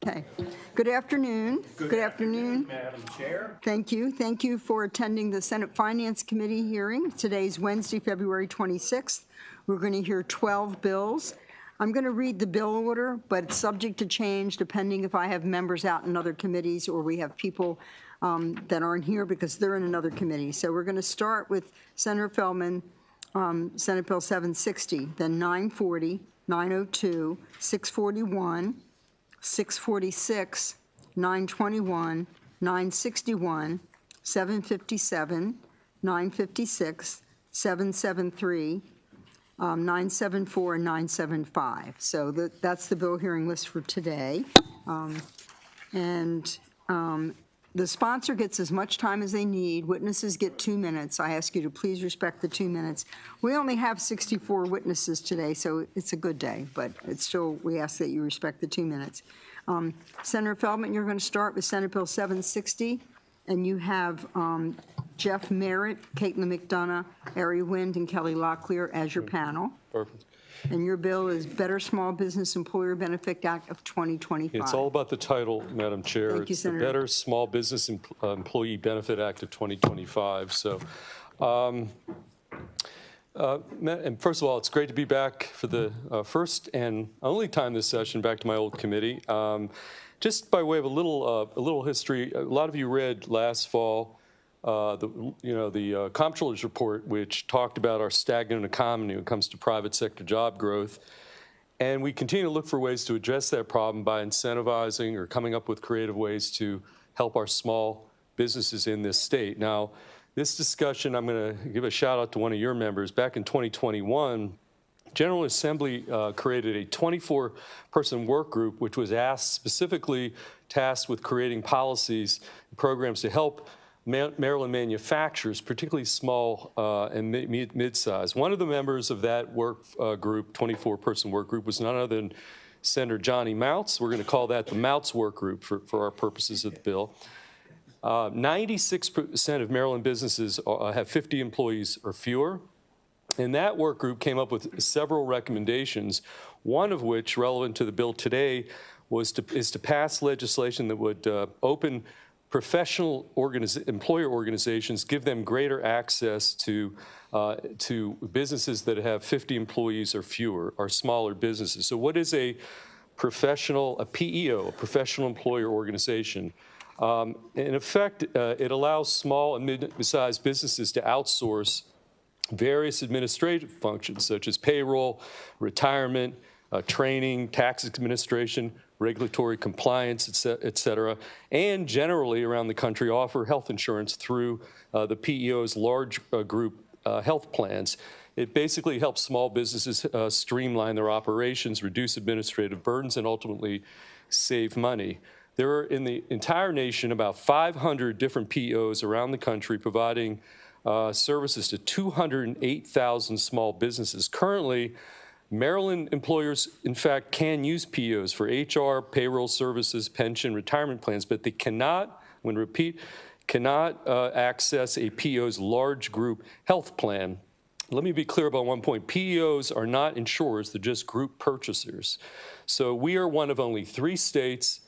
Okay. Good afternoon. Good afternoon, Madam Chair. Thank you. Thank you for attending the Senate Finance Committee hearing. Today's Wednesday, February 26th. We're going to hear 12 bills. I'm going to read the bill order, but it's subject to change depending if I have members out in other committees or we have people that aren't here because they're in another committee. So we're going to start with Senator Feldman, Senate Bill 760, then 940, 902, 641, 646, 921, 961, 757, 956, 773, 974, and 975. So that's the bill hearing list for today. The sponsor gets as much time as they need. Witnesses get 2 minutes. I ask you to please respect the 2 minutes. We only have 64 witnesses today, so it's a good day, but it's still, we ask that you respect the 2 minutes. Senator Feldman, you're going to start with Senate Bill 760, and you have Jeff Merritt, Caitlin McDonough, Ari Wind, and Kelly Locklear as your panel. Perfect. And your bill is Better Small Business Employer Benefit Act of 2025. It's all about the title, Madam Chair. Thank you, it's Senator. the Better Small Business Employee Benefit Act of 2025. So, and first of all, it's great to be back for the first and only time this session back to my old committee. Just by way of a little history, a lot of you read last fall the comptroller's report, which talked about our stagnant economy when it comes to private sector job growth. And we continue to look for ways to address that problem by incentivizing or coming up with creative ways to help our small businesses in this state. Now, this discussion, I'm going to give a shout out to one of your members. Back in 2021, General Assembly created a 24-person work group, which was specifically tasked with creating policies and programs to help Maryland manufacturers, particularly small and mid-size. One of the members of that work group, 24-person work group, was none other than Senator Johnny Moutz. We're going to call that the Moutz Work Group for our purposes of the bill. 96% of Maryland businesses have 50 employees or fewer. And that work group came up with several recommendations, one of which, relevant to the bill today, is to pass legislation that would open professional employer organizations, give them greater access to businesses that have 50 employees or fewer, or smaller businesses. So what is a PEO, a professional employer organization? In effect, it allows small and mid-sized businesses to outsource various administrative functions, such as payroll, retirement, training, tax administration, regulatory compliance, et cetera, and generally around the country offer health insurance through the PEO's large group health plans. It basically helps small businesses streamline their operations, reduce administrative burdens, and ultimately save money. There are in the entire nation about 500 different PEOs around the country providing services to 208,000 small businesses. Currently, Maryland employers, in fact, can use PEOs for HR, payroll services, pension, retirement plans, but they cannot, access a PEO's large group health plan. Let me be clear about one point. PEOs are not insurers, they're just group purchasers. So we are one of only 3 states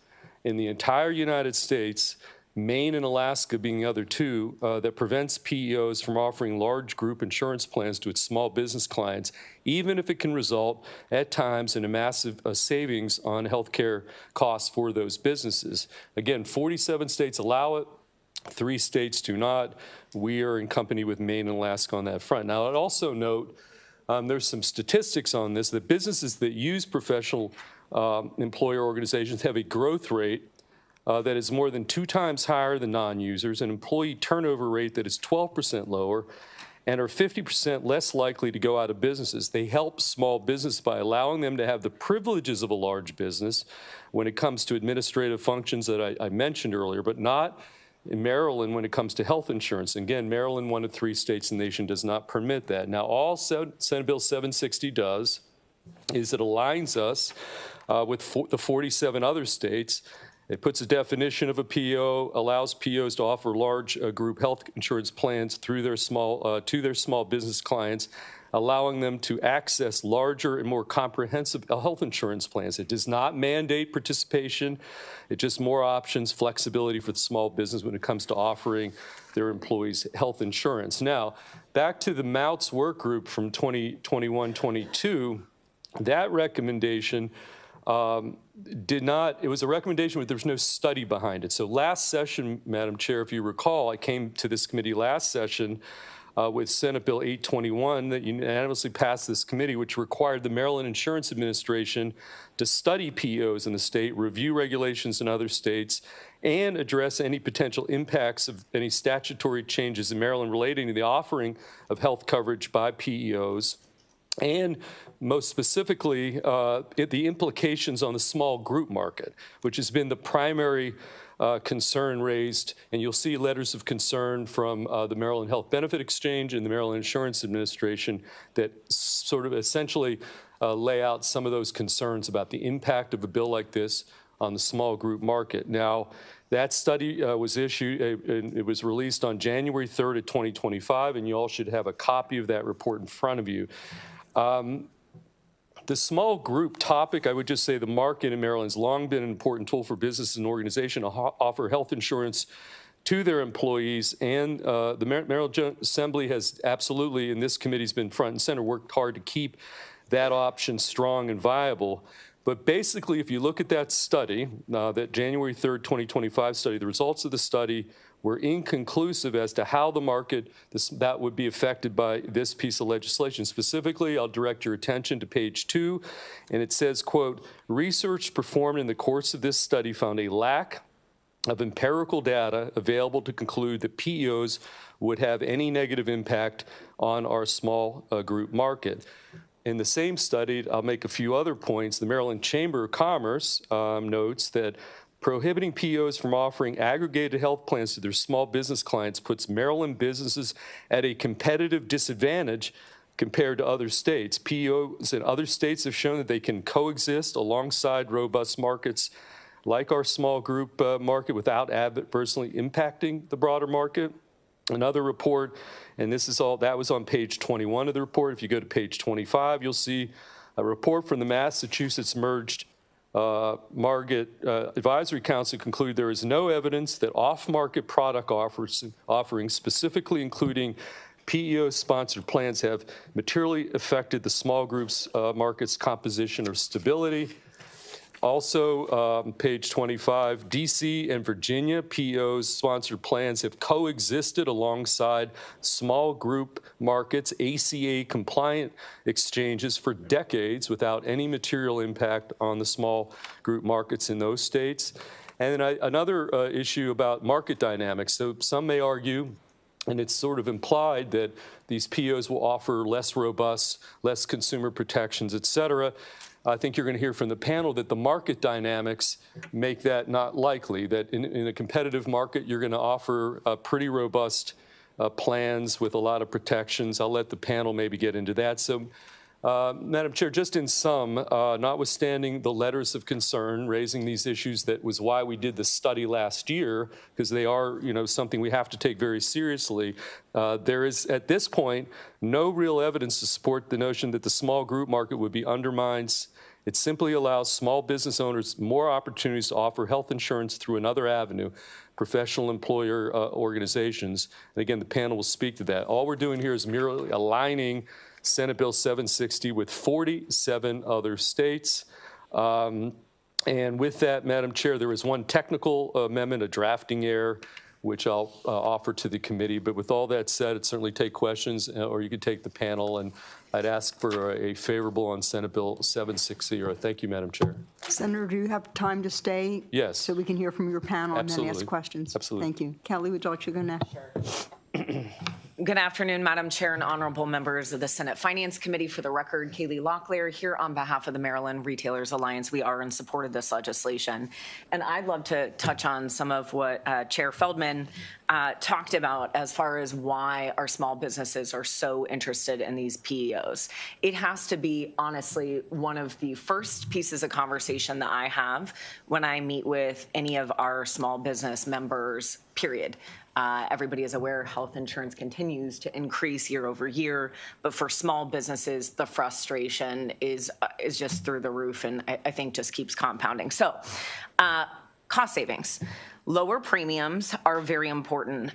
in the entire United States, Maine and Alaska being the other 2, that prevents PEOs from offering large group insurance plans to its small business clients, even if it can result at times in a massive savings on health care costs for those businesses. Again, 47 states allow it, 3 states do not. We are in company with Maine and Alaska on that front. Now, I'd also note there's some statistics on this, that businesses that use professional employer organizations have a growth rate that is more than 2 times higher than non-users, an employee turnover rate that is 12% lower, and are 50% less likely to go out of businesses. They help small business by allowing them to have the privileges of a large business when it comes to administrative functions that I mentioned earlier, but not in Maryland when it comes to health insurance. Again, Maryland, one of 3 states in the nation, does not permit that. Now, all Senate Bill 760 does is it aligns us with the 47 other states It puts a definition of a PEO, allows PEOs to offer large group health insurance plans through their to their small business clients, allowing them to access larger and more comprehensive health insurance plans. It does not mandate participation. It's just more options, flexibility for the small business when it comes to offering their employees health insurance. Now, back to the Moutts work group from 2021-22, that recommendation it was a recommendation, but there was no study behind it. So last session, Madam Chair, if you recall, I came to this committee last session with Senate Bill 821 that unanimously passed this committee, which required the Maryland Insurance Administration to study PEOs in the state, review regulations in other states, and address any potential impacts of any statutory changes in Maryland relating to the offering of health coverage by PEOs, and most specifically, the implications on the small group market, which has been the primary concern raised. And you'll see letters of concern from the Maryland Health Benefit Exchange and the Maryland Insurance Administration that sort of essentially lay out some of those concerns about the impact of a bill like this on the small group market. Now, that study was issued, it was released on January 3rd of 2025, and you all should have a copy of that report in front of you. The small group topic, I would just say the market in Maryland has long been an important tool for businesses and organizations to offer health insurance to their employees. And the Maryland General Assembly has absolutely, and this committee's been front and center, worked hard to keep that option strong and viable. But basically, if you look at that study, that January 3rd, 2025 study, the results of the study were inconclusive as to how the market that would be affected by this piece of legislation. Specifically, I'll direct your attention to page 2, and it says, quote, research performed in the course of this study found a lack of empirical data available to conclude that PEOs would have any negative impact on our small group market. In the same study, I'll make a few other points. The Maryland Chamber of Commerce notes that prohibiting PEOs from offering aggregated health plans to their small business clients puts Maryland businesses at a competitive disadvantage compared to other states. PEOs in other states have shown that they can coexist alongside robust markets like our small group market without adversely impacting the broader market. Another report, and this is all, that was on page 21 of the report. If you go to page 25, you'll see a report from the Massachusetts Merged Market Advisory Council concluded there is no evidence that off-market product offerings, specifically including PEO-sponsored plans, have materially affected the small groups market's composition or stability. Also, page 25, DC and Virginia PEOs sponsored plans have coexisted alongside small group markets, ACA compliant exchanges for decades without any material impact on the small group markets in those states. And then another issue about market dynamics. So some may argue, and it's sort of implied, that these PEOs will offer less robust, less consumer protections, et cetera. I think you're going to hear from the panel that the market dynamics make that not likely, that in a competitive market, you're going to offer pretty robust plans with a lot of protections. I'll let the panel maybe get into that. So, Madam Chair, just in sum, notwithstanding the letters of concern raising these issues, that was why we did the study last year, because they are, something we have to take very seriously. There is, at this point, no real evidence to support the notion that the small group market would be undermined. It simply allows small business owners more opportunities to offer health insurance through another avenue, professional employer organizations. And again, the panel will speak to that. All we're doing here is merely aligning Senate Bill 760 with 47 other states. And with that, Madam Chair, there is one technical amendment, a drafting error, which I'll offer to the committee. But with all that said, I'd certainly take questions, or you could take the panel, and I'd ask for a favorable on Senate Bill 760. Thank you, Madam Chair. Senator, do you have time to stay? Yes. So we can hear from your panel and then Absolutely. ask questions? Absolutely. Thank you. Kelly, would you like to go next? Sure. Good afternoon, Madam Chair and honorable members of the Senate Finance Committee. For the record, Kaylee Locklear here on behalf of the Maryland Retailers Alliance. We are in support of this legislation. And I'd love to touch on some of what Chair Feldman talked about as far as why our small businesses are so interested in these PEOs. It has to be, honestly, one of the first pieces of conversation that I have when I meet with any of our small business members, period. Everybody is aware health insurance continues to increase year over year, but for small businesses, the frustration is just through the roof, and I think just keeps compounding. So, cost savings. Lower premiums are very important.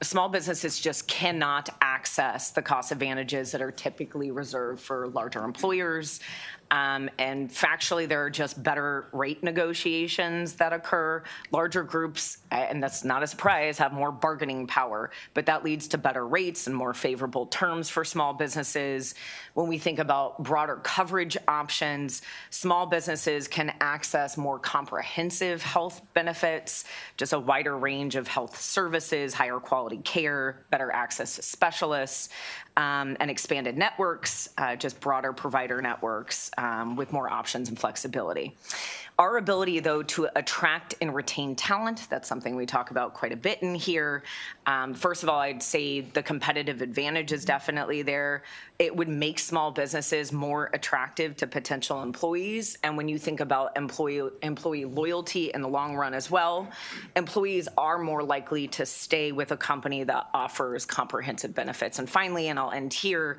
Small businesses just cannot access the cost advantages that are typically reserved for larger employers. And factually, there are just better rate negotiations that occur. Larger groups, and that's not a surprise, have more bargaining power, but that leads to better rates and more favorable terms for small businesses. When we think about broader coverage options, small businesses can access more comprehensive health benefits, just a wider range of health services, higher quality care, better access to specialists, and expanded networks, just broader provider networks with more options and flexibility. Our ability, though, to attract and retain talent, that's something we talk about quite a bit in here. First of all, I'd say the competitive advantage is definitely there. It would make small businesses more attractive to potential employees. And when you think about employee loyalty in the long run as well, employees are more likely to stay with a company that offers comprehensive benefits. And finally, and I'll end here,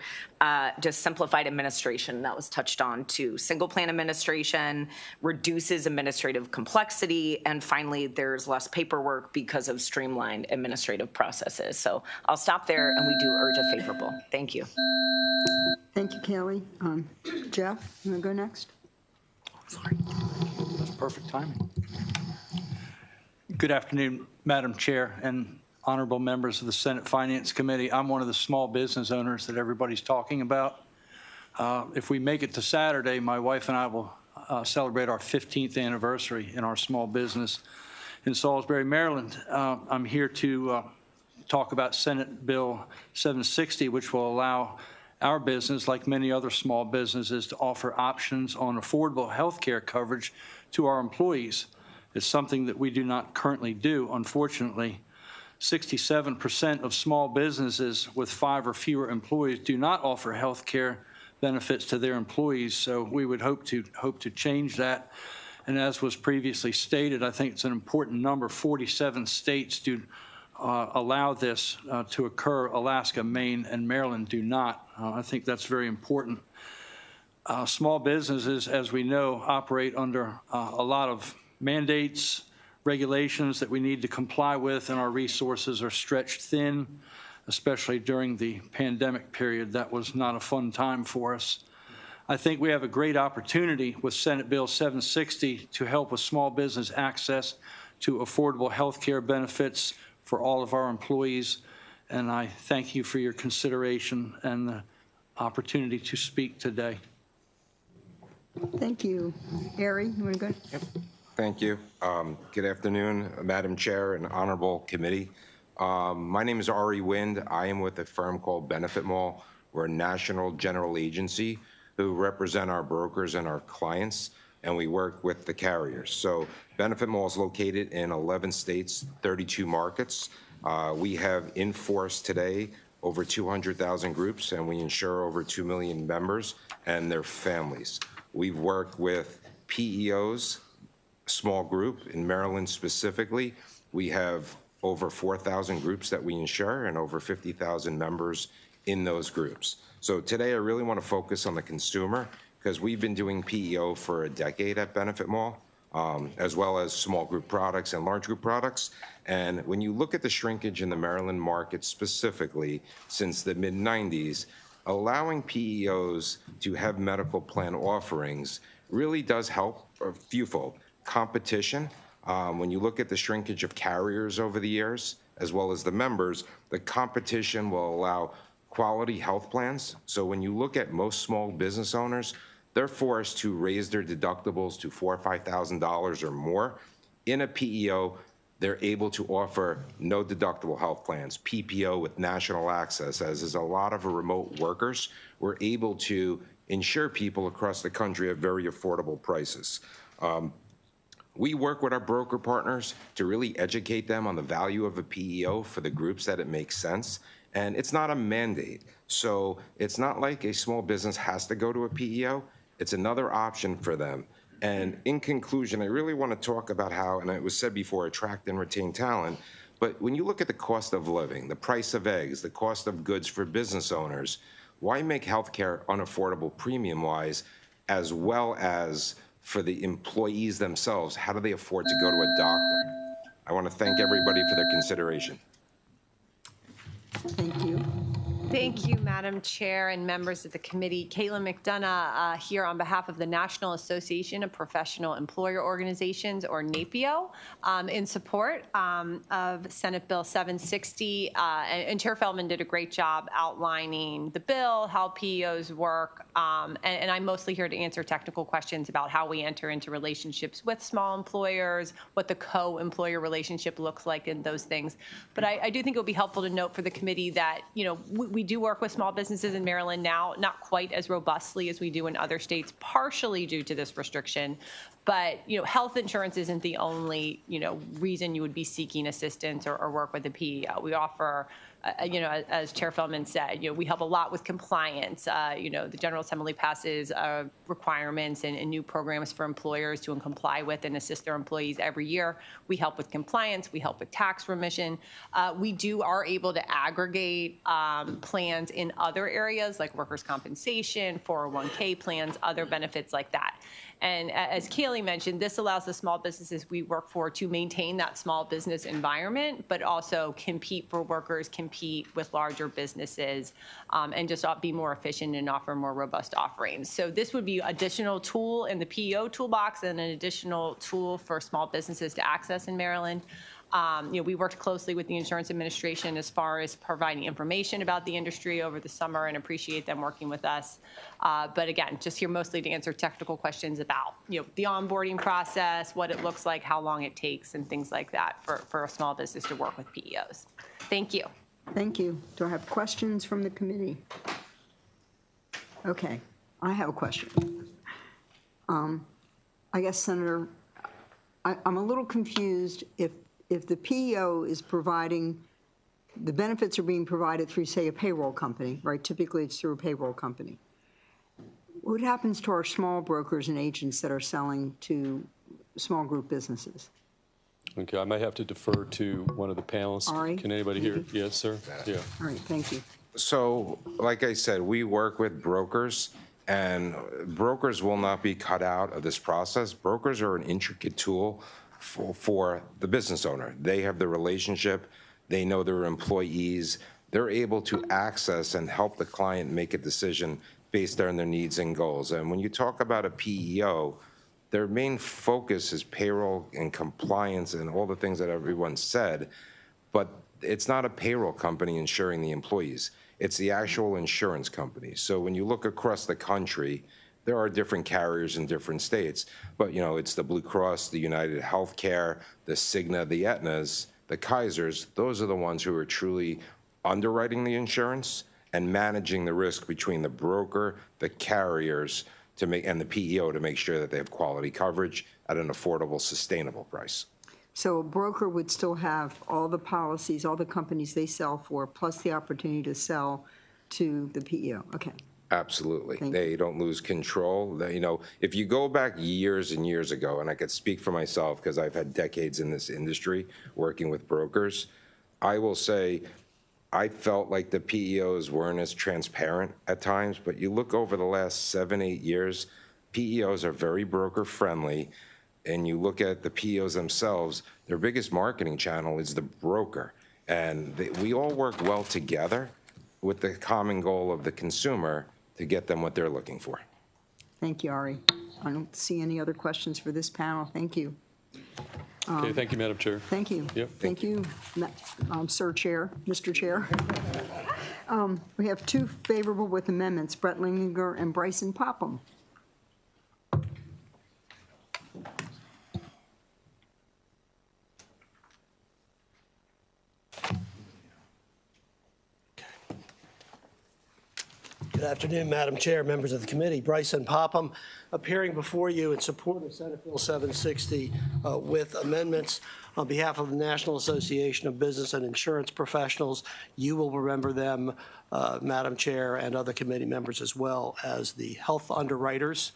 just simplified administration. That was touched on too. Single plan administration reduces administrative complexity. And finally, there's less paperwork because of streamlined administrative processes. So I'll stop there, and we do urge a favorable. Thank you. Thank you, Kelly. Jeff, you want to go next? Sorry. That's perfect timing. Good afternoon, Madam Chair and honorable members of the Senate Finance Committee. I'm one of the small business owners that everybody's talking about. If we make it to Saturday, my wife and I will celebrate our 15th anniversary in our small business in Salisbury, Maryland. I'm here to talk about Senate Bill 760, which will allow our business, like many other small businesses, to offer options on affordable health care coverage to our employees. It's something that we do not currently do, unfortunately. 67% of small businesses with 5 or fewer employees do not offer health care benefits to their employees, so we would hope to change that. And as was previously stated, I think it's an important number. 47 states do allow this to occur. Alaska, Maine, and Maryland do not. I think that's very important. Small businesses, as we know, operate under a lot of mandates, regulations that we need to comply with, and our resources are stretched thin, especially during the pandemic period. That was not a fun time for us. I think we have a great opportunity with Senate Bill 760 to help with small business access to affordable health care benefits for all of our employees, and I thank you for your consideration and the opportunity to speak today. Thank you. Ari, you want to go? Yep. Thank you. Good afternoon, Madam Chair and honorable committee. My name is Ari Wind. I am with a firm called Benefit Mall. We're a national general agency who represent our brokers and our clients, and we work with the carriers. So Benefit Mall is located in 11 states, 32 markets. We have in force today over 200,000 groups, and we insure over 2 million members and their families. We've worked with PEOs, small group in Maryland specifically. We have over 4,000 groups that we insure and over 50,000 members in those groups. So today I really want to focus on the consumer because we've been doing PEO for a decade at Benefit Mall, as well as small group products and large group products. And when you look at the shrinkage in the Maryland market specifically since the mid-90s, allowing PEOs to have medical plan offerings really does help a fewfold. Competition, when you look at the shrinkage of carriers over the years, as well as the members, the competition will allow quality health plans. So when you look at most small business owners, they're forced to raise their deductibles to $4,000 or $5,000 or more. In a PEO, They're able to offer no deductible health plans, PPO with national access, as is a lot of remote workers. We're able to insure people across the country at very affordable prices. We work with our broker partners to really educate them on the value of a PEO for the groups that it makes sense. And it's not a mandate. So it's not like a small business has to go to a PEO. It's another option for them. And in conclusion, I really want to talk about how, and it was said before, attract and retain talent. But when you look at the cost of living, the price of eggs, the cost of goods for business owners, why make healthcare unaffordable premium-wise, as well as for the employees themselves? How do they afford to go to a doctor? I want to thank everybody for their consideration. Thank you. Thank you, Madam Chair and members of the committee. Caitlin McDonough here on behalf of the National Association of Professional Employer Organizations, or NAPIO, in support of Senate Bill 760. And Chair Feldman did a great job outlining the bill, how PEOs work, and I'm mostly here to answer technical questions about how we enter into relationships with small employers, what the co-employer relationship looks like, and those things. But I do think it would be helpful to note for the committee that, you know, we do work with small businesses in Maryland now, not quite as robustly as we do in other states, partially due to this restriction. But, you know, health insurance isn't the only, you know, reason you would be seeking assistance or work with the PEO. We offer, you know, as Chair Feldman said, you know, we help a lot with compliance. You know, the General Assembly passes requirements and new programs for employers to comply with and assist their employees every year. We help with compliance. We help with tax remission. We are able to aggregate plans in other areas like workers' compensation, 401k plans, other benefits like that. And as Kaylee mentioned, this allows the small businesses we work for to maintain that small business environment, but also compete for workers, compete with larger businesses, and just be more efficient and offer more robust offerings. So this would be additional tool in the PEO toolbox and an additional tool for small businesses to access in Maryland. You know, we worked closely with the Insurance Administration as far as providing information about the industry over the summer, and appreciate them working with us. But again, just here mostly to answer technical questions about, you know, the onboarding process, what it looks like, how long it takes, and things like that for a small business to work with PEOs. Thank you. Thank you. Do I have questions from the committee? Okay, I have a question. I guess, Senator, I'm a little confused if the PEO is providing, the benefits are being provided through, say, a payroll company, right? Typically, it's through a payroll company. What happens to our small brokers and agents that are selling to small group businesses? Okay, I might have to defer to one of the panelists. Ari? Can anybody hear? Yes, sir? Yeah. All right, thank you. So, like I said, we work with brokers, and brokers will not be cut out of this process. Brokers are an intricate tool for the business owner. They have the relationship, they know their employees, they're able to access and help the client make a decision based on their needs and goals. And when you talk about a PEO, their main focus is payroll and compliance and all the things that everyone said, but it's not a payroll company insuring the employees. It's the actual insurance company. So when you look across the country, there are different carriers in different states, but you know, it's the Blue Cross, the United Healthcare, the Cigna, the Aetnas, the Kaisers. Those are the ones who are truly underwriting the insurance and managing the risk between the broker, the carriers, and the PEO to make sure that they have quality coverage at an affordable, sustainable price. So a broker would still have all the policies, all the companies they sell for, plus the opportunity to sell to the PEO. Okay. Absolutely. Thank They don't lose control. You know, if you go back years and years ago, and I could speak for myself because I've had decades in this industry working with brokers, I will say I felt like the PEOs weren't as transparent at times, but you look over the last 7, 8 years, PEOs are very broker friendly, and you look at the PEOs themselves, their biggest marketing channel is the broker. And we all work well together with the common goal of the consumer to get them what they're looking for. Thank you, Ari. I don't see any other questions for this panel. Thank you. Okay, thank you, Madam Chair. Thank you. Yep. Thank you, Sir Chair, Mr. Chair. We have two favorable with amendments, Brett Linginger and Bryson Popham. afternoon, Madam Chair, members of the committee. Bryson Popham, appearing before you in support of Senate Bill 760 with amendments on behalf of the National Association of Business and Insurance Professionals. You will remember them, Madam Chair, and other committee members as well, as the health underwriters.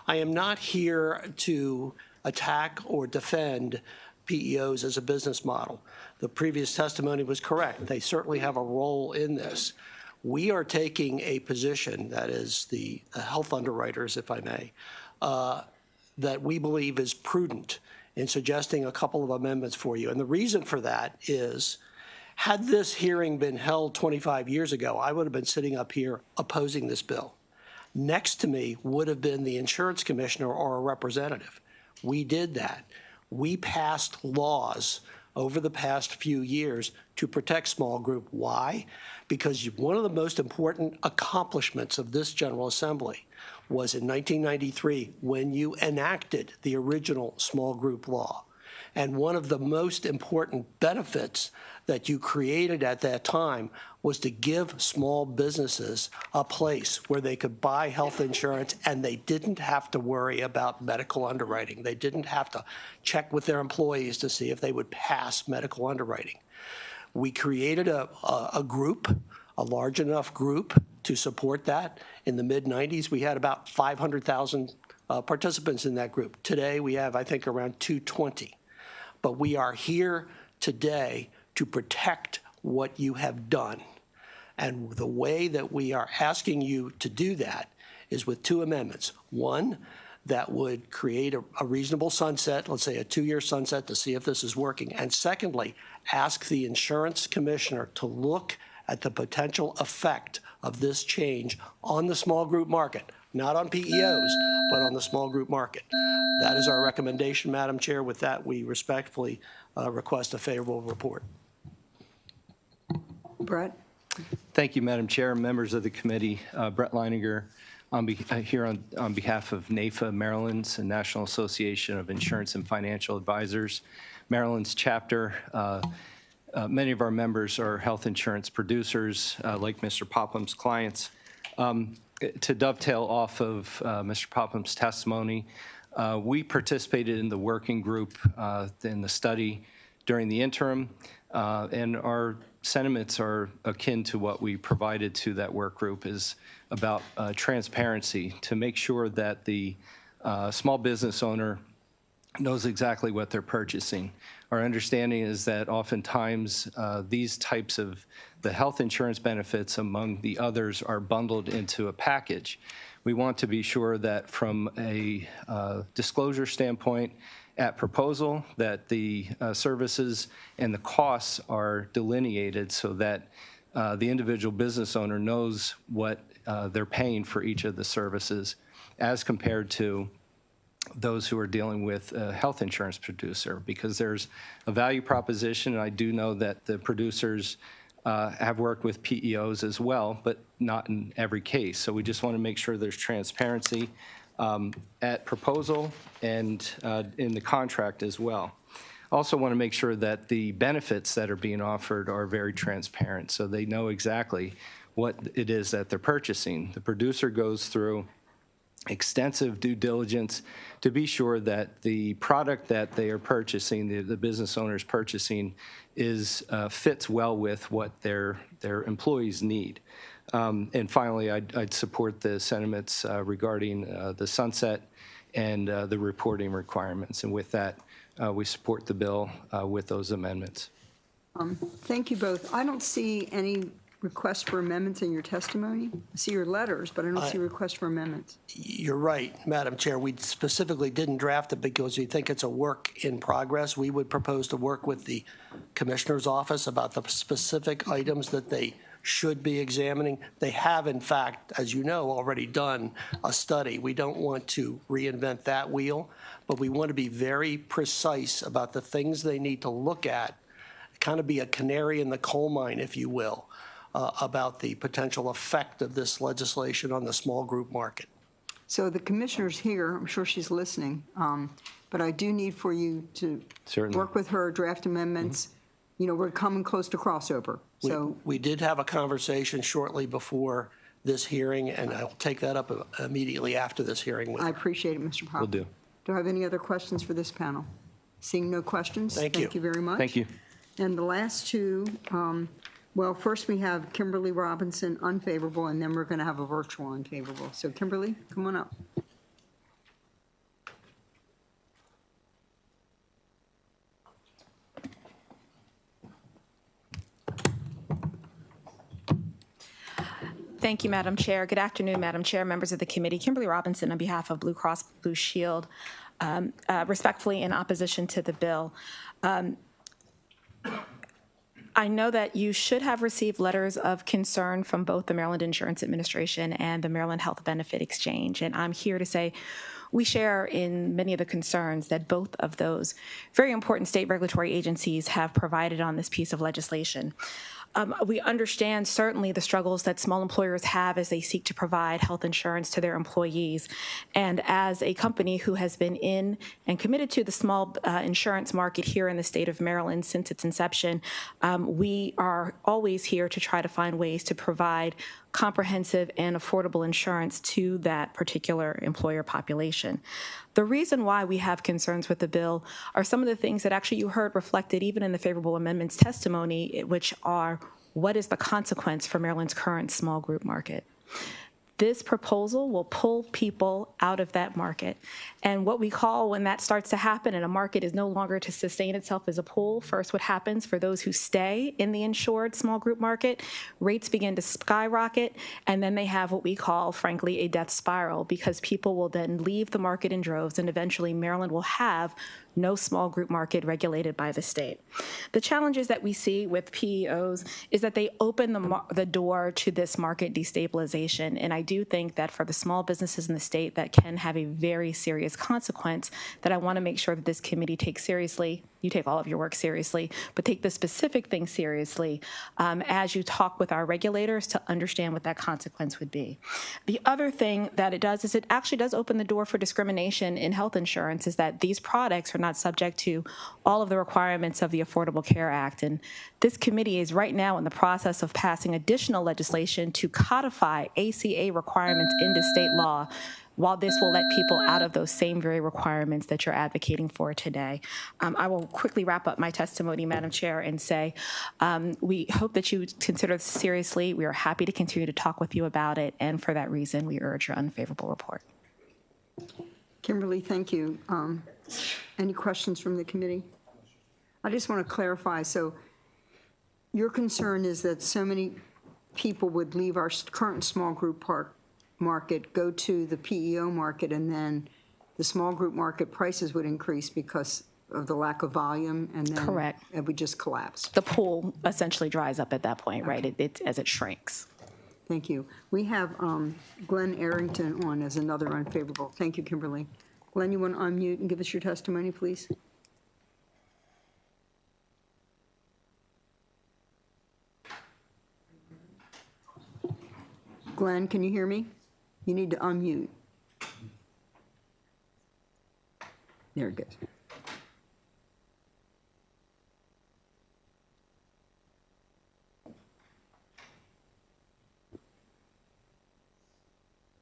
I am not here to attack or defend PEOs as a business model. The previous testimony was correct. They certainly have a role in this. We are taking a position, that is the health underwriters, if I may, that we believe is prudent in suggesting a couple of amendments for you. And the reason for that is, had this hearing been held 25 years ago, I would have been sitting up here opposing this bill. Next to me would have been the insurance commissioner or a representative. We did that. We passed laws over the past few years to protect small group. Why? Because one of the most important accomplishments of this General Assembly was in 1993 when you enacted the original small group law. And one of the most important benefits that you created at that time was to give small businesses a place where they could buy health insurance and they didn't have to worry about medical underwriting. They didn't have to check with their employees to see if they would pass medical underwriting. We created a group, a large enough group to support that. In the mid-90s, we had about 500,000 participants in that group. Today, we have, I think, around 220. But we are here today to protect what you have done. And the way that we are asking you to do that is with two amendments. One, that would create a reasonable sunset, let's say a 2-year sunset, to see if this is working. And secondly, ask the insurance commissioner to look at the potential effect of this change on the small group market, not on PEOs, but on the small group market. That is our recommendation, Madam Chair. With that, we respectfully request a favorable report. Brett? Thank you, Madam Chair, members of the committee. Brett Leininger here on behalf of NAIFA, Maryland's National Association of Insurance and Financial Advisors. Maryland's chapter. Many of our members are health insurance producers, like Mr. Popham's clients. To dovetail off of Mr. Popham's testimony, we participated in the working group in the study during the interim, and our sentiments are akin to what we provided to that work group, is about transparency to make sure that the small business owner knows exactly what they're purchasing. Our understanding is that oftentimes these types of the health insurance benefits, among the others, are bundled into a package. We want to be sure that from a disclosure standpoint at proposal, that the services and the costs are delineated so that the individual business owner knows what they're paying for each of the services as compared to those who are dealing with a health insurance producer, because there's a value proposition, and I do know that the producers have worked with PEOs as well, but not in every case. So we just want to make sure there's transparency at proposal and in the contract as well. Also want to make sure that the benefits that are being offered are very transparent so they know exactly what it is that they're purchasing. The producer goes through extensive due diligence to be sure that the product that they are purchasing, the business owner's purchasing, is fits well with what their employees need. And finally, I'd support the sentiments regarding the sunset and the reporting requirements. And with that, we support the bill with those amendments. Thank you both. I don't see any request for amendments in your testimony. I see your letters, but I don't see a request for amendments. You're right, Madam Chair. We specifically didn't draft it because we think it's a work in progress. We would propose to work with the Commissioner's office about the specific items that they should be examining. They have, in fact, as you know, already done a study. We don't want to reinvent that wheel, but we want to be very precise about the things they need to look at, kind of be a canary in the coal mine, if you will, about the potential effect of this legislation on the small group market. So the commissioner's here. I'm sure she's listening. But I do need for you to work with her, draft amendments. You know, we're coming close to crossover. So we did have a conversation shortly before this hearing, and I'll take that up immediately after this hearing with I her. appreciate it, Mr. Pop. Will do. Do I have any other questions for this panel? Seeing no questions? Thank you. Thank you very much. Thank you. And the last two, well, first we have Kimberly Robinson, unfavorable, and then we're going to have a virtual unfavorable. So Kimberly, come on up. Thank you, Madam Chair. Good afternoon, Madam Chair, members of the committee. Kimberly Robinson on behalf of Blue Cross Blue Shield, respectfully in opposition to the bill. I know that you should have received letters of concern from both the Maryland Insurance Administration and the Maryland Health Benefit Exchange, and I'm here to say we share in many of the concerns that both of those very important state regulatory agencies have provided on this piece of legislation. We understand certainly the struggles that small employers have as they seek to provide health insurance to their employees. And as a company who has been in and committed to the small insurance market here in the state of Maryland since its inception, we are always here to try to find ways to provide comprehensive and affordable insurance to that particular employer population. The reason why we have concerns with the bill are some of the things that actually you heard reflected even in the favorable amendments testimony, which are what is the consequence for Maryland's current small group market. This proposal will pull people out of that market. And what we call when that starts to happen and a market is no longer to sustain itself as a pool, first what happens for those who stay in the insured small group market, rates begin to skyrocket, and then they have what we call, frankly, a death spiral, because people will then leave the market in droves, and eventually Maryland will have no small group market regulated by the state. The challenges that we see with PEOs is that they open the door to this market destabilization, and I do think that for the small businesses in the state that can have a very serious consequence that I want to make sure that this committee takes seriously. You take all of your work seriously, but take the specific thing seriously as you talk with our regulators to understand what that consequence would be. The other thing that it does is it actually does open the door for discrimination in health insurance, is that these products are not subject to all of the requirements of the Affordable Care Act. And this committee is right now in the process of passing additional legislation to codify ACA requirements into state law, while this will let people out of those same very requirements that you're advocating for today. I will quickly wrap up my testimony, Madam Chair, and say we hope that you consider this seriously. We are happy to continue to talk with you about it, and for that reason, we urge your unfavorable report. Kimberly, thank you. Any questions from the committee? I just want to clarify. So your concern is that so many people would leave our current small group market, go to the PEO market, and then the small group market prices would increase because of the lack of volume, and then Correct. It would just collapse. The pool essentially dries up at that point, right? As it shrinks. Thank you. We have Glenn Arrington on as another unfavorable. Thank you, Kimberly. Glenn, you want to unmute and give us your testimony, please? Glenn, can you hear me? You need to unmute. There it goes.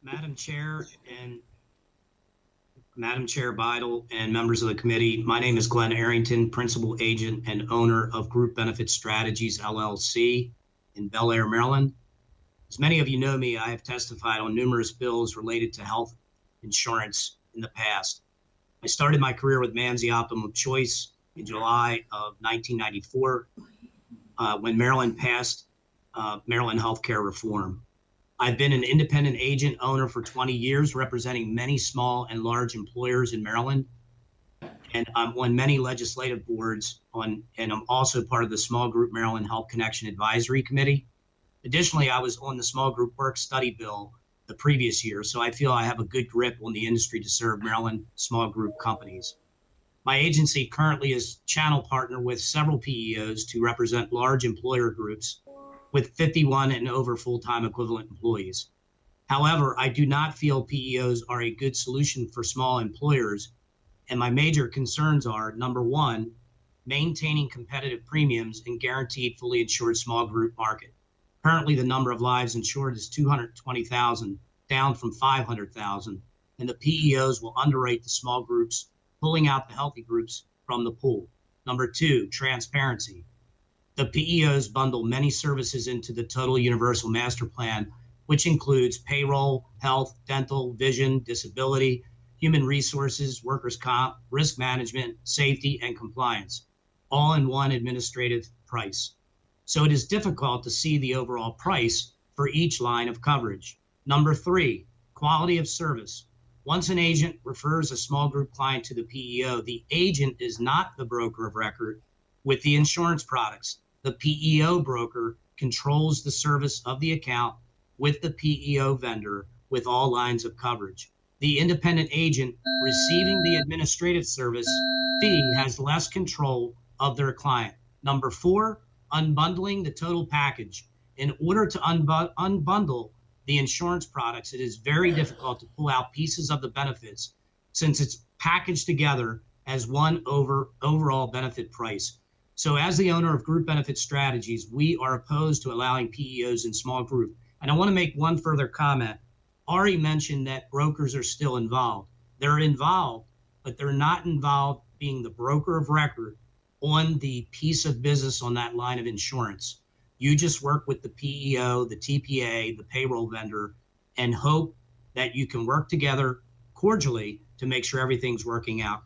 Madam Chair and Madam Chair Bidle and members of the committee, my name is Glenn Arrington, Principal Agent and owner of Group Benefit Strategies, LLC in Bel Air, Maryland. As many of you know me, I have testified on numerous bills related to health insurance in the past. I started my career with Manzi Optimum Choice in July of 1994 when Maryland passed Maryland healthcare reform. I've been an independent agent owner for 20 years, representing many small and large employers in Maryland. And I'm on many legislative boards and I'm also part of the Small Group Maryland Health Connection Advisory Committee. Additionally, I was on the Small Group Work Study Bill the previous year, so I feel I have a good grip on the industry to serve Maryland small group companies. My agency currently is channel partner with several PEOs to represent large employer groups with 51 and over full-time equivalent employees. However, I do not feel PEOs are a good solution for small employers, and my major concerns are, number one, maintaining competitive premiums and guaranteed fully insured small group market. Currently, the number of lives insured is 220,000, down from 500,000, and the PEOs will underwrite the small groups, pulling out the healthy groups from the pool. Number 2, transparency. The PEOs bundle many services into the Total Universal Master Plan, which includes payroll, health, dental, vision, disability, human resources, workers' comp, risk management, safety, and compliance, all in one administrative price. So it is difficult to see the overall price for each line of coverage. Number 3, quality of service. Once an agent refers a small group client to the PEO, the agent is not the broker of record with the insurance products. The PEO broker controls the service of the account with the PEO vendor with all lines of coverage. The independent agent receiving the administrative service fee has less control of their client. Number 4, unbundling the total package. In order to unbundle the insurance products, it is very difficult to pull out pieces of the benefits since it's packaged together as one overall benefit price. So as the owner of Group Benefit Strategies, we are opposed to allowing PEOs in small group. And I want to make one further comment. Ari mentioned that brokers are still involved. They're involved, but they're not involved being the broker of record on the piece of business on that line of insurance. You just work with the PEO, the TPA, the payroll vendor, and hope that you can work together cordially to make sure everything's working out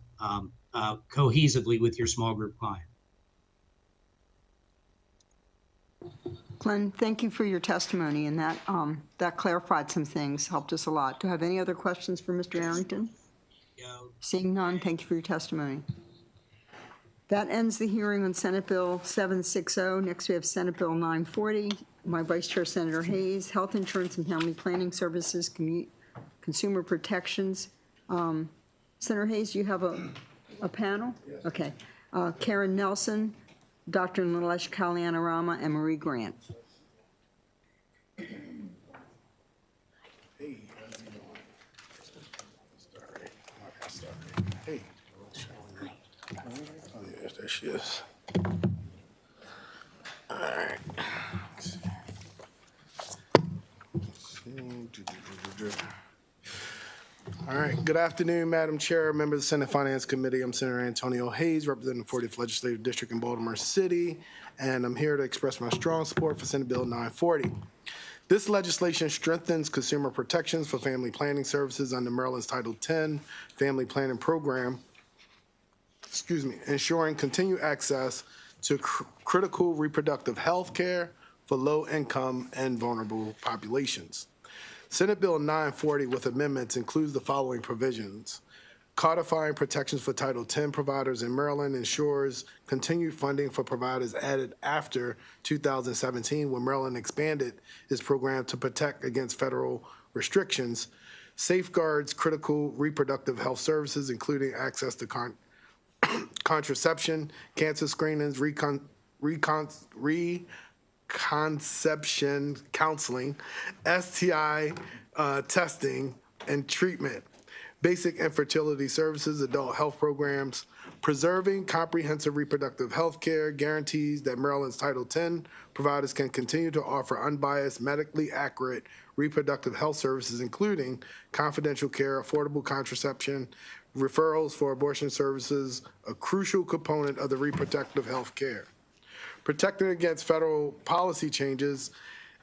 cohesively with your small group client. Glenn, thank you for your testimony, and that clarified some things, helped us a lot. Do you have any other questions for Mr. Arrington? Seeing none, thank you for your testimony. That ends the hearing on Senate Bill 760. Next, we have Senate Bill 940. My Vice Chair, Senator Hayes, Health Insurance and Family Planning Services, Consumer Protections. Senator Hayes, do you have a panel? Yes. Okay. Karen Nelson, Dr. Nilesh Kalyanarama, and Marie Grant. Hey, how's it going? Sorry. Hey. Oh, yes, there she is. All right. All right. Good afternoon, Madam Chair, members of the Senate Finance Committee. I'm Senator Antonio Hayes, representing the 40th Legislative District in Baltimore City, and I'm here to express my strong support for Senate Bill 940. This legislation strengthens consumer protections for family planning services under Maryland's Title X Family Planning Program, ensuring continued access to critical reproductive health care for low-income and vulnerable populations. Senate Bill 940 with amendments includes the following provisions. Codifying protections for Title X providers in Maryland ensures continued funding for providers added after 2017 when Maryland expanded its program to protect against federal restrictions. Safeguards critical reproductive health services, including access to contraception, cancer screenings, conception counseling, STI testing and treatment, basic infertility services, adult health programs, preserving comprehensive reproductive health care, guarantees that Maryland's Title X providers can continue to offer unbiased, medically accurate reproductive health services, including confidential care, affordable contraception, referrals for abortion services, a crucial component of the reproductive health care. Protected against federal policy changes,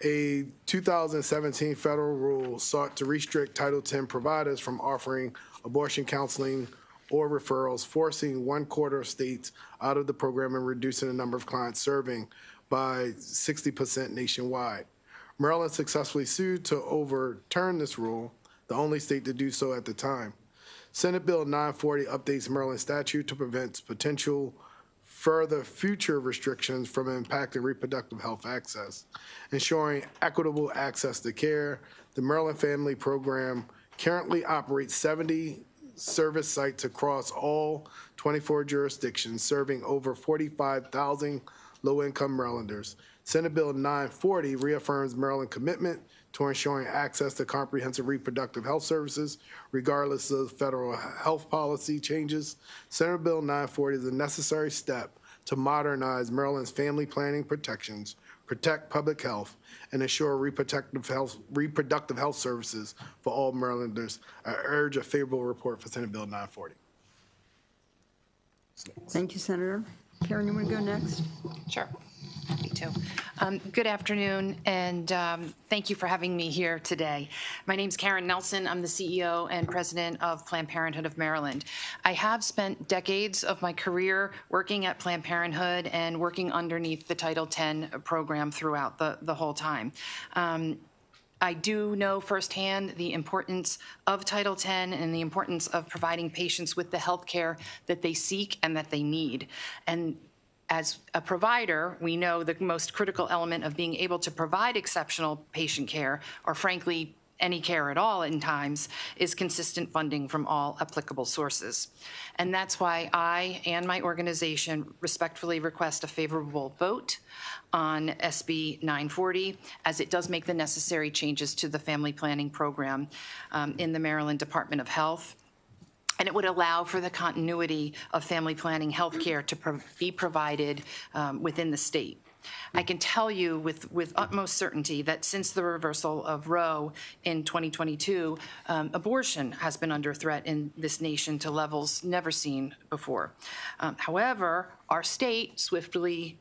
a 2017 federal rule sought to restrict Title X providers from offering abortion counseling or referrals, forcing 1/4 of states out of the program and reducing the number of clients serving by 60% nationwide. Maryland successfully sued to overturn this rule, the only state to do so at the time. Senate Bill 940 updates Maryland statute to prevent potential further future restrictions from impacting reproductive health access, ensuring equitable access to care. The Maryland Family Program currently operates 70 service sites across all 24 jurisdictions, serving over 45,000 low-income Marylanders. Senate Bill 940 reaffirms Maryland's commitment to ensuring access to comprehensive reproductive health services, regardless of federal health policy changes. Senate Bill 940 is a necessary step to modernize Maryland's family planning protections, protect public health, and ensure reproductive health services for all Marylanders. I urge a favorable report for Senate Bill 940. Thank you, Senator. Karen, you want to go next? Sure. Happy to. Good afternoon, and thank you for having me here today. My name's Karen Nelson. I'm the CEO and president of Planned Parenthood of Maryland. I have spent decades of my career working at Planned Parenthood and working underneath the Title X program throughout the whole time. I do know firsthand the importance of Title X and the importance of providing patients with the health care that they seek and that they need. And as a provider, we know the most critical element of being able to provide exceptional patient care, or frankly, any care at all in times, is consistent funding from all applicable sources. And that's why I and my organization respectfully request a favorable vote on SB 940, as it does make the necessary changes to the family planning program in the Maryland Department of Health. And it would allow for the continuity of family planning health care to be provided within the state. I can tell you with utmost certainty that since the reversal of Roe in 2022, abortion has been under threat in this nation to levels never seen before. However, our state swiftly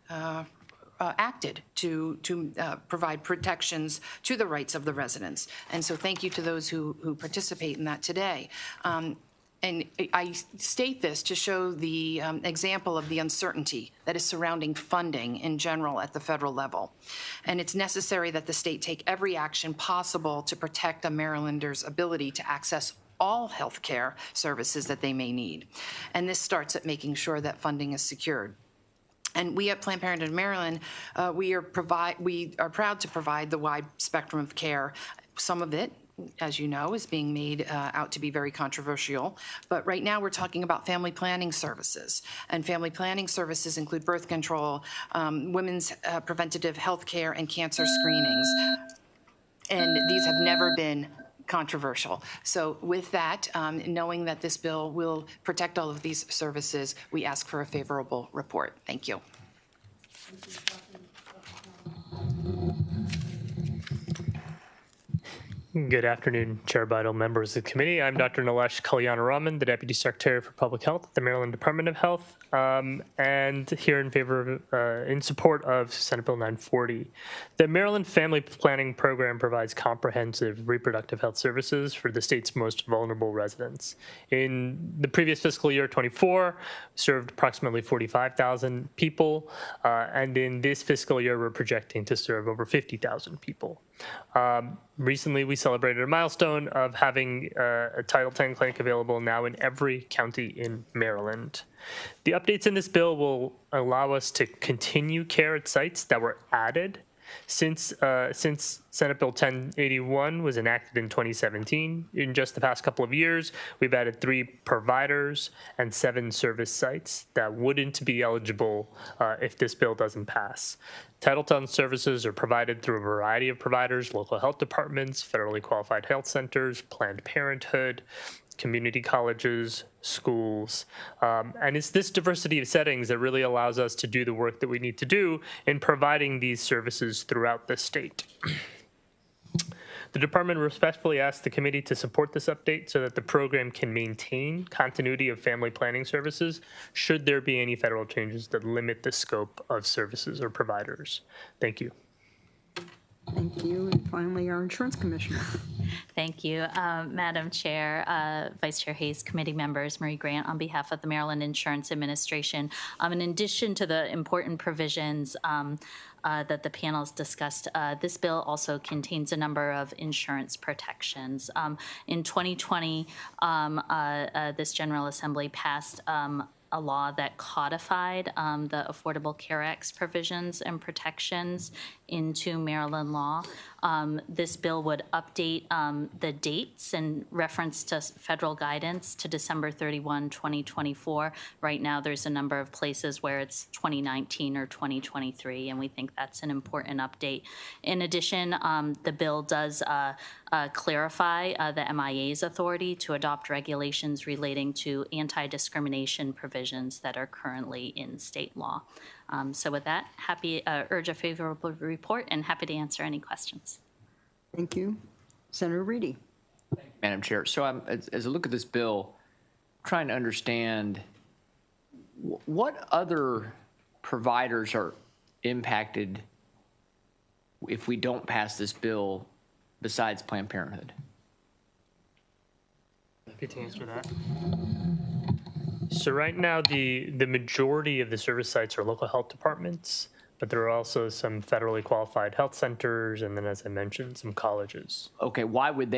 acted to provide protections to the rights of the residents. And so thank you to those who participate in that today. And I state this to show the example of the uncertainty that is surrounding funding in general at the federal level. And it's necessary that the state take every action possible to protect a Marylander's ability to access all health care services that they may need. And this starts at making sure that funding is secured. And we at Planned Parenthood of Maryland, we are proud to provide the wide spectrum of care. Some of it, as you know, is being made out to be very controversial. But right now we're talking about family planning services. And family planning services include birth control, women's preventative health care, and cancer screenings. And these have never been controversial. So with that, knowing that this bill will protect all of these services, we ask for a favorable report. Thank you. Good afternoon, Chair Bidle, members of the committee. I'm Dr. Nilesh Kalyanaraman, the Deputy Secretary for Public Health at the Maryland Department of Health, and here in support of Senate Bill 940. The Maryland Family Planning Program provides comprehensive reproductive health services for the state's most vulnerable residents. In the previous fiscal year, 24, served approximately 45,000 people, and in this fiscal year, we're projecting to serve over 50,000 people. Recently, we celebrated a milestone of having a Title X clinic available now in every county in Maryland. The updates in this bill will allow us to continue care at sites that were added since Senate Bill 1081 was enacted in 2017. In just the past couple of years, we've added 3 providers and 7 service sites that wouldn't be eligible if this bill doesn't pass. Title X services are provided through a variety of providers, local health departments, federally qualified health centers, Planned Parenthood, community colleges, schools, and it's this diversity of settings that really allows us to do the work that we need to do in providing these services throughout the state. The department respectfully asks the committee to support this update so that the program can maintain continuity of family planning services should there be any federal changes that limit the scope of services or providers. Thank you. Thank you. And finally, our insurance commissioner. Thank you, Madam Chair, Vice Chair Hayes, committee members, Marie Grant on behalf of the Maryland Insurance Administration. In addition to the important provisions that the panels discussed, this bill also contains a number of insurance protections. In 2020, this General Assembly passed a law that codified the Affordable Care Act's provisions and protections into Maryland law. This bill would update the dates in reference to federal guidance to December 31, 2024. Right now, there's a number of places where it's 2019 or 2023, and we think that's an important update. In addition, the bill does clarify the MIA's authority to adopt regulations relating to anti-discrimination provisions that are currently in state law. So with that, urge a favorable report and happy to answer any questions. Thank you. Senator Reedy. Madam Chair, so as I look at this bill, I'm trying to understand what other providers are impacted if we don't pass this bill besides Planned Parenthood? Happy to answer that. So right now, the majority of the service sites are local health departments, but there are also some federally qualified health centers, and then, as I mentioned, some colleges. Okay, why would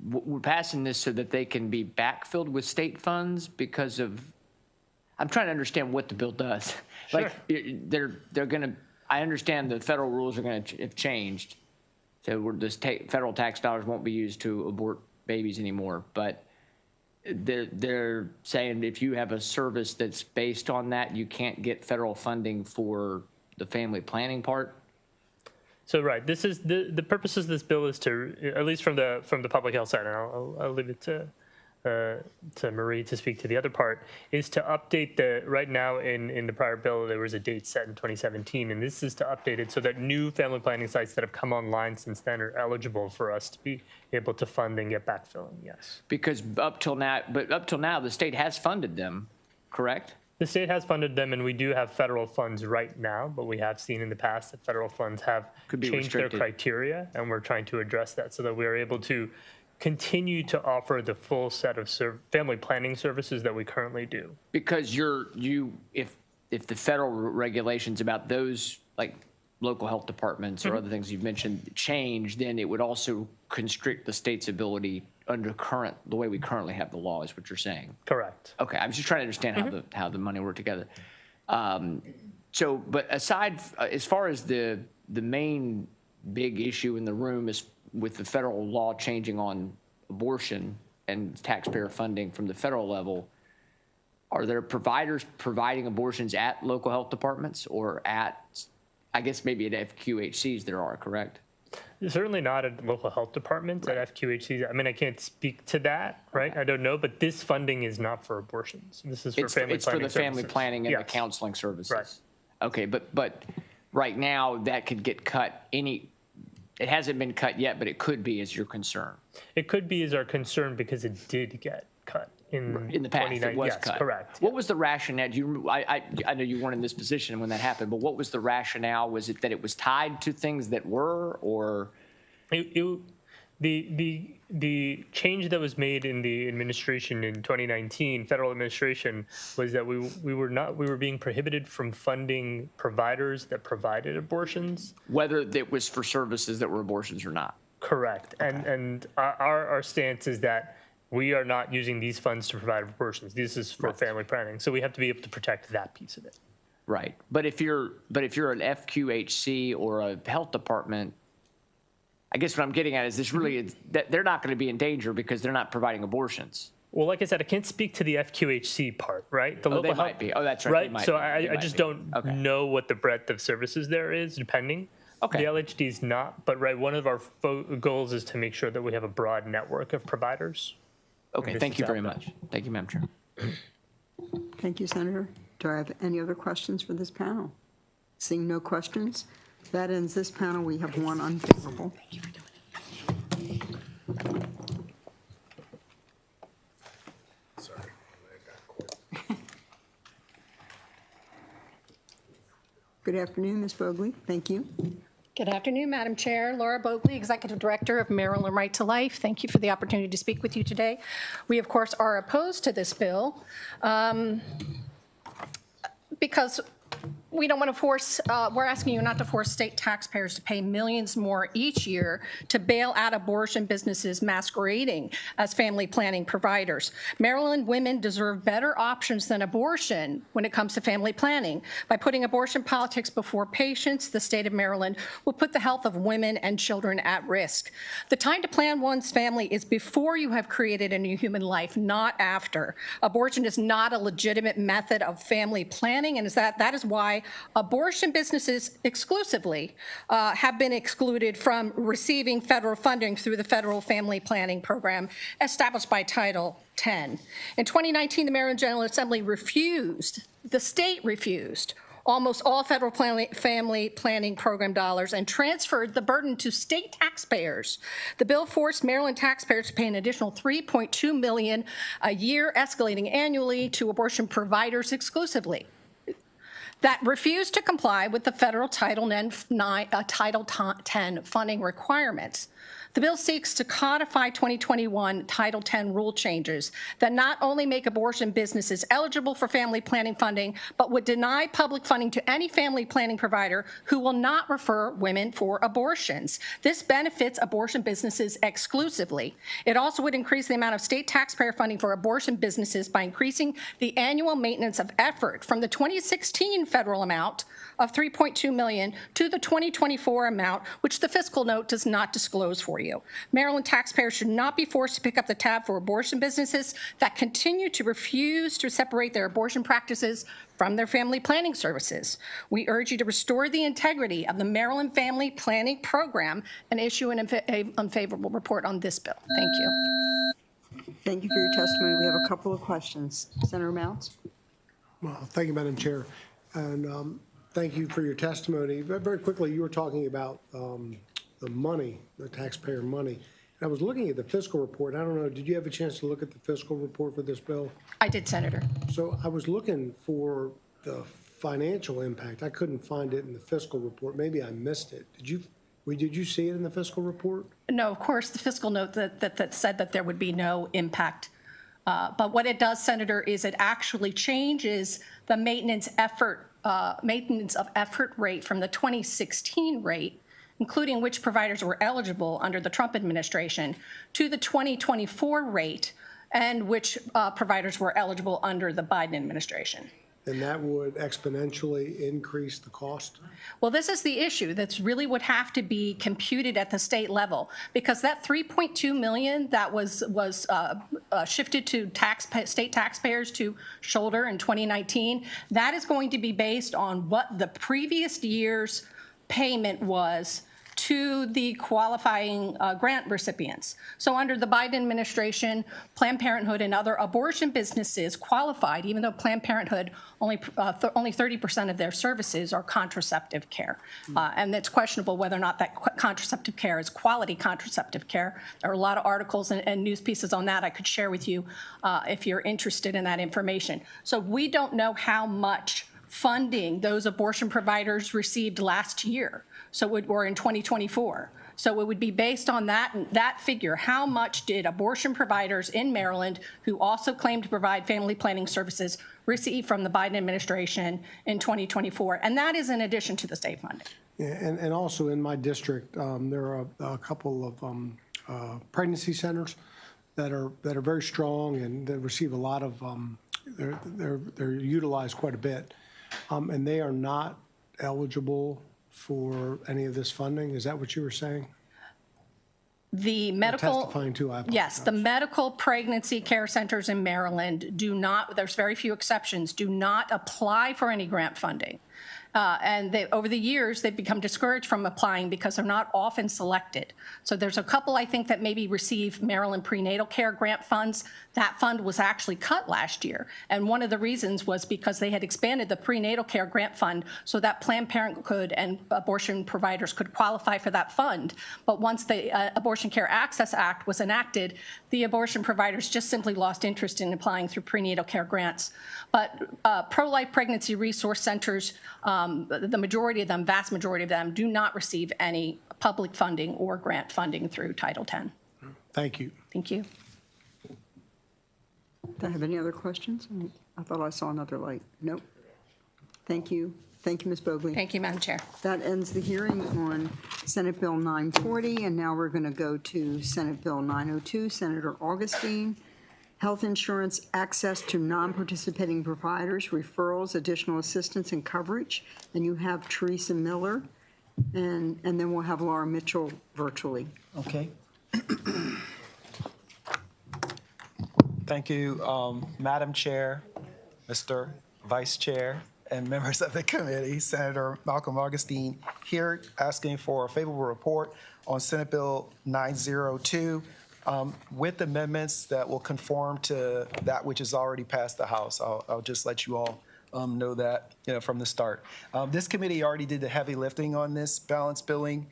we're passing this so that they can be backfilled with state funds because of, I'm trying to understand what the bill does. Sure. Like, they're going to, I understand the federal rules are going to have changed. So federal tax dollars won't be used to abort babies anymore. But they're saying if you have a service that's based on that, you can't get federal funding for the family planning part. So right, this is the purpose of this bill is to, at least from the public health side, and I'll leave it to Marie to speak to the other part, is to update right now in the prior bill, there was a date set in 2017, and this is to update it so that new family planning sites that have come online since then are eligible for us to be able to fund and get backfilling, yes. Because up till now, the state has funded them, correct? The state has funded them, and we do have federal funds right now, but we have seen in the past that federal funds have changed their criteria, and we're trying to address that so that we are able to continue to offer the full set of family planning services that we currently do. Because if the federal regulations about those, like local health departments or other things you've mentioned, change, then it would also constrict the state's ability under the way we currently have the law, is what you're saying. Correct. Okay, I'm just trying to understand how the money work together. But aside, as far as the main big issue in the room is with the federal law changing on abortion and taxpayer funding from the federal level, are there providers providing abortions at local health departments or at, I guess maybe at FQHCs there are, correct? Certainly not at local health departments, at FQHCs. I mean, I can't speak to that, right? I don't know, but this funding is not for abortions. This is for family planning services. It's for the family planning and the counseling services. Right. Okay, but right now that could get cut it hasn't been cut yet, but it could be, as your concern. It could be as our concern because it did get cut in the past. It was yes, cut. Correct. What was the rationale? I know you weren't in this position when that happened, but what was the rationale? Was it that it was tied to things that were, or the change that was made in the administration in 2019, federal administration, was that we were being prohibited from funding providers that provided abortions, whether it was for services that were abortions or not. Correct. Okay. And our stance is that we are not using these funds to provide abortions. This is for family planning, so we have to be able to protect that piece of it. Right. But if you're an FQHC or a health department, I guess what I'm getting at is this really that they're not going to be in danger because they're not providing abortions. Well, like I said, I can't speak to the FQHC part, right? The local might be. Oh, that's right. Right. So I just don't know what the breadth of services there is, depending. Okay. The LHD is not, but one of our goals is to make sure that we have a broad network of providers. Okay. Thank you very much. Thank you, Madam Chair. Thank you, Senator. Do I have any other questions for this panel? Seeing no questions, that ends this panel. We have one unfavorable. Thank you for doing it. Sorry. Good afternoon, Ms. Bogley. Thank you. Good afternoon, Madam Chair. Laura Bogley, Executive Director of Maryland Right to Life. Thank you for the opportunity to speak with you today. We, of course, are opposed to this bill because we don't want to force, we're asking you not to force state taxpayers to pay millions more each year to bail out abortion businesses masquerading as family planning providers. Maryland women deserve better options than abortion when it comes to family planning. By putting abortion politics before patients, the state of Maryland will put the health of women and children at risk. The time to plan one's family is before you have created a new human life, not after. Abortion is not a legitimate method of family planning, and that is why abortion businesses exclusively have been excluded from receiving federal funding through the Federal Family Planning Program established by Title 10. In 2019, the Maryland General Assembly the state refused almost all federal family planning program dollars and transferred the burden to state taxpayers. The bill forced Maryland taxpayers to pay an additional $3.2 million a year, escalating annually, to abortion providers exclusively that refused to comply with the federal Title 10 funding requirements. The bill seeks to codify 2021 Title 10 rule changes that not only make abortion businesses eligible for family planning funding, but would deny public funding to any family planning provider who will not refer women for abortions. This benefits abortion businesses exclusively. It also would increase the amount of state taxpayer funding for abortion businesses by increasing the annual maintenance of effort from the 2016 federal amount of $3.2 million to the 2024 amount, which the fiscal note does not disclose for you. Maryland taxpayers should not be forced to pick up the tab for abortion businesses that continue to refuse to separate their abortion practices from their family planning services. We urge you to restore the integrity of the Maryland Family Planning Program and issue an unfavorable report on this bill. Thank you. Thank you for your testimony. We have a couple of questions. Senator Mounts? Well, thank you, Madam Chair. And thank you for your testimony. Very quickly, you were talking about the money, the taxpayer money. And I was looking at the fiscal report. I don't know, did you have a chance to look at the fiscal report for this bill? I did, Senator. So I was looking for the financial impact. I couldn't find it in the fiscal report. Maybe I missed it. Did you see it in the fiscal report? No, of course, the fiscal note that said that there would be no impact. But what it does, Senator, is it actually changes the maintenance of effort rate from the 2016 rate, including which providers were eligible under the Trump administration, to the 2024 rate and which providers were eligible under the Biden administration. And that would exponentially increase the cost? Well, this is the issue. That's really would have to be computed at the state level, because that $3.2 million that was shifted to state taxpayers to shoulder in 2019, that is going to be based on what the previous year's payment was to the qualifying grant recipients. So under the Biden administration, Planned Parenthood and other abortion businesses qualified, even though Planned Parenthood only 30% of their services are contraceptive care. And it's questionable whether or not that contraceptive care is quality contraceptive care. There are a lot of articles and news pieces on that I could share with you if you're interested in that information. So we don't know how much funding those abortion providers received last year, or in 2024. So it would be based on that figure. How much did abortion providers in Maryland who also claim to provide family planning services receive from the Biden administration in 2024? And that is in addition to the state funding. Yeah, and also in my district, there are a couple of pregnancy centers that are very strong and that receive a lot of, they're utilized quite a bit. And they are not eligible for any of this funding. Is that what you were saying? The medical, testifying to, I apologize. Yes, the medical pregnancy care centers in Maryland do not, there's very few exceptions, do not apply for any grant funding. And over the years, they've become discouraged from applying because they're not often selected. So there's a couple, I think, that maybe receive Maryland prenatal care grant funds. That fund was actually cut last year. And one of the reasons was because they had expanded the prenatal care grant fund so that Planned Parenthood and abortion providers could qualify for that fund. But once the Abortion Care Access Act was enacted, the abortion providers just simply lost interest in applying through prenatal care grants. But pro-life pregnancy resource centers, the majority of them, vast majority of them, do not receive any public funding or grant funding through Title 10. Thank you. Thank you. Do I have any other questions? I thought I saw another light. Nope. Thank you. Thank you, Ms. Bogley. Thank you, Madam Chair. That ends the hearing on Senate Bill 940, and now we're going to go to Senate Bill 902, Senator Augustine. Health insurance access to non-participating providers, referrals, additional assistance and coverage. And you have Teresa Miller, and then we'll have Laura Mitchell virtually. Okay. Thank you, Madam Chair, Mr. Vice Chair, and members of the committee, Senator Malcolm Augustine here asking for a favorable report on Senate Bill 902 with amendments that will conform to that which has already passed the House. I'll just let you all know that from the start. This committee already did the heavy lifting on this balance billing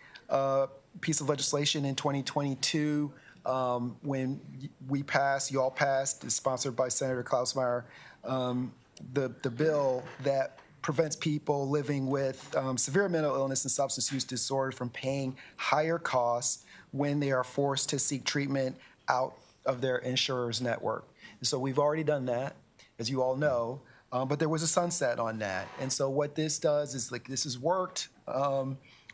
piece of legislation in 2022 when you all passed, is sponsored by Senator Klausmeier, the bill that prevents people living with severe mental illness and substance use disorder from paying higher costs when they are forced to seek treatment out of their insurer's network. And so we've already done that, as you all know, but there was a sunset on that. And so what this does is, this has worked.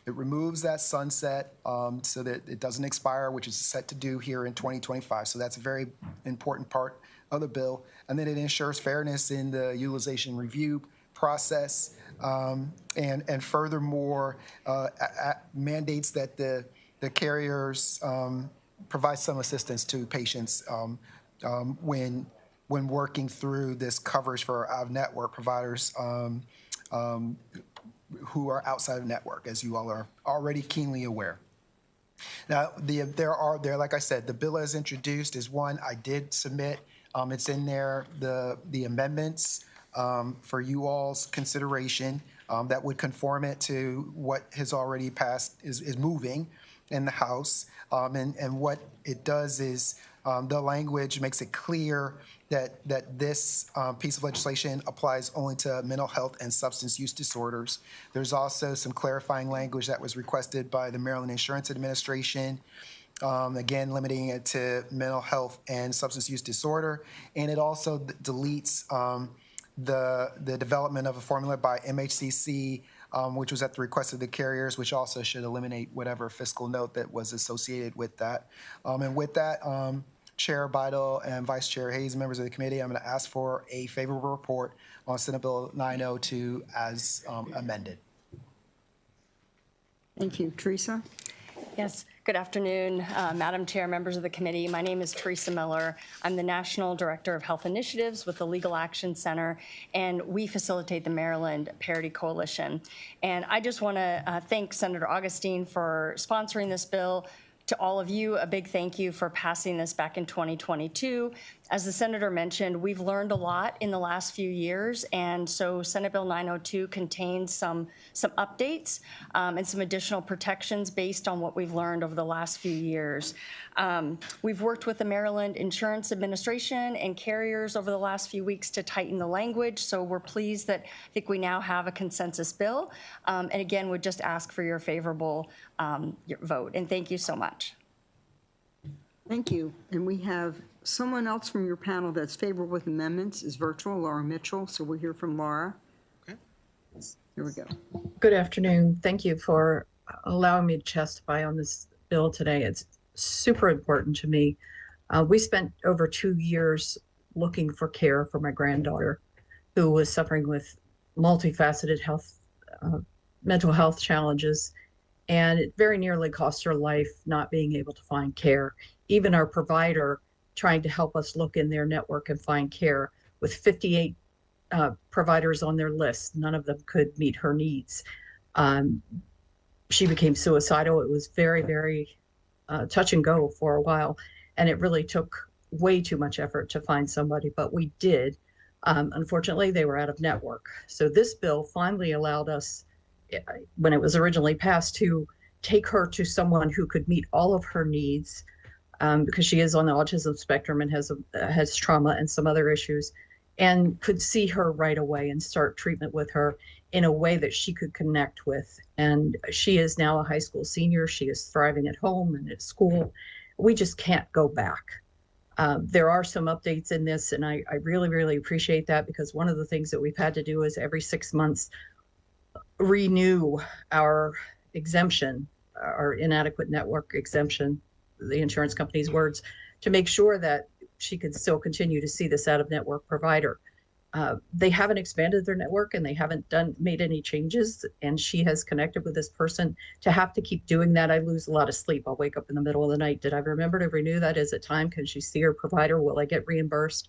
It removes that sunset so that it doesn't expire, which is set to do here in 2025. So that's a very important part of the bill. And then it ensures fairness in the utilization review process, and furthermore mandates that the carriers provide some assistance to patients when working through this coverage for out-of-network providers who are outside of network, as you all are already keenly aware. Now, like I said, the bill as introduced is one I did submit. It's in there, the amendments for you all's consideration that would conform it to what has already passed, is moving in the House. And what it does is the language makes it clear that this piece of legislation applies only to mental health and substance use disorders. There's also some clarifying language that was requested by the Maryland Insurance Administration, again, limiting it to mental health and substance use disorder. And it also deletes the development of a formula by MHCC, which was at the request of the carriers, which also should eliminate whatever fiscal note that was associated with that. And with that, Chair Beidel and Vice Chair Hayes, members of the committee, I'm going to ask for a favorable report on Senate Bill 902 as amended. Thank you. Teresa? Yes. Good afternoon, Madam Chair, members of the committee. My name is Teresa Miller. I'm the National Director of Health Initiatives with the Legal Action Center, and we facilitate the Maryland Parity Coalition. And I just want to thank Senator Augustine for sponsoring this bill. To all of you, a big thank you for passing this back in 2022. As the Senator mentioned, we've learned a lot in the last few years, and so Senate Bill 902 contains some updates and some additional protections based on what we've learned over the last few years. We've worked with the Maryland Insurance Administration and carriers over the last few weeks to tighten the language, so we're pleased that I think we now have a consensus bill, and again, would just ask for your favorable your vote, and thank you so much. Thank you. And we have someone else from your panel that's favorable with amendments, is virtual, Laura Mitchell. So we'll hear from Laura. Okay. Here we go. Good afternoon. Thank you for allowing me to testify on this bill today. It's super important to me. We spent over 2 years looking for care for my granddaughter who was suffering with multifaceted mental health challenges. And it very nearly cost her life not being able to find care. Even our provider trying to help us look in their network and find care with 58 providers on their list. None of them could meet her needs. She became suicidal. It was very, very touch and go for a while. And it really took way too much effort to find somebody, but we did. Unfortunately, they were out of network. So this bill finally allowed us, when it was originally passed, to take her to someone who could meet all of her needs, because she is on the autism spectrum and has trauma and some other issues, and could see her right away and start treatment with her in a way that she could connect with. And she is now a high school senior. She is thriving at home and at school. We just can't go back. There are some updates in this, and I really, really appreciate that, because one of the things that we've had to do is every 6 months renew our exemption, our inadequate network exemption, the insurance company's words, to make sure that she can still continue to see this out-of-network provider. They haven't expanded their network and they haven't made any changes. And she has connected with this person. To have to keep doing that, I lose a lot of sleep. I'll wake up in the middle of the night. Did I remember to renew that? Is it time? Can she see her provider? Will I get reimbursed?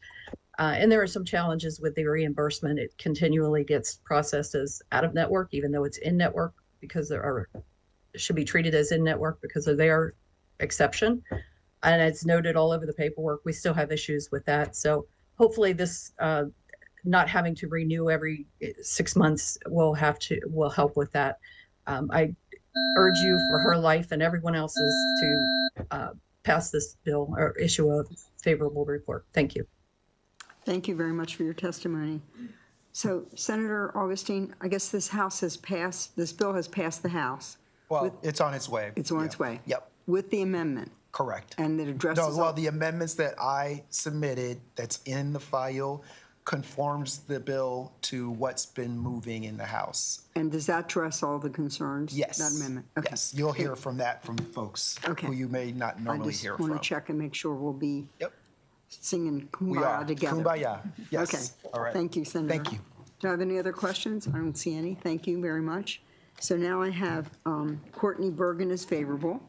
And there are some challenges with the reimbursement. It continually gets processed as out of network, even though it's in network, because it should be treated as in network because of their exception. And it's noted all over the paperwork. We still have issues with that. So hopefully this not having to renew every 6 months will help with that. I urge you for her life and everyone else's to pass this bill or issue a favorable report. Thank you. Thank you very much for your testimony. So, Senator Augustine, I guess this bill has passed the House. Well, it's on its way. It's on its way. Yep. With the amendment. Correct. And it addresses. No, well, the amendments that I submitted that's in the file conforms the bill to what's been moving in the House. And does that address all the concerns? Yes. That amendment? Okay. Yes. You'll hear from folks who you may not normally hear from. I just want to check and make sure we'll be singing We Kumbaya are. together. Kumbaya. Yes. Okay. All right. Thank you, Senator. Thank you. Do I have any other questions? I don't see any. Thank you very much. So now I have Courtney Bergen is favorable.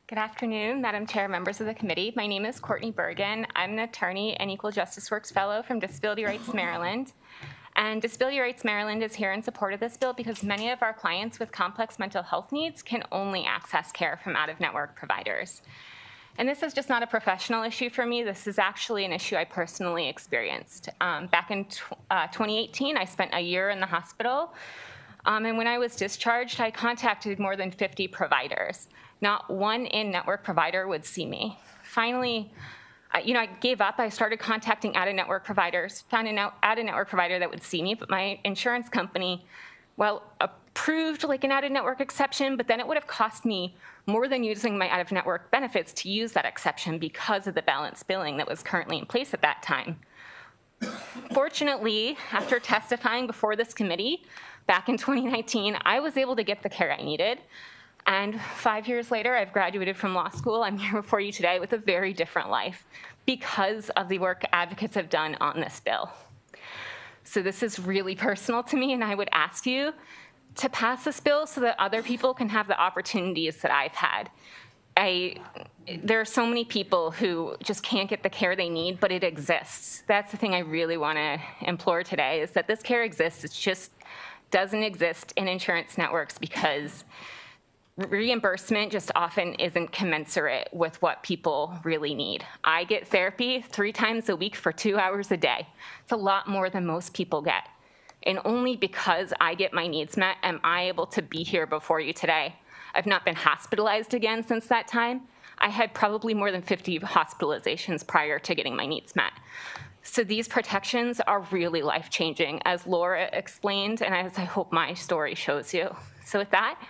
Good afternoon, Madam Chair, members of the committee. My name is Courtney Bergen. I'm an attorney and Equal Justice Works Fellow from Disability Rights Maryland. And Disability Rights Maryland is here in support of this bill because many of our clients with complex mental health needs can only access care from out-of-network providers. And this is just not a professional issue for me. This is actually an issue I personally experienced. Back in 2018, I spent a year in the hospital. And when I was discharged, I contacted more than 50 providers. Not one in-network provider would see me. Finally, I gave up. I started contacting out-of-network providers, found an out-of-network provider that would see me, but my insurance company, approved like an out-of-network exception, but then it would have cost me more than using my out-of-network benefits to use that exception because of the balanced billing that was currently in place at that time. Fortunately, after testifying before this committee back in 2019, I was able to get the care I needed. And 5 years later, I've graduated from law school. I'm here before you today with a very different life because of the work advocates have done on this bill. So this is really personal to me, and I would ask you to pass this bill so that other people can have the opportunities that I've had. There are so many people who just can't get the care they need, but it exists. That's the thing I really want to implore today, is that this care exists. It just doesn't exist in insurance networks because reimbursement just often isn't commensurate with what people really need. I get therapy 3 times a week for 2 hours a day. It's a lot more than most people get. And only because I get my needs met am I able to be here before you today. I've not been hospitalized again since that time. I had probably more than 50 hospitalizations prior to getting my needs met. So these protections are really life-changing, as Laura explained, and as I hope my story shows you. So with that,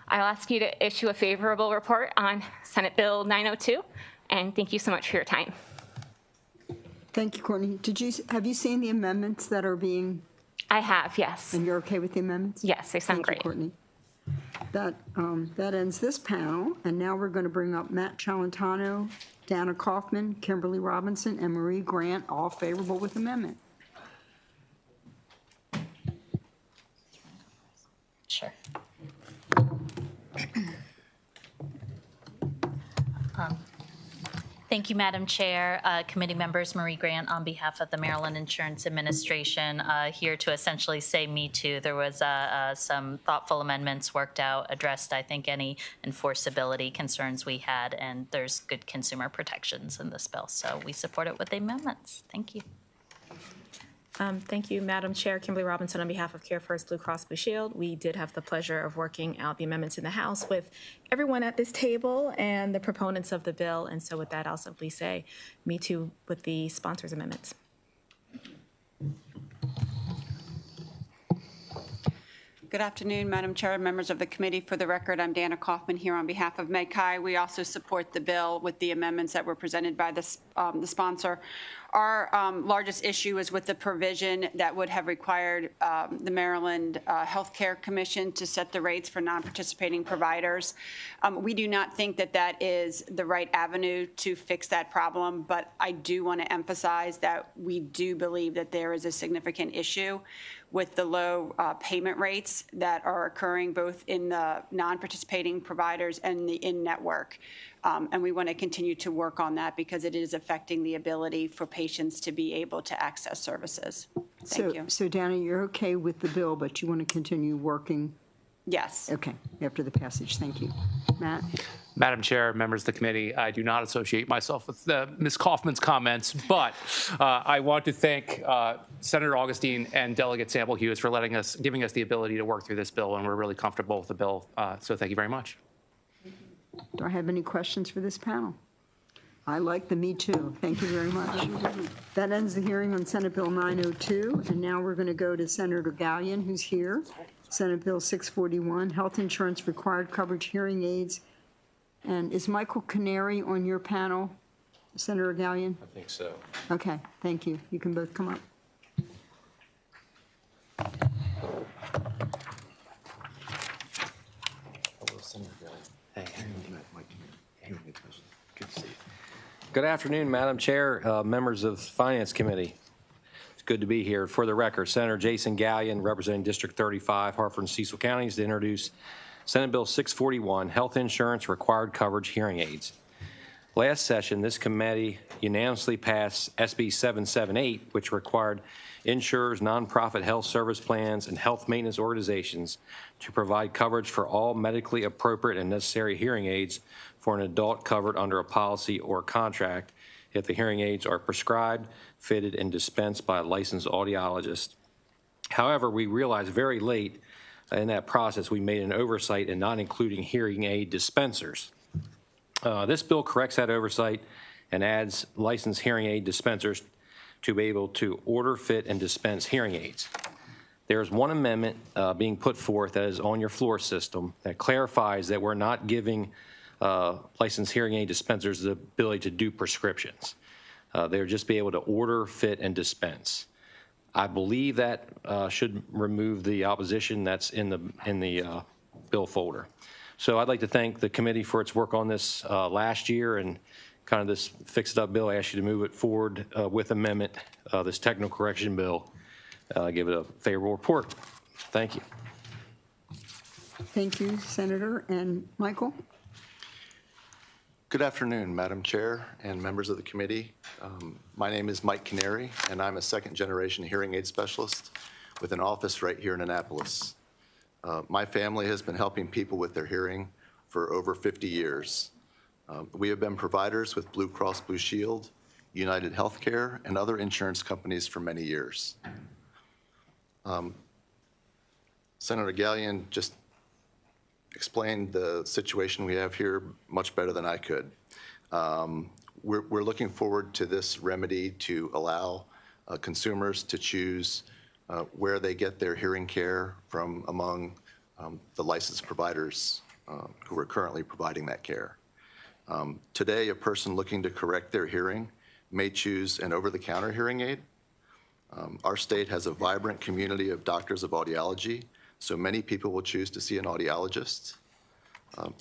I'll ask you to issue a favorable report on Senate Bill 902, and thank you so much for your time. Thank you, Courtney. Have you seen the amendments that are being? I have, yes. And you're okay with the amendments? Yes, they sound great. Thank you, Courtney. That ends this panel, and now we're going to bring up Matt Celentano, Dana Kaufman, Kimberly Robinson, and Marie Grant, all favorable with amendment. Sure. Thank you, Madam Chair. Committee members, Marie Grant on behalf of the Maryland Insurance Administration, here to essentially say me too. There was some thoughtful amendments worked out, addressed, I think, any enforceability concerns we had, and there's good consumer protections in this bill. So we support it with the amendments. Thank you. Thank you, Madam Chair. Kimberly Robinson on behalf of Care First Blue Cross Blue Shield. We did have the pleasure of working out the amendments in the House with everyone at this table and the proponents of the bill. And so with that, I'll simply say me too with the sponsors' amendments. Good afternoon, Madam Chair, members of the committee. For the record, I'm Dana Kaufman here on behalf of MedCai. We also support the bill with the amendments that were presented by the sponsor. Our largest issue is with the provision that would have required the Maryland Healthcare Commission to set the rates for non-participating providers. We do not think that that is the right avenue to fix that problem, but I do want to emphasize that we do believe that there is a significant issue with the low payment rates that are occurring both in the non-participating providers and the in-network. And we want to continue to work on that because it is affecting the ability for patients to be able to access services. Thank you. So Danny, you're okay with the bill, but you want to continue working? Yes. Okay, after the passage. Thank you. Matt? Madam Chair, members of the committee, I do not associate myself with Ms. Kaufman's comments, but I want to thank Senator Augustine and Delegate Sample Hughes for giving us the ability to work through this bill, and we're really comfortable with the bill. So thank you very much. Do I have any questions for this panel? I like the Me Too. Thank you very much. That ends the hearing on Senate Bill 902, and now we're going to go to Senator Gallion, who's here. Senate Bill 641, Health Insurance Required Coverage Hearing Aids. And is Michael Canary on your panel, Senator Gallion? I think so. Okay, thank you. You can both come up. Good afternoon, Madam Chair, members of the Finance Committee. It's good to be here. For the record, Senator Jason Gallion, representing District 35, Hartford and Cecil Counties, to introduce Senate Bill 641, Health Insurance Required Coverage Hearing Aids. Last session, this committee unanimously passed SB 778, which required insurers, nonprofit health service plans, and health maintenance organizations to provide coverage for all medically appropriate and necessary hearing aids for an adult covered under a policy or contract if the hearing aids are prescribed, fitted, and dispensed by a licensed audiologist. However, we realized very late in that process we made an oversight in not including hearing aid dispensers. This bill corrects that oversight and adds licensed hearing aid dispensers to be able to order, fit, and dispense hearing aids. There's one amendment being put forth that is on your floor system that clarifies that we're not giving licensed hearing aid dispensers the ability to do prescriptions. They'll just be able to order, fit, and dispense. I believe that should remove the opposition that's in the bill folder. So I'd like to thank the committee for its work on this last year and kind of this fixed-up bill. I ask you to move it forward with amendment, this technical correction bill. Give it a favorable report. Thank you. Thank you, Senator. And Michael? Good afternoon, Madam Chair and members of the committee. My name is Mike Canary, and I'm a second-generation hearing aid specialist with an office right here in Annapolis. My family has been helping people with their hearing for over 50 years. We have been providers with Blue Cross Blue Shield, United Healthcare, and other insurance companies for many years. Senator Gallion just explained the situation we have here much better than I could. We're looking forward to this remedy to allow consumers to choose where they get their hearing care from among the licensed providers who are currently providing that care. Today, a person looking to correct their hearing may choose an over-the-counter hearing aid. Our state has a vibrant community of doctors of audiology, so many people will choose to see an audiologist.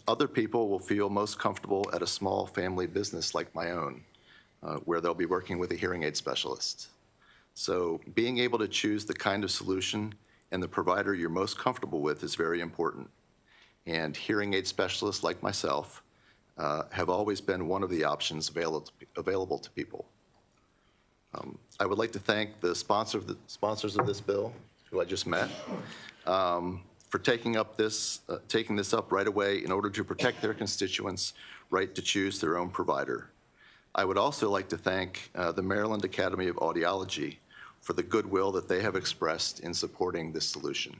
Other people will feel most comfortable at a small family business like my own, where they'll be working with a hearing aid specialist. So being able to choose the kind of solution and the provider you're most comfortable with is very important. And hearing aid specialists like myself have always been one of the options available to people. I would like to thank the sponsors of this bill, who I just met, for taking this up right away in order to protect their constituents' right to choose their own provider. I would also like to thank the Maryland Academy of Audiology for the goodwill that they have expressed in supporting this solution.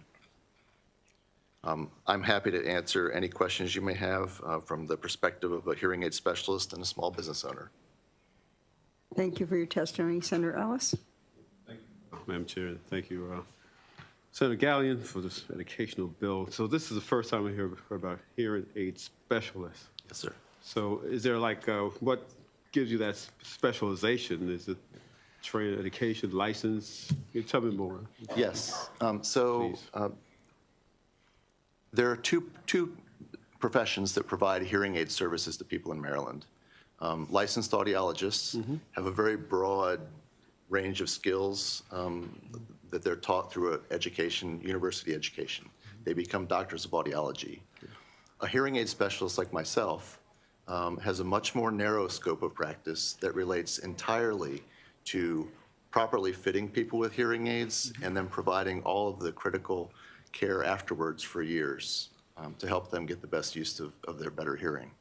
I'm happy to answer any questions you may have from the perspective of a hearing aid specialist and a small business owner. Thank you for your testimony. Senator Ellis? Madam Chair, thank you. Senator Gallion for this educational bill. So this is the first time I heard about hearing aid specialists. Yes, sir. So is there like, what gives you that specialization? Is it training, education, license? Can you tell me more? Yes. There are two professions that provide hearing aid services to people in Maryland. Licensed audiologists have a very broad range of skills that they're taught through education, university education. They become doctors of audiology. A hearing aid specialist like myself has a much more narrow scope of practice that relates entirely to properly fitting people with hearing aids and then providing all of the critical care afterwards for years to help them get the best use of their better hearing.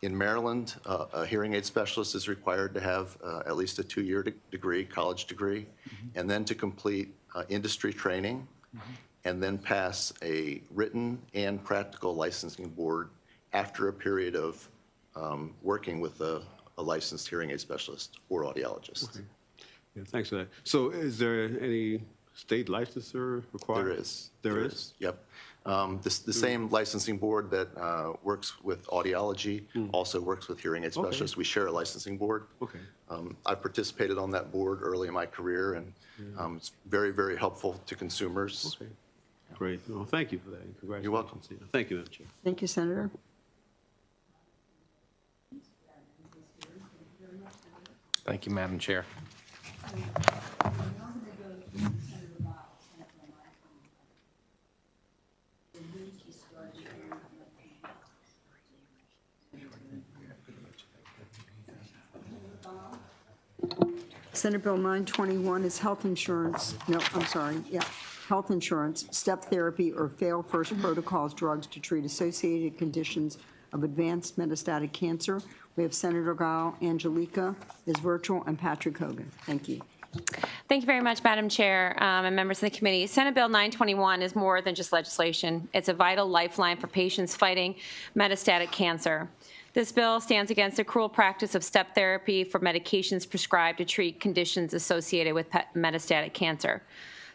In Maryland, a hearing aid specialist is required to have at least a 2-year degree, college degree, and then to complete industry training, and then pass a written and practical licensing board after a period of working with a licensed hearing aid specialist or audiologist. Okay. Yeah, thanks for that. So is there any state licensure required? There is. There is? Yep. The same licensing board that works with audiology also works with hearing aid specialists. We share a licensing board. Okay. I've participated on that board early in my career, and it's very, very helpful to consumers. Okay. Great. Well, thank you for that. Congratulations. You're welcome. Thank you, Madam Chair. Thank you, Senator. Thank you, Madam Chair. Senate Bill 921 is health insurance, health insurance, step therapy, or fail first protocols drugs to treat associated conditions of advanced metastatic cancer. We have Senator Gao, Angelica is virtual, and Patrick Hogan. Thank you. Thank you very much, Madam Chair and members of the committee. Senate Bill 921 is more than just legislation. It's a vital lifeline for patients fighting metastatic cancer. This bill stands against the cruel practice of step therapy for medications prescribed to treat conditions associated with metastatic cancer.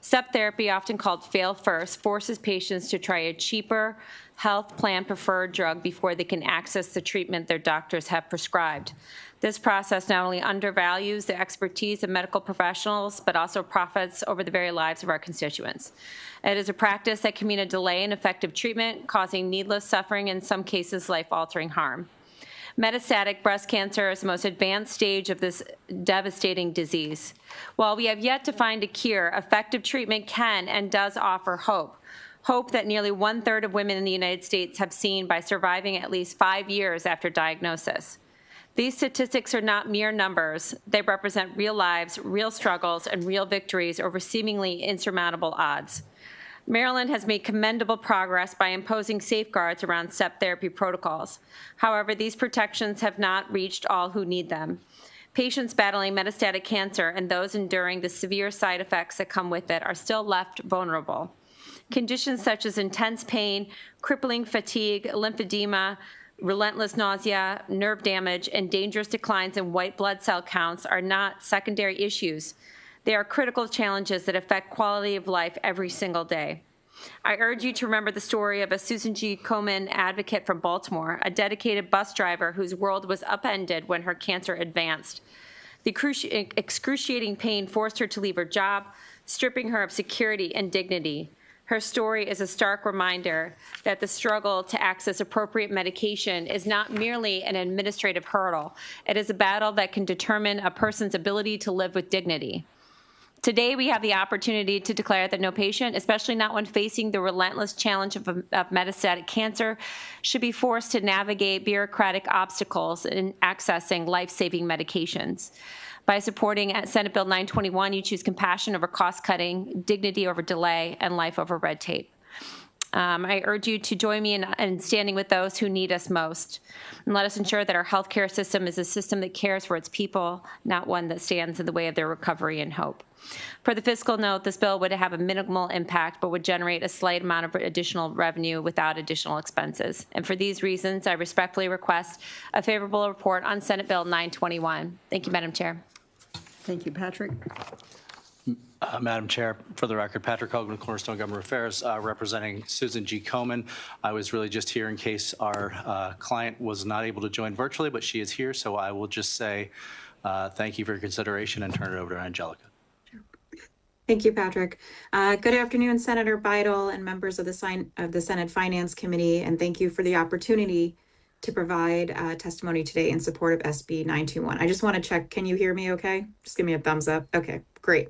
Step therapy, often called fail first, forces patients to try a cheaper, health plan preferred drug before they can access the treatment their doctors have prescribed. This process not only undervalues the expertise of medical professionals, but also profits over the very lives of our constituents. It is a practice that can mean a delay in effective treatment, causing needless suffering and in some cases life-altering harm. Metastatic breast cancer is the most advanced stage of this devastating disease. While we have yet to find a cure, effective treatment can and does offer hope. Hope that nearly 1/3 of women in the United States have seen by surviving at least 5 years after diagnosis. These statistics are not mere numbers. They represent real lives, real struggles, and real victories over seemingly insurmountable odds. Maryland has made commendable progress by imposing safeguards around step therapy protocols. However, these protections have not reached all who need them. Patients battling metastatic cancer and those enduring the severe side effects that come with it are still left vulnerable. Conditions such as intense pain, crippling fatigue, lymphedema, relentless nausea, nerve damage, and dangerous declines in white blood cell counts are not secondary issues. They are critical challenges that affect quality of life every single day. I urge you to remember the story of a Susan G. Komen advocate from Baltimore, a dedicated bus driver whose world was upended when her cancer advanced. The excruciating pain forced her to leave her job, stripping her of security and dignity. Her story is a stark reminder that the struggle to access appropriate medication is not merely an administrative hurdle. It is a battle that can determine a person's ability to live with dignity. Today, we have the opportunity to declare that no patient, especially not one facing the relentless challenge of metastatic cancer, should be forced to navigate bureaucratic obstacles in accessing life-saving medications. By supporting Senate Bill 921, you choose compassion over cost-cutting, dignity over delay, and life over red tape. I urge you to join me in standing with those who need us most. And let us ensure that our healthcare system is a system that cares for its people, not one that stands in the way of their recovery and hope. For the fiscal note, this bill would have a minimal impact, but would generate a slight amount of additional revenue without additional expenses. And for these reasons, I respectfully request a favorable report on Senate Bill 921. Thank you, Madam Chair. Thank you, Patrick. Madam Chair, for the record, Patrick Hogan, Cornerstone Government Affairs, representing Susan G. Komen. I was really just here in case our client was not able to join virtually, but she is here, so I will just say Thank you for your consideration, and turn it over to Angelica. Thank you, Patrick. Good afternoon, Senator Bidel and members of the Senate Finance Committee, and thank you for the opportunity to provide testimony today in support of SB 921. I just want to check, can you hear me okay? Just give me a thumbs up. Okay, great.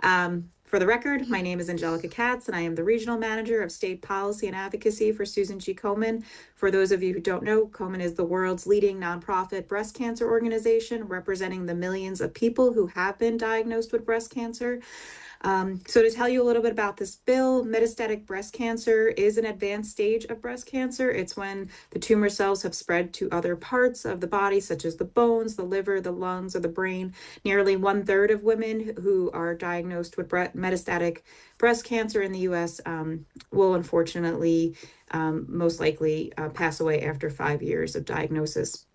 For the record, my name is Angelica Katz, and I am the Regional Manager of State Policy and Advocacy for Susan G. Komen. For those of you who don't know, Komen is the world's leading nonprofit breast cancer organization, representing the millions of people who have been diagnosed with breast cancer. So to tell you a little bit about this bill, metastatic breast cancer is an advanced stage of breast cancer. It's when the tumor cells have spread to other parts of the body, such as the bones, the liver, the lungs, or the brain. Nearly 1/3 of women who are diagnosed with metastatic breast cancer in the U.S. Will unfortunately, most likely, pass away after 5 years of diagnosis.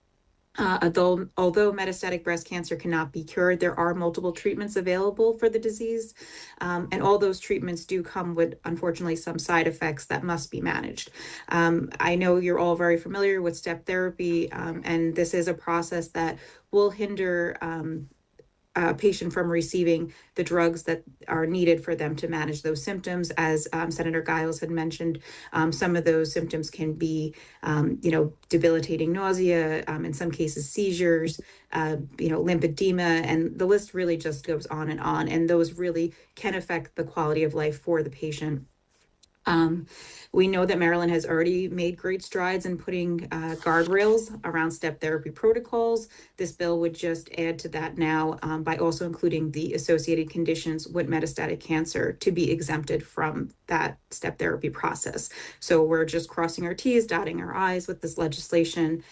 Although metastatic breast cancer cannot be cured, there are multiple treatments available for the disease, and all those treatments do come with, unfortunately, some side effects that must be managed. I know you're all very familiar with step therapy, and this is a process that will hinder a patient from receiving the drugs that are needed for them to manage those symptoms. As Senator Giles had mentioned, some of those symptoms can be, debilitating nausea, in some cases seizures, lymphedema, and the list really just goes on, and those really can affect the quality of life for the patient. We know that Maryland has already made great strides in putting guardrails around step therapy protocols. This bill would just add to that now by also including the associated conditions with metastatic cancer to be exempted from that step therapy process. So we're just crossing our T's, dotting our I's with this legislation.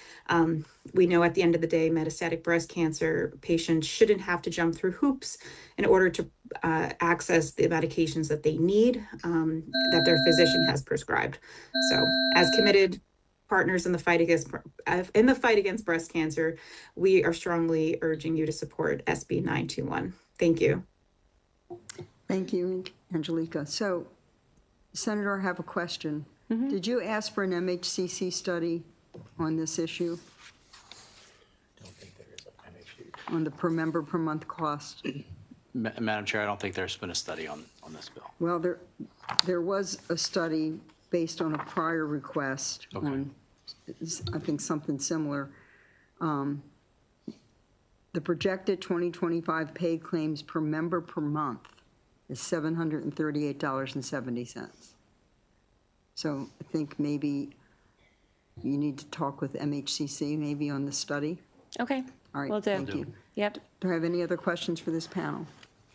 We know at the end of the day, metastatic breast cancer patients shouldn't have to jump through hoops in order to access the medications that they need, that their physician has prescribed. So, as committed partners in the fight against breast cancer, we are strongly urging you to support SB 921. Thank you. Thank you, Angelica. So, Senator, I have a question. Did you ask for an MHCC study on this issue? On the per member per month cost? Madam Chair, I don't think there's been a study on this bill. Well, there was a study based on a prior request on, I think, something similar. The projected 2025 paid claims per member per month is $738.70. So I think maybe you need to talk with MHCC maybe on the study. Okay. All right, Will do. thank you. Yep. Do I have any other questions for this panel?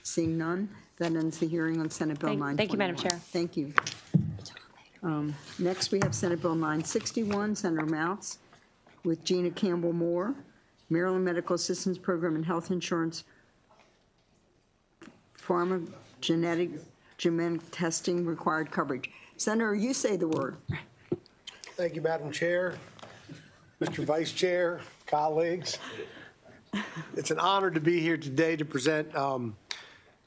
Seeing none, that ends the hearing on Senate Bill 921. Thank you, Madam Chair. Thank you. Next, we have Senate Bill 961, Senator Mounts, with Gina Campbell Moore, Maryland Medical Assistance Program and Health Insurance, Pharmacogenetic testing required coverage. Senator, you say the word. Thank you, Madam Chair, Mr. Vice Chair, colleagues. It's an honor to be here today to present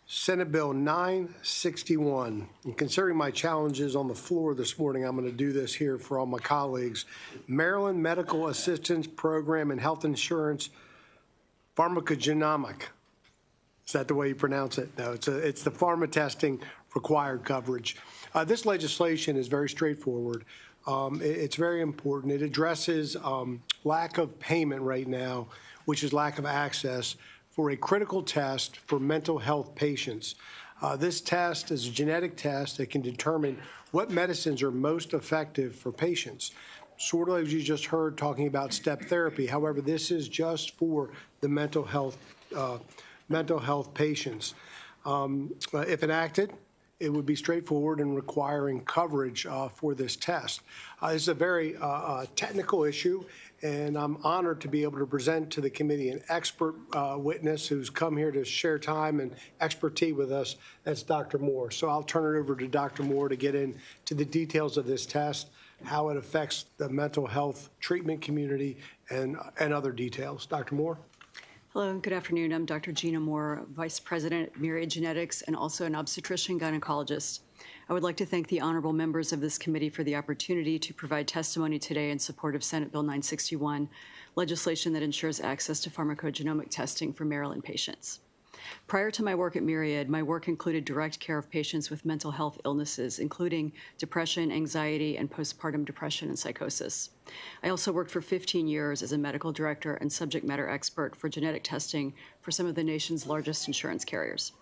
Senate Bill 961. And considering my challenges on the floor this morning, I'm going to do this here for all my colleagues. Maryland Medical Assistance Program and Health Insurance Pharmacogenomic. Is that the way you pronounce it? No, it's the pharma testing required coverage. This legislation is very straightforward. It's very important. It addresses lack of payment right now, which is lack of access for a critical test for mental health patients. This test is a genetic test that can determine what medicines are most effective for patients. Sort of as you just heard talking about step therapy. However, this is just for the mental health patients. If enacted, it would be straightforward in requiring coverage for this test. This is a very technical issue, and I'm honored to be able to present to the committee an expert witness who's come here to share time and expertise with us. That's Dr. Moore. So I'll turn it over to Dr. Moore to get into the details of this test, how it affects the mental health treatment community, and other details. Dr. Moore? Hello, and good afternoon. I'm Dr. Gina Moore, Vice President at Myriad Genetics and also an obstetrician gynecologist. I would like to thank the honorable members of this committee for the opportunity to provide testimony today in support of Senate Bill 961, legislation that ensures access to pharmacogenomic testing for Maryland patients. Prior to my work at Myriad, my work included direct care of patients with mental health illnesses, including depression, anxiety, and postpartum depression and psychosis. I also worked for 15 years as a medical director and subject matter expert for genetic testing for some of the nation's largest insurance carriers.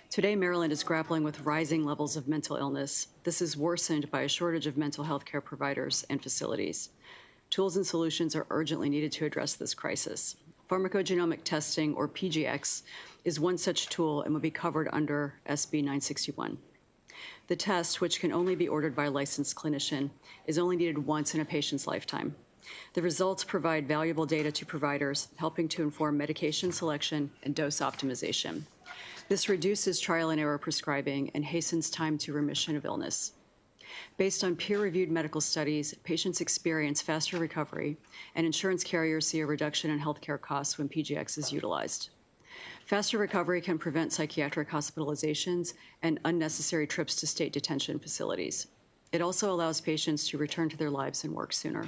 Today, Maryland is grappling with rising levels of mental illness. This is worsened by a shortage of mental health care providers and facilities. Tools and solutions are urgently needed to address this crisis. Pharmacogenomic testing, or PGX, is one such tool and will be covered under SB 961. The test, which can only be ordered by a licensed clinician, is only needed once in a patient's lifetime. The results provide valuable data to providers, helping to inform medication selection and dose optimization. This reduces trial and error prescribing and hastens time to remission of illness. Based on peer-reviewed medical studies, patients experience faster recovery, and insurance carriers see a reduction in healthcare costs when PGX is utilized. Faster recovery can prevent psychiatric hospitalizations and unnecessary trips to state detention facilities. It also allows patients to return to their lives and work sooner.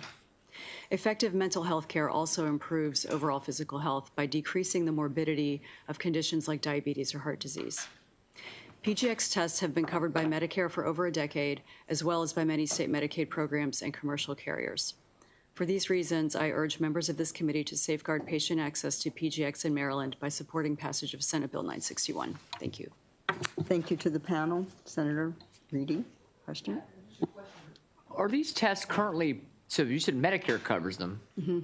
Effective mental health care also improves overall physical health by decreasing the morbidity of conditions like diabetes or heart disease. PGX tests have been covered by Medicare for over a decade, as well as by many state Medicaid programs and commercial carriers. For these reasons, I urge members of this committee to safeguard patient access to PGX in Maryland by supporting passage of Senate Bill 961. Thank you. Thank you to the panel. Senator Reedy, question? Are these tests currently, so you said Medicare covers them. Mm-hmm.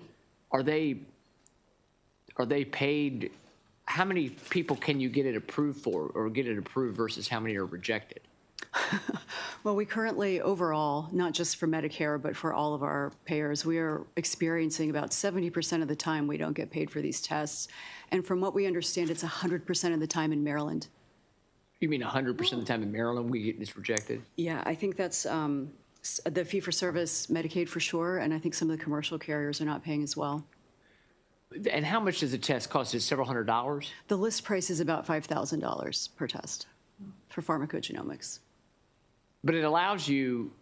Are they paid? How many people can you get it approved for or get it approved versus how many are rejected? Well, we currently, overall, not just for Medicare, but for all of our payers, we are experiencing about 70% of the time we don't get paid for these tests. And from what we understand, it's 100% of the time in Maryland. You mean 100% of the time in Maryland we get this rejected? Yeah, I think that's the fee-for-service Medicaid for sure, and I think some of the commercial carriers are not paying as well. And how much does a test cost? Is it several $100s? The list price is about $5,000 per test for pharmacogenomics. But it allows you,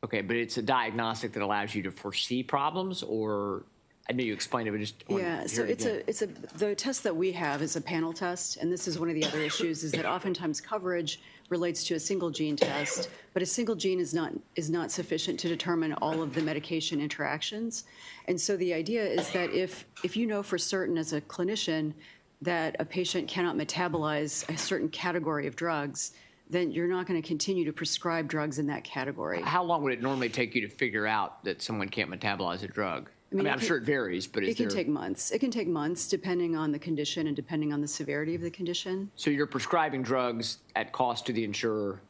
okay, but it's a diagnostic that allows you to foresee problems, or I know you explained it, but just yeah. So the test that we have is a panel test, and this is one of the other issues is that oftentimes coverage relates to a single gene test, but a single gene is not sufficient to determine all of the medication interactions. And so the idea is that if you know for certain as a clinician that a patient cannot metabolize a certain category of drugs, then you're not going to continue to prescribe drugs in that category. How long would it normally take you to figure out that someone can't metabolize a drug? I mean, I'm sure it varies, but it can take months. It can take months depending on the condition and depending on the severity of the condition. So you're prescribing drugs at cost to the insurer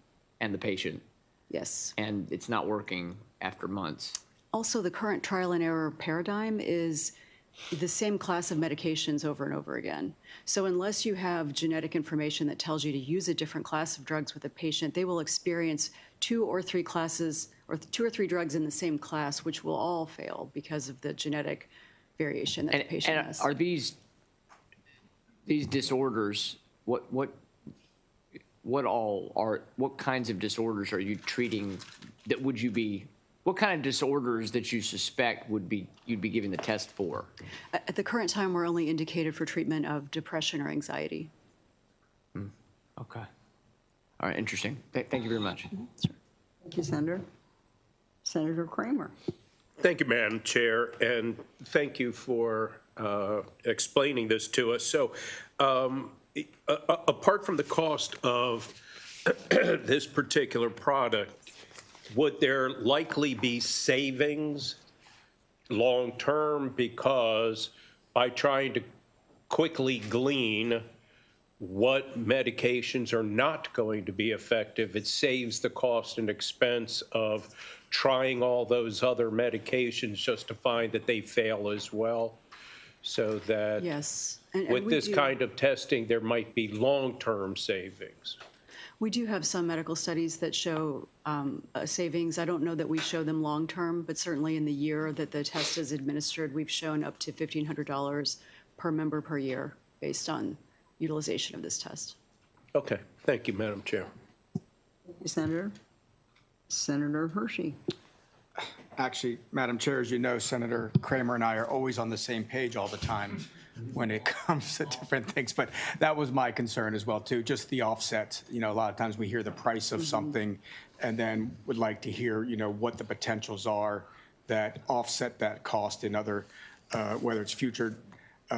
and the patient? Yes. And it's not working after months? Also, the current trial and error paradigm is the same class of medications over and over again. So unless you have genetic information that tells you to use a different class of drugs with a patient, they will experience two or three drugs in the same class, which will all fail because of the genetic variation that the patient has. Are these disorders, what kinds of disorders are you treating that what kind of disorders that you suspect you'd be giving the test for? At the current time, we're only indicated for treatment of depression or anxiety. Okay. All right, interesting. Thank you very much. Sure. Thank you, Senator. Senator Kramer. Thank you, Madam Chair, and thank you for explaining this to us. So apart from the cost of this particular product, would there likely be savings long-term because by trying to quickly glean what medications are not going to be effective, it saves the cost and expense of trying all those other medications just to find that they fail as well? So that yes. with this kind of testing, there might be long-term savings. We do have some medical studies that show savings. I don't know that we show them long-term, but certainly in the year that the test is administered, we've shown up to $1,500 per member per year based on utilization of this test. Okay, thank you, Madam Chair. Senator. Senator Hershey. Actually, Madam Chair, as you know, Senator Kramer and I are always on the same page all the time when it comes to different things. But that was my concern as well, too, just the offset. You know, a lot of times we hear the price of something and then would like to hear, you know, what the potentials are that offset that cost in other, whether it's future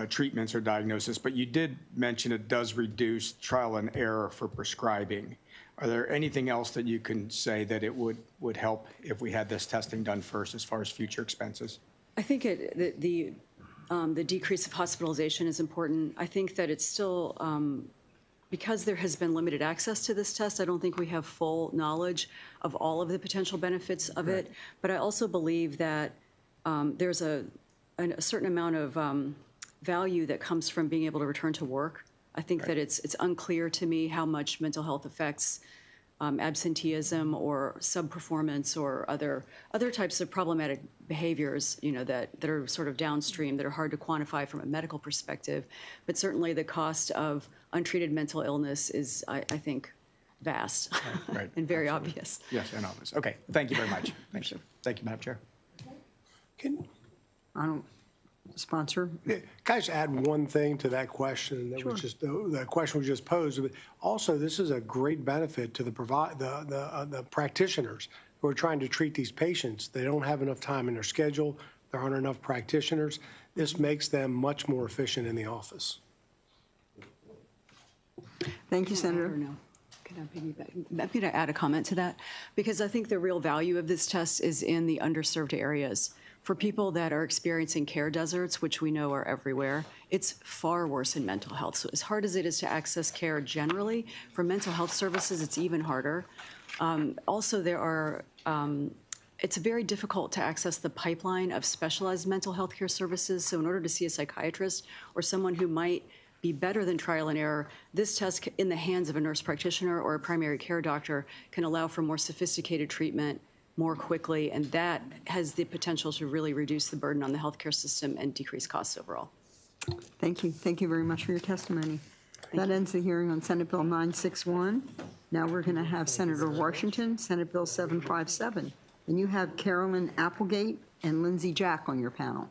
treatments or diagnosis. But you did mention it does reduce trial and error for prescribing. Are there anything else that you can say that it would help if we had this testing done first as far as future expenses? I think the decrease of hospitalization is important. I think that it's still, because there has been limited access to this test, I don't think we have full knowledge of all of the potential benefits of it. But I also believe that there's a certain amount of value that comes from being able to return to work. I think that it's unclear to me how much mental health affects absenteeism or subperformance or other types of problematic behaviors, you know, that are sort of downstream, that are hard to quantify from a medical perspective. But certainly the cost of untreated mental illness is, I think, vast and very obvious. Yes, and obvious. Okay, thank you very much. Thank you. Thank you, Madam Chair. Sponsor. Can I just add one thing to that question that was just the question was just posed? Also, this is a great benefit to the practitioners who are trying to treat these patients. They don't have enough time in their schedule. There aren't enough practitioners. This makes them much more efficient in the office. Thank you, Senator. I'm going to add a comment to that, because I think the real value of this test is in the underserved areas. For people that are experiencing care deserts, which we know are everywhere, it's far worse in mental health. So as hard as it is to access care generally, for mental health services, it's even harder. Also, it's very difficult to access the pipeline of specialized mental health care services. So in order to see a psychiatrist or someone who might be better than trial and error, this test in the hands of a nurse practitioner or a primary care doctor can allow for more sophisticated treatment more quickly, and that has the potential to really reduce the burden on the healthcare system and decrease costs overall. Thank you. Thank you very much for your testimony. That ends the hearing on Senate Bill 961. Now we're going to have Senator Washington, Senate Bill 757. And you have Carolyn Applegate and Lindsay Jack on your panel.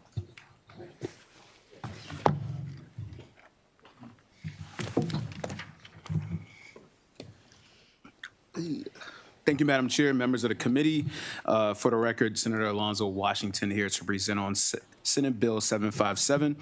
Thank you, Madam Chair, members of the committee. For the record, Senator Alonzo Washington here to present on Senate Bill 757.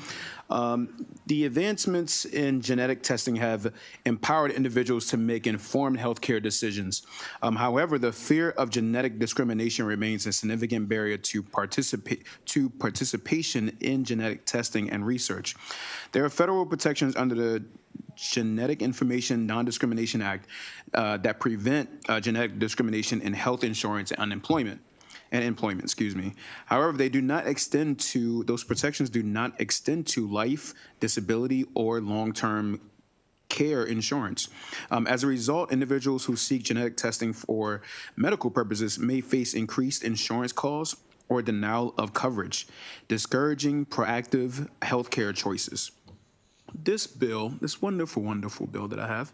The advancements in genetic testing have empowered individuals to make informed healthcare decisions. However, the fear of genetic discrimination remains a significant barrier to participation in genetic testing and research. There are federal protections under the Genetic Information Non-Discrimination Act that prevent genetic discrimination in health insurance and employment. However, they do not extend to, those protections do not extend to life, disability, or long-term care insurance. As a result, individuals who seek genetic testing for medical purposes may face increased insurance costs or denial of coverage, discouraging proactive healthcare choices. This bill, this wonderful, wonderful bill that I have,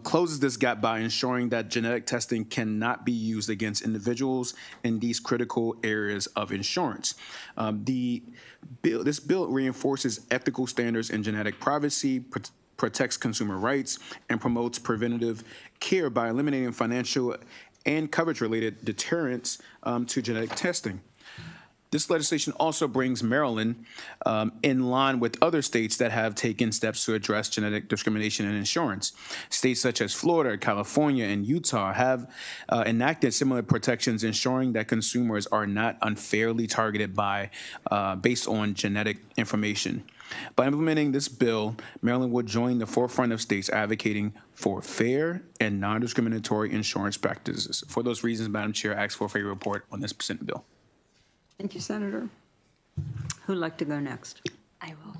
closes this gap by ensuring that genetic testing cannot be used against individuals in these critical areas of insurance. This bill reinforces ethical standards in genetic privacy, protects consumer rights, and promotes preventative care by eliminating financial and coverage-related deterrents to genetic testing. This legislation also brings Maryland in line with other states that have taken steps to address genetic discrimination in insurance. States such as Florida, California, and Utah have enacted similar protections, ensuring that consumers are not unfairly targeted based on genetic information. By implementing this bill, Maryland will join the forefront of states advocating for fair and non-discriminatory insurance practices. For those reasons, Madam Chair, I ask for a favorable report on this Senate bill. Thank you, Senator. Who'd like to go next? I will.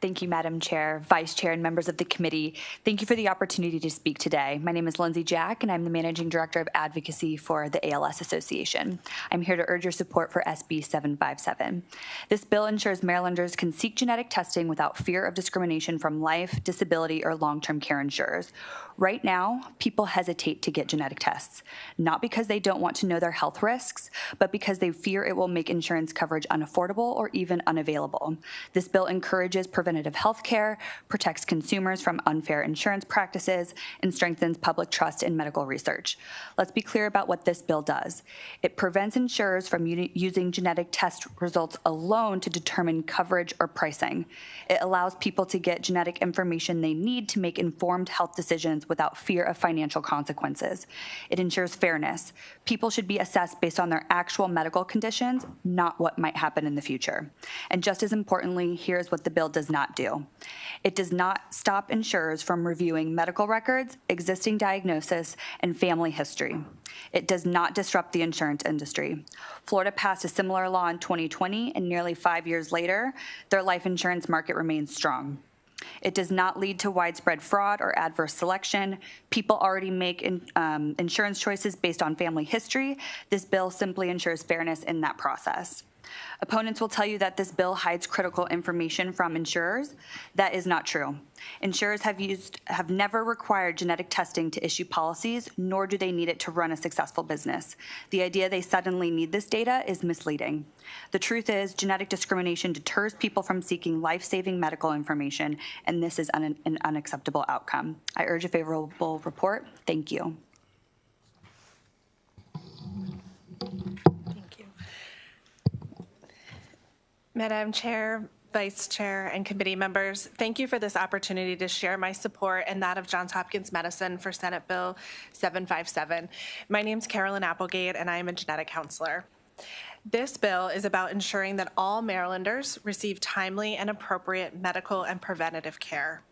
Thank you, Madam Chair, Vice Chair, and members of the committee. Thank you for the opportunity to speak today. My name is Lindsay Jack, and I'm the Managing Director of Advocacy for the ALS Association. I'm here to urge your support for SB 757. This bill ensures Marylanders can seek genetic testing without fear of discrimination from life, disability, or long-term care insurers. Right now, people hesitate to get genetic tests, not because they don't want to know their health risks, but because they fear it will make insurance coverage unaffordable or even unavailable. This bill encourages preventative health care, protects consumers from unfair insurance practices, and strengthens public trust in medical research. Let's be clear about what this bill does. It prevents insurers from using genetic test results alone to determine coverage or pricing. It allows people to get genetic information they need to make informed health decisions without fear of financial consequences. It ensures fairness. People should be assessed based on their actual medical conditions, not what might happen in the future. And just as importantly, here's what the bill does not do. It does not stop insurers from reviewing medical records, existing diagnosis, and family history. It does not disrupt the insurance industry. Florida passed a similar law in 2020, and nearly 5 years later, their life insurance market remains strong. It does not lead to widespread fraud or adverse selection. People already make insurance choices based on family history. This bill simply ensures fairness in that process. Opponents will tell you that this bill hides critical information from insurers. That is not true. Insurers have never required genetic testing to issue policies, nor do they need it to run a successful business. The idea they suddenly need this data is misleading. The truth is, genetic discrimination deters people from seeking life-saving medical information, and this is an unacceptable outcome. I urge a favorable report. Thank you. Madam Chair, Vice Chair, and committee members, thank you for this opportunity to share my support and that of Johns Hopkins Medicine for Senate Bill 757. My name is Carolyn Applegate, and I am a genetic counselor. This bill is about ensuring that all Marylanders receive timely and appropriate medical and preventative care.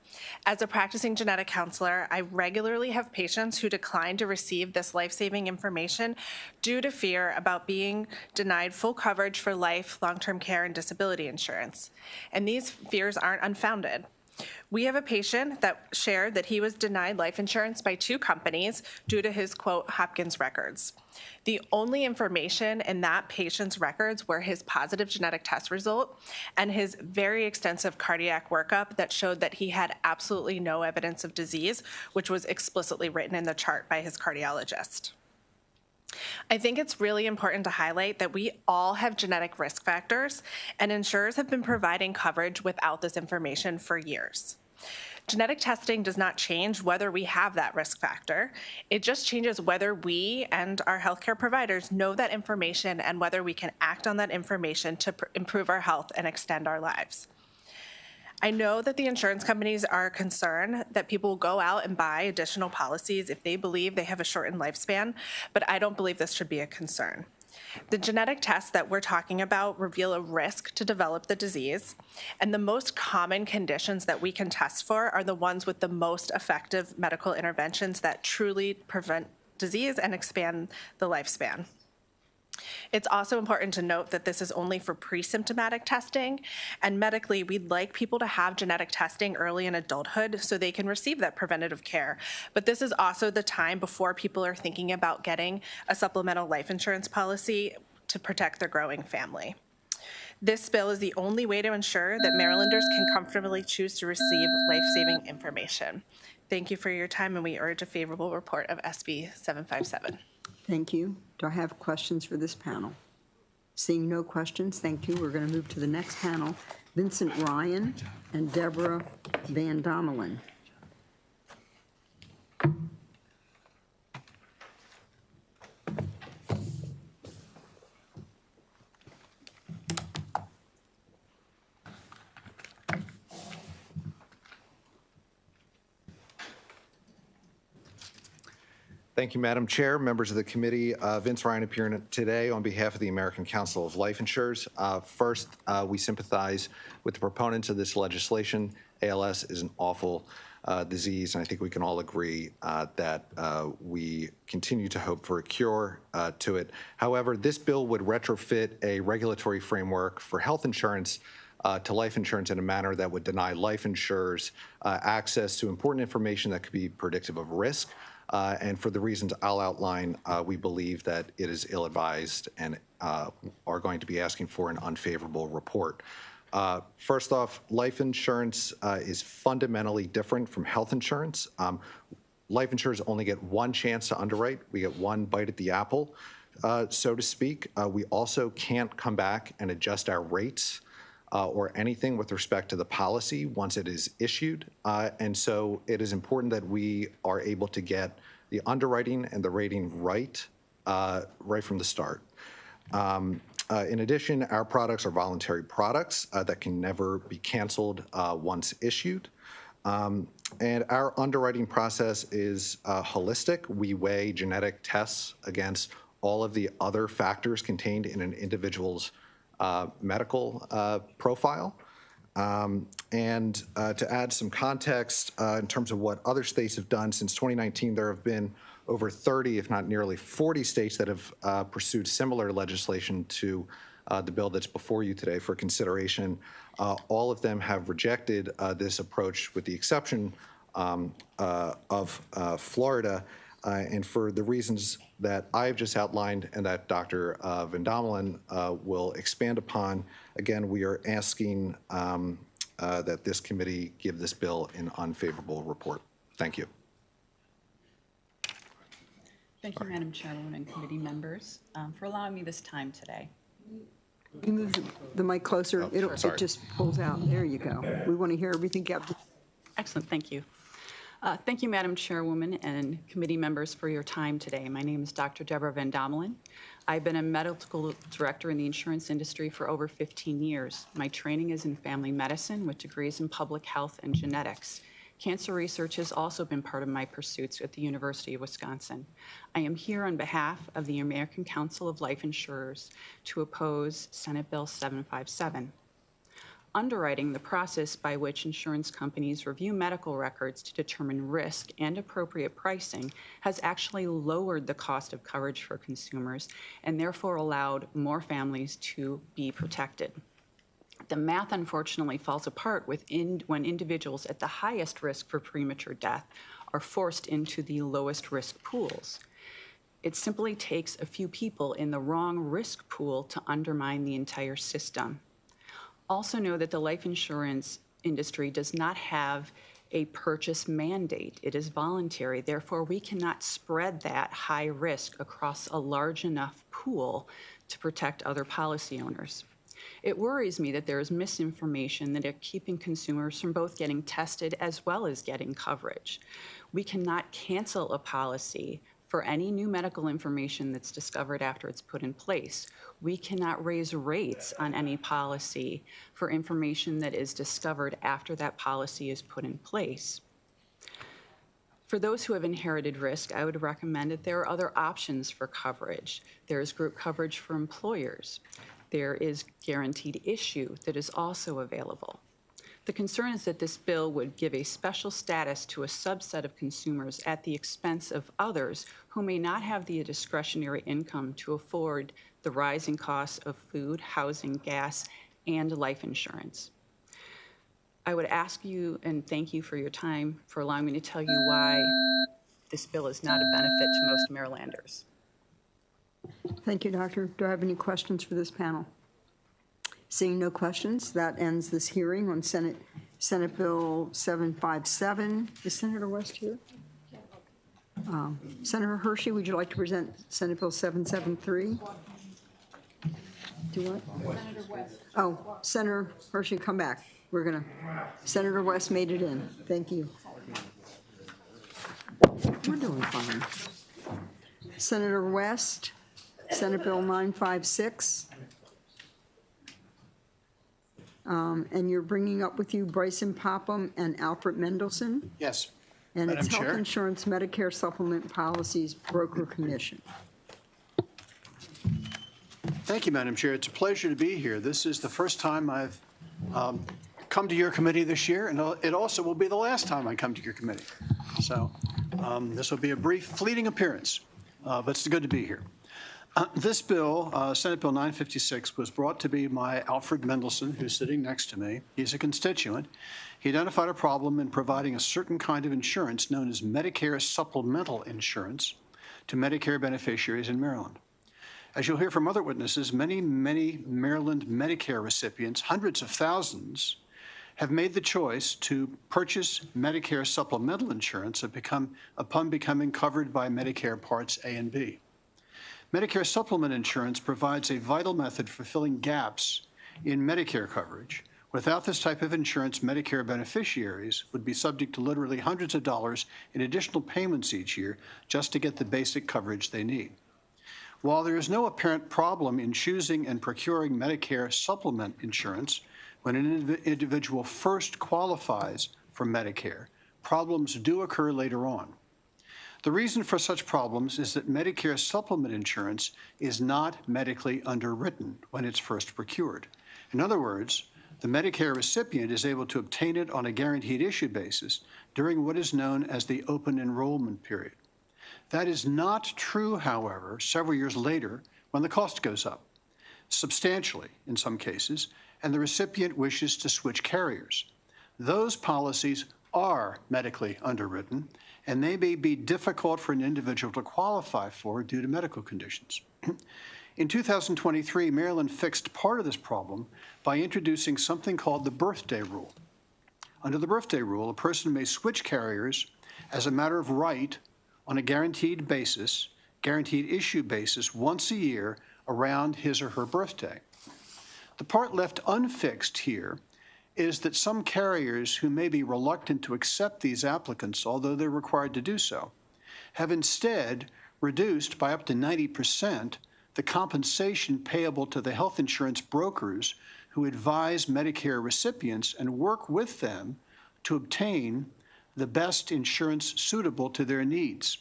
As a practicing genetic counselor, I regularly have patients who decline to receive this life-saving information due to fear about being denied full coverage for life, long-term care, and disability insurance. And these fears aren't unfounded. We have a patient that shared that he was denied life insurance by 2 companies due to his, quote, Hopkins records. The only information in that patient's records were his positive genetic test result and his very extensive cardiac workup that showed that he had absolutely no evidence of disease, which was explicitly written in the chart by his cardiologist. I think it's really important to highlight that we all have genetic risk factors, and insurers have been providing coverage without this information for years. Genetic testing does not change whether we have that risk factor. It just changes whether we and our healthcare providers know that information and whether we can act on that information to improve our health and extend our lives. I know that the insurance companies are concerned that people will go out and buy additional policies if they believe they have a shortened lifespan, but I don't believe this should be a concern. The genetic tests that we're talking about reveal a risk to develop the disease, and the most common conditions that we can test for are the ones with the most effective medical interventions that truly prevent disease and expand the lifespan. It's also important to note that this is only for pre-symptomatic testing, and medically, we'd like people to have genetic testing early in adulthood so they can receive that preventative care. But this is also the time before people are thinking about getting a supplemental life insurance policy to protect their growing family. This bill is the only way to ensure that Marylanders can comfortably choose to receive life-saving information. Thank you for your time, and we urge a favorable report of SB 757. Thank you. Do I have questions for this panel? Seeing no questions, thank you. We're going to move to the next panel, Vincent Ryan and Deborah Van Domelen. Thank you, Madam Chair, members of the committee. Vince Ryan appearing today on behalf of the American Council of Life Insurers. First, we sympathize with the proponents of this legislation. ALS is an awful disease, and I think we can all agree that we continue to hope for a cure to it. However, this bill would retrofit a regulatory framework for health insurance to life insurance in a manner that would deny life insurers access to important information that could be predictive of risk. And for the reasons I'll outline, we believe that it is ill-advised and are going to be asking for an unfavorable report. First off, life insurance is fundamentally different from health insurance. Life insurers only get one chance to underwrite. We get one bite at the apple, so to speak. We also can't come back and adjust our rates or anything with respect to the policy once it is issued. And so it is important that we are able to get the underwriting and the rating right from the start. In addition, our products are voluntary products that can never be canceled once issued. And our underwriting process is holistic. We weigh genetic tests against all of the other factors contained in an individual's medical profile. And to add some context in terms of what other states have done, since 2019, there have been over 30, if not nearly 40 states that have pursued similar legislation to the bill that's before you today for consideration. All of them have rejected this approach with the exception of Florida. And for the reasons that I've just outlined and that Dr. Van Domelen will expand upon, again, we are asking that this committee give this bill an unfavorable report. Thank you. Thank you, Madam Chairwoman and committee members, for allowing me this time today. You move the mic closer. It just pulls out. There you go. We want to hear everything. Excellent. Thank you. Thank you, Madam Chairwoman and committee members, for your time today. My name is Dr. Deborah Van Domelen. I've been a medical director in the insurance industry for over 15 years. My training is in family medicine with degrees in public health and genetics. Cancer research has also been part of my pursuits at the University of Wisconsin. I am here on behalf of the American Council of Life Insurers to oppose Senate Bill 757. Underwriting, the process by which insurance companies review medical records to determine risk and appropriate pricing, has actually lowered the cost of coverage for consumers and therefore allowed more families to be protected. The math unfortunately falls apart when individuals at the highest risk for premature death are forced into the lowest risk pools. It simply takes a few people in the wrong risk pool to undermine the entire system. Also know that the life insurance industry does not have a purchase mandate. It is voluntary. Therefore, we cannot spread that high risk across a large enough pool to protect other policy owners. It worries me that there is misinformation that are keeping consumers from both getting tested as well as getting coverage. We cannot cancel a policy for any new medical information that's discovered after it's put in place. We cannot raise rates on any policy for information that is discovered after that policy is put in place. For those who have inherited risk, I would recommend that there are other options for coverage. There is group coverage for employers. There is guaranteed issue that is also available. The concern is that this bill would give a special status to a subset of consumers at the expense of others who may not have the discretionary income to afford the rising costs of food, housing, gas, and life insurance. I would ask you and thank you for your time for allowing me to tell you why this bill is not a benefit to most Marylanders. Thank you, Doctor. Do I have any questions for this panel? Seeing no questions, that ends this hearing on Senate Bill 757. Is Senator West here? Senator Hershey, would you like to present Senate Bill 773? Do what? Senator West. Oh, Senator Hershey, come back. Senator West made it in. Thank you. We're doing fine. Senator West, Senate Bill 956. And you're bringing up with you Bryson Popham and Alfred Mendelson? Yes. And Madam it's Chair. Health Insurance Medicare Supplement Policies Broker Commission. Thank you, Madam Chair. It's a pleasure to be here. This is the first time I've come to your committee this year, and it also will be the last time I come to your committee. So this will be a brief, fleeting appearance, but it's good to be here. This bill, Senate Bill 956, was brought to me by Alfred Mendelson, who's sitting next to me. He's a constituent. He identified a problem in providing a certain kind of insurance known as Medicare Supplemental Insurance to Medicare beneficiaries in Maryland. As you'll hear from other witnesses, many Maryland Medicare recipients, hundreds of thousands, have made the choice to purchase Medicare supplemental insurance upon becoming covered by Medicare Parts A and B. Medicare supplement insurance provides a vital method for filling gaps in Medicare coverage. Without this type of insurance, Medicare beneficiaries would be subject to literally hundreds of dollars in additional payments each year just to get the basic coverage they need. While there is no apparent problem in choosing and procuring Medicare supplement insurance when an individual first qualifies for Medicare, problems do occur later on. The reason for such problems is that Medicare supplement insurance is not medically underwritten when it's first procured. In other words, the Medicare recipient is able to obtain it on a guaranteed issue basis during what is known as the open enrollment period. That is not true, however, several years later when the cost goes up, substantially in some cases, and the recipient wishes to switch carriers. Those policies are medically underwritten, and they may be difficult for an individual to qualify for due to medical conditions. In 2023, Maryland fixed part of this problem by introducing something called the birthday rule. Under the birthday rule, a person may switch carriers as a matter of right on a guaranteed issue basis once a year around his or her birthday. The part left unfixed here is that some carriers who may be reluctant to accept these applicants, although they're required to do so, have instead reduced by up to 90% the compensation payable to the health insurance brokers who advise Medicare recipients and work with them to obtain the best insurance suitable to their needs.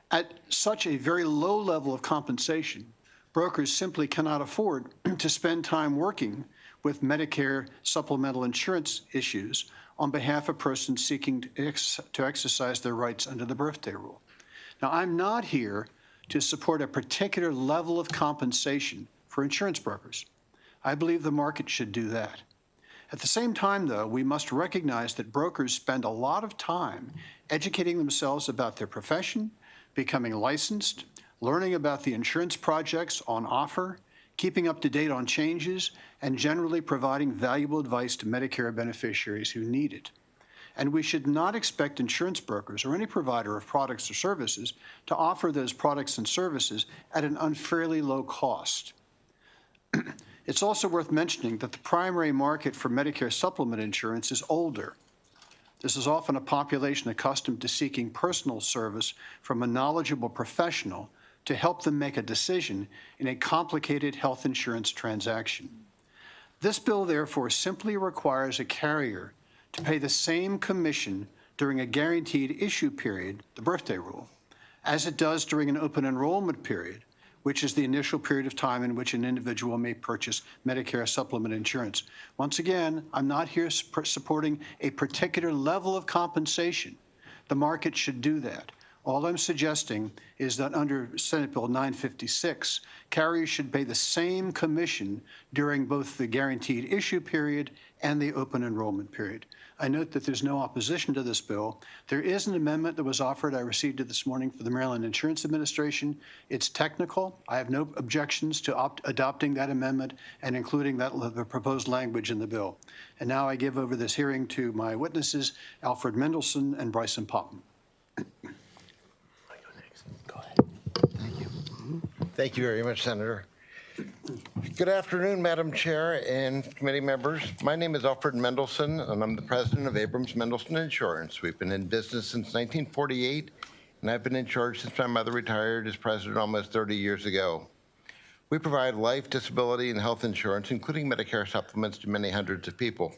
At such a very low level of compensation, brokers simply cannot afford to spend time working with Medicare supplemental insurance issues on behalf of persons seeking to exercise their rights under the birthday rule. Now, I'm not here to support a particular level of compensation for insurance brokers. I believe the market should do that. At the same time, though, we must recognize that brokers spend a lot of time educating themselves about their profession, becoming licensed, learning about the insurance projects on offer, keeping up to date on changes, and generally providing valuable advice to Medicare beneficiaries who need it. And we should not expect insurance brokers or any provider of products or services to offer those products and services at an unfairly low cost. It's also worth mentioning that the primary market for Medicare supplement insurance is older. This is often a population accustomed to seeking personal service from a knowledgeable professional to help them make a decision in a complicated health insurance transaction. This bill, therefore, simply requires a carrier to pay the same commission during a guaranteed issue period, the birthday rule, as it does during an open enrollment period, which is the initial period of time in which an individual may purchase Medicare supplement insurance. Once again, I'm not here supporting a particular level of compensation. The market should do that. All I'm suggesting is that under Senate Bill 956, carriers should pay the same commission during both the guaranteed issue period and the open enrollment period. I note that there's no opposition to this bill. There is an amendment that was offered. I received it this morning for the Maryland Insurance Administration. It's technical. I have no objections to adopting that amendment and including the proposed language in the bill. And now I give over this hearing to my witnesses, Alfred Mendelson and Bryson Popham. Thank you very much, Senator. Good afternoon, Madam Chair and committee members. My name is Alfred Mendelson, and I'm the president of Abrams Mendelson Insurance. We've been in business since 1948, and I've been in charge since my mother retired as president almost 30 years ago. We provide life, disability, and health insurance, including Medicare supplements, to many hundreds of people.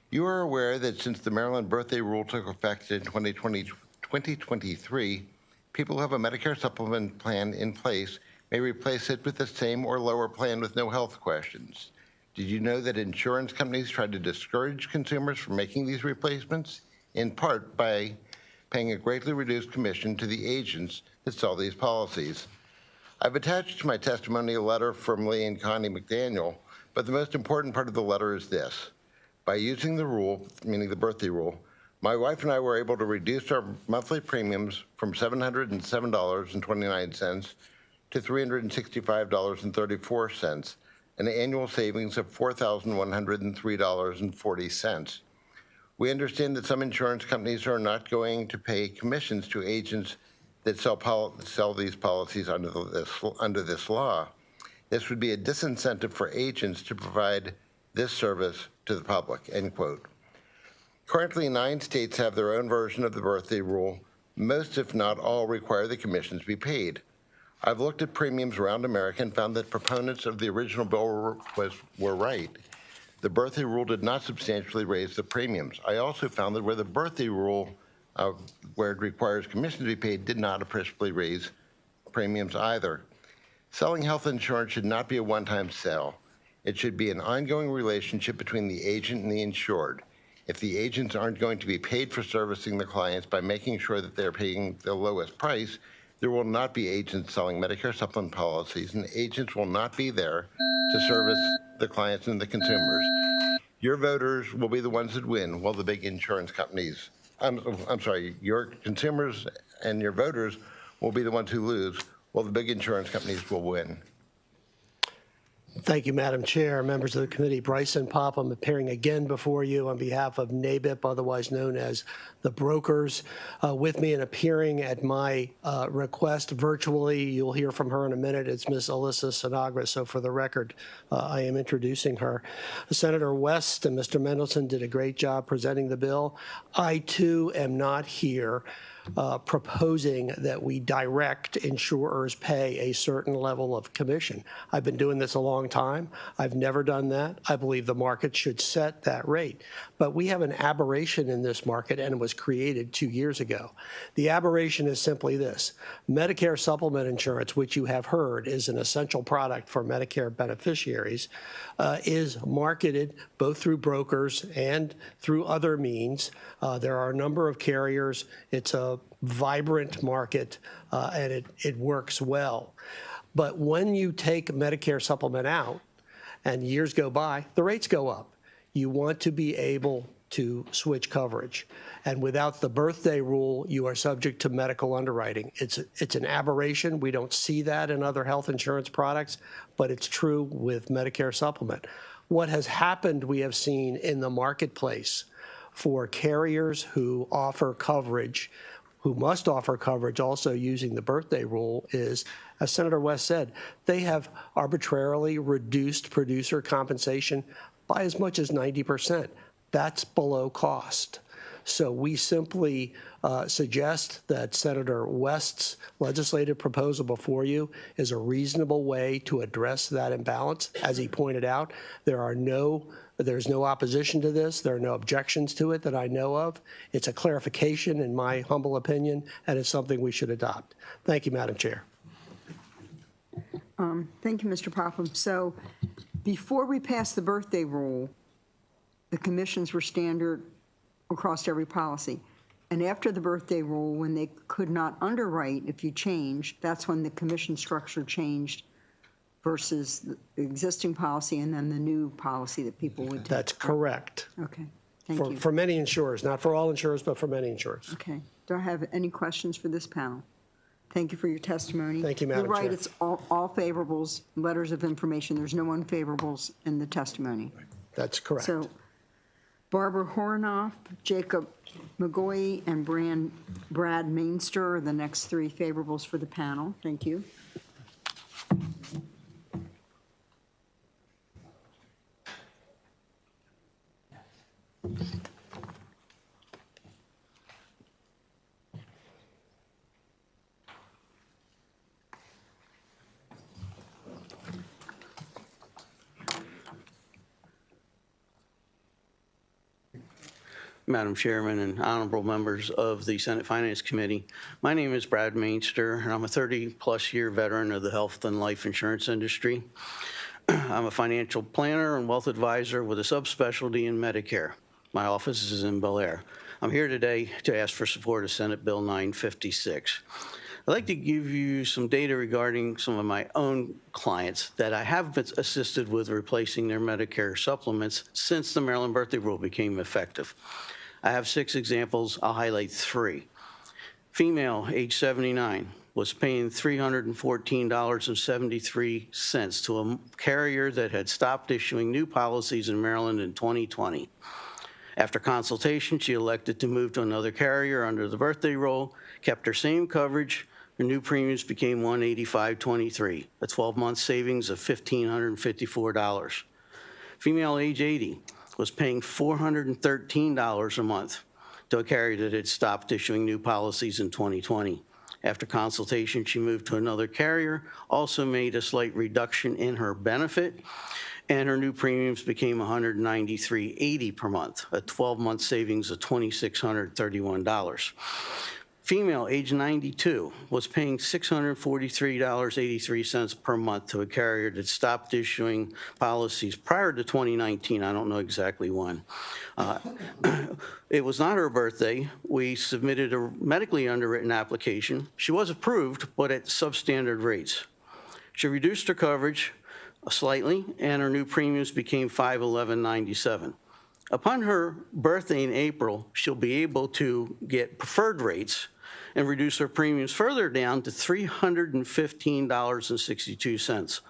You are aware that since the Maryland birthday rule took effect in 2023, people who have a Medicare supplement plan in place may replace it with the same or lower plan with no health questions. Did you know that insurance companies try to discourage consumers from making these replacements, in part by paying a greatly reduced commission to the agents that sell these policies? I've attached to my testimony a letter from Lee and Connie McDaniel, but the most important part of the letter is this. By using the rule, meaning the birthday rule, my wife and I were able to reduce our monthly premiums from $707.29 to $365.34, an annual savings of $4,103.40. We understand that some insurance companies are not going to pay commissions to agents that sell these policies under this law. This would be a disincentive for agents to provide this service to the public, end quote. Currently, 9 states have their own version of the birthday rule. Most, if not all, require the commissions be paid. I've looked at premiums around America and found that proponents of the original bill were right. The birthday rule did not substantially raise the premiums. I also found that where the birthday rule, where it requires commissions to be paid, did not appreciably raise premiums either. Selling health insurance should not be a one-time sale. It should be an ongoing relationship between the agent and the insured. If the agents aren't going to be paid for servicing the clients by making sure that they're paying the lowest price, there will not be agents selling Medicare supplement policies, and agents will not be there to service the clients and the consumers. Your voters will be the ones that win, while the big insurance companies, your consumers and your voters will be the ones who lose, while the big insurance companies will win. Thank you, Madam Chair. Members of the committee, Bryson Pop, I'm appearing again before you on behalf of NABIP, otherwise known as the brokers. With me and appearing at my request virtually, you'll hear from her in a minute, it's Ms. Alyssa Sinagra. So for the record, I am introducing her. Senator West and Mr. Mendelson did a great job presenting the bill. I, too, am not here proposing that we direct insurers pay a certain level of commission. I've been doing this a long time. I've never done that. I believe the market should set that rate. But we have an aberration in this market, and it was created 2 years ago. The aberration is simply this. Medicare supplement insurance, which you have heard is an essential product for Medicare beneficiaries, is marketed both through brokers and through other means. There are a number of carriers. It's a vibrant market, and it works well. But when you take Medicare supplement out and years go by, the rates go up. You want to be able to switch coverage. And without the birthday rule, you are subject to medical underwriting. It's an aberration. We don't see that in other health insurance products, but it's true with Medicare supplement. What has happened, we have seen in the marketplace for carriers who offer coverage, who must offer coverage also using the birthday rule, is, as Senator West said, they have arbitrarily reduced producer compensation by as much as 90%. That's below cost. So we simply suggest that Senator West's legislative proposal before you is a reasonable way to address that imbalance. As he pointed out, there's no opposition to this. There are no objections to it that I know of. It's a clarification, in my humble opinion, and it's something we should adopt. Thank you, Madam Chair. Thank you, Mr. Popham. So before we passed the birthday rule, the commissions were standard across every policy. And after the birthday rule, when they could not underwrite if you changed, that's when the commission structure changed versus the existing policy and then the new policy that people would take. That's correct. Okay, thank you. For many insurers, not for all insurers, but for many insurers. Okay. Do I have any questions for this panel? Thank you for your testimony. Thank you, Madam You're right, Chair. it's all favorables, letters of information. There's no unfavorables in the testimony. That's correct. So Barbara Hornoff, Jacob McGoy, and Brad Mainster are the next 3 favorables for the panel. Thank you. Madam Chairman and honorable members of the Senate Finance Committee. My name is Brad Mainster, and I'm a 30-plus year veteran of the health and life insurance industry. I'm a financial planner and wealth advisor with a subspecialty in Medicare. My office is in Bel Air. I'm here today to ask for support of Senate Bill 956. I'd like to give you some data regarding some of my own clients that I have assisted with replacing their Medicare supplements since the Maryland birthday rule became effective. I have 6 examples. I'll highlight 3. Female, age 79, was paying $314.73 to a carrier that had stopped issuing new policies in Maryland in 2020. After consultation, she elected to move to another carrier under the birthday rule, kept her same coverage. Her new premiums became $185.23, a 12-month savings of $1,554. Female, age 80, was paying $413 a month to a carrier that had stopped issuing new policies in 2020. After consultation, she moved to another carrier, also made a slight reduction in her benefit, and her new premiums became $193.80 per month, a 12-month savings of $2,631. Female, age 92, was paying $643.83 per month to a carrier that stopped issuing policies prior to 2019. I don't know exactly when. It was not her birthday. We submitted a medically underwritten application. She was approved, but at substandard rates. She reduced her coverage slightly, and her new premiums became $511.97. Upon her birthday in April, she'll be able to get preferred rates and reduce her premiums further down to $315.62.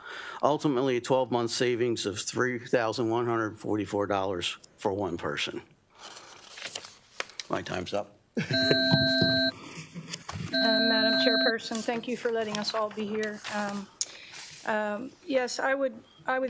Ultimately, a 12-month savings of $3,144 for one person. My time's up. Madam Chairperson, thank you for letting us all be here. Yes, I would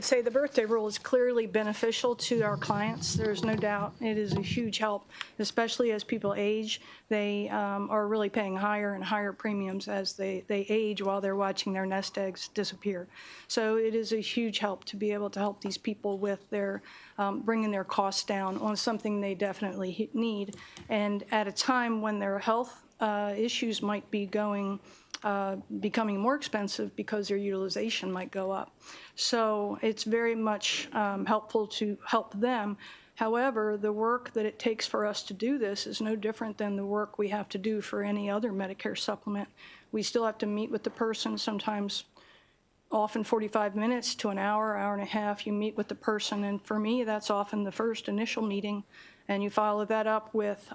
say the birthday rule is clearly beneficial to our clients. There's no doubt it is a huge help, especially as people age. They are really paying higher and higher premiums as they age while they're watching their nest eggs disappear. So it is a huge help to be able to help these people with their bringing their costs down on something they definitely need. And at a time when their health issues might be becoming more expensive because their utilization might go up. So it's very much helpful to help them. However, the work that it takes for us to do this is no different than the work we have to do for any other Medicare supplement. We still have to meet with the person, sometimes often 45 minutes to an hour, hour and a half. You meet with the person, and for me, that's often the first initial meeting, and you follow that up with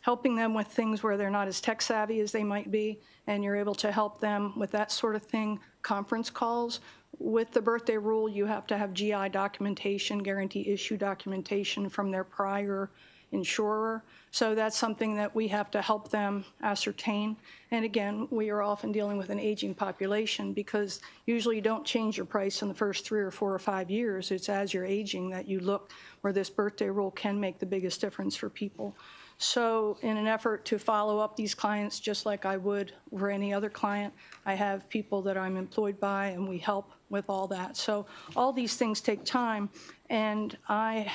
helping them with things where they're not as tech savvy as they might be, and you're able to help them with that sort of thing. Conference calls. With the birthday rule, you have to have GI documentation, guarantee issue documentation from their prior insurer. So that's something that we have to help them ascertain. And again, we are often dealing with an aging population because usually you don't change your price in the first 3 or 4 or 5 years. It's as you're aging that you look where this birthday rule can make the biggest difference for people. So in an effort to follow up these clients just like I would for any other client, I have people that I'm employed by and we help with all that. So all these things take time, and I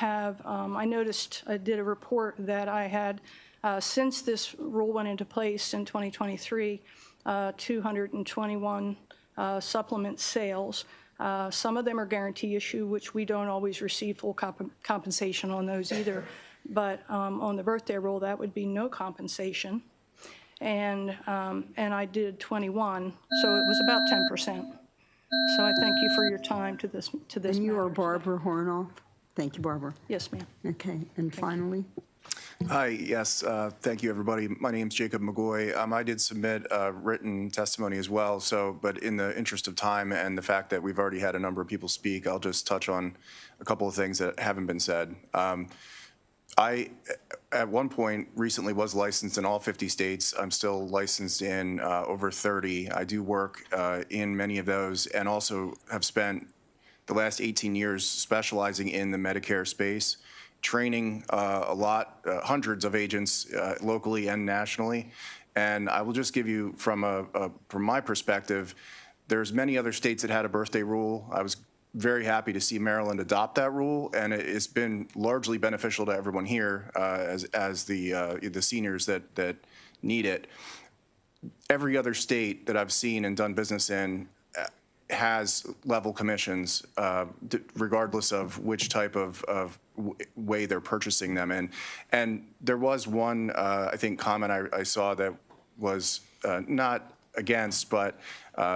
noticed, I did a report that I had, since this rule went into place in 2023, 221 supplement sales. Some of them are guarantee issue, which we don't always receive full compensation on those either. But on the birthday rule, that would be no compensation. And I did 21, so it was about 10%. So I thank you for your time to this. And you are Barbara Hornoff. Thank you, Barbara. Yes, ma'am. Okay, and finally. Hi, yes, thank you, everybody. My name is Jacob McGoy. I did submit written testimony as well, but in the interest of time and the fact that we've already had a number of people speak, I'll just touch on a couple of things that haven't been said. I, at one point, recently was licensed in all 50 states. I'm still licensed in over 30. I do work in many of those and also have spent the last 18 years specializing in the Medicare space, training hundreds of agents locally and nationally. And I will just give you, from my perspective, there's many other states that had a birthday rule. I was very happy to see Maryland adopt that rule, and it's been largely beneficial to everyone here as the seniors that need it. Every other state that I've seen and done business in has level commissions, regardless of which type of way they're purchasing them in. And there was one, I think, comment I saw that was not against, but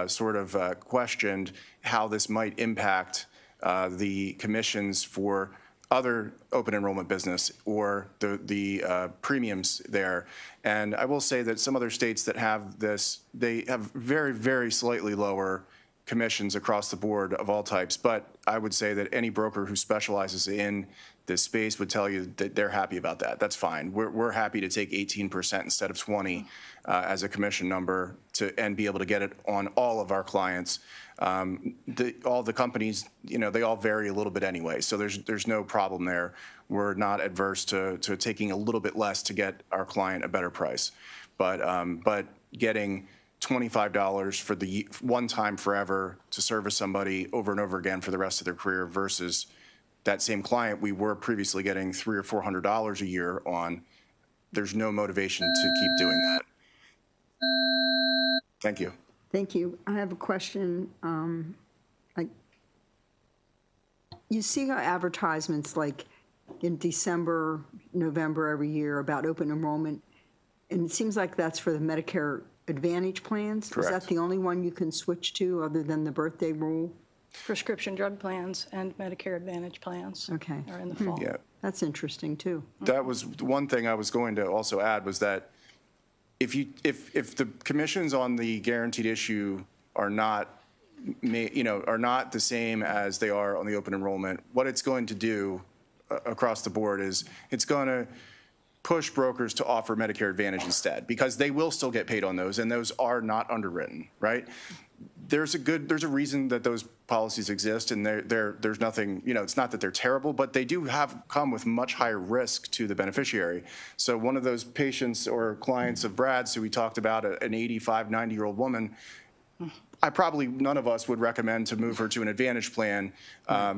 sort of questioned how this might impact the commissions for other open enrollment business or the premiums there. And I will say that some other states that have this, they have very, very slightly lower commissions across the board of all types. But I would say that any broker who specializes in this space would tell you that they're happy about that. That's fine. We're happy to take 18% instead of 20 as a commission number and be able to get it on all of our clients. All the companies, they all vary a little bit anyway, so there's no problem there. We're not adverse to taking a little bit less to get our client a better price. But getting $25 for the one time forever to service somebody over and over again for the rest of their career versus that same client we were previously getting $300 or $400 a year on, there's no motivation to keep doing that. Thank you. Thank you. I have a question. You see advertisements like in December, November every year about open enrollment, and it seems like that's for the Medicare Advantage plans. Correct. Is that the only one you can switch to other than the birthday rule? Prescription drug plans and Medicare Advantage plans Okay. are in the fall. Yeah. That's interesting, too. That was one thing I was going to also add was that if the commissions on the guaranteed issue are not the same as they are on the open enrollment, what it's going to do across the board is it's going to push brokers to offer Medicare Advantage instead, because they will still get paid on those, and those are not underwritten, right? There's a reason that those policies exist, and there's nothing, it's not that they're terrible, but they do come with much higher risk to the beneficiary. So one of those patients or clients of Brad's who we talked about, an 85, 90-year-old woman, none of us would recommend to move her to an Advantage plan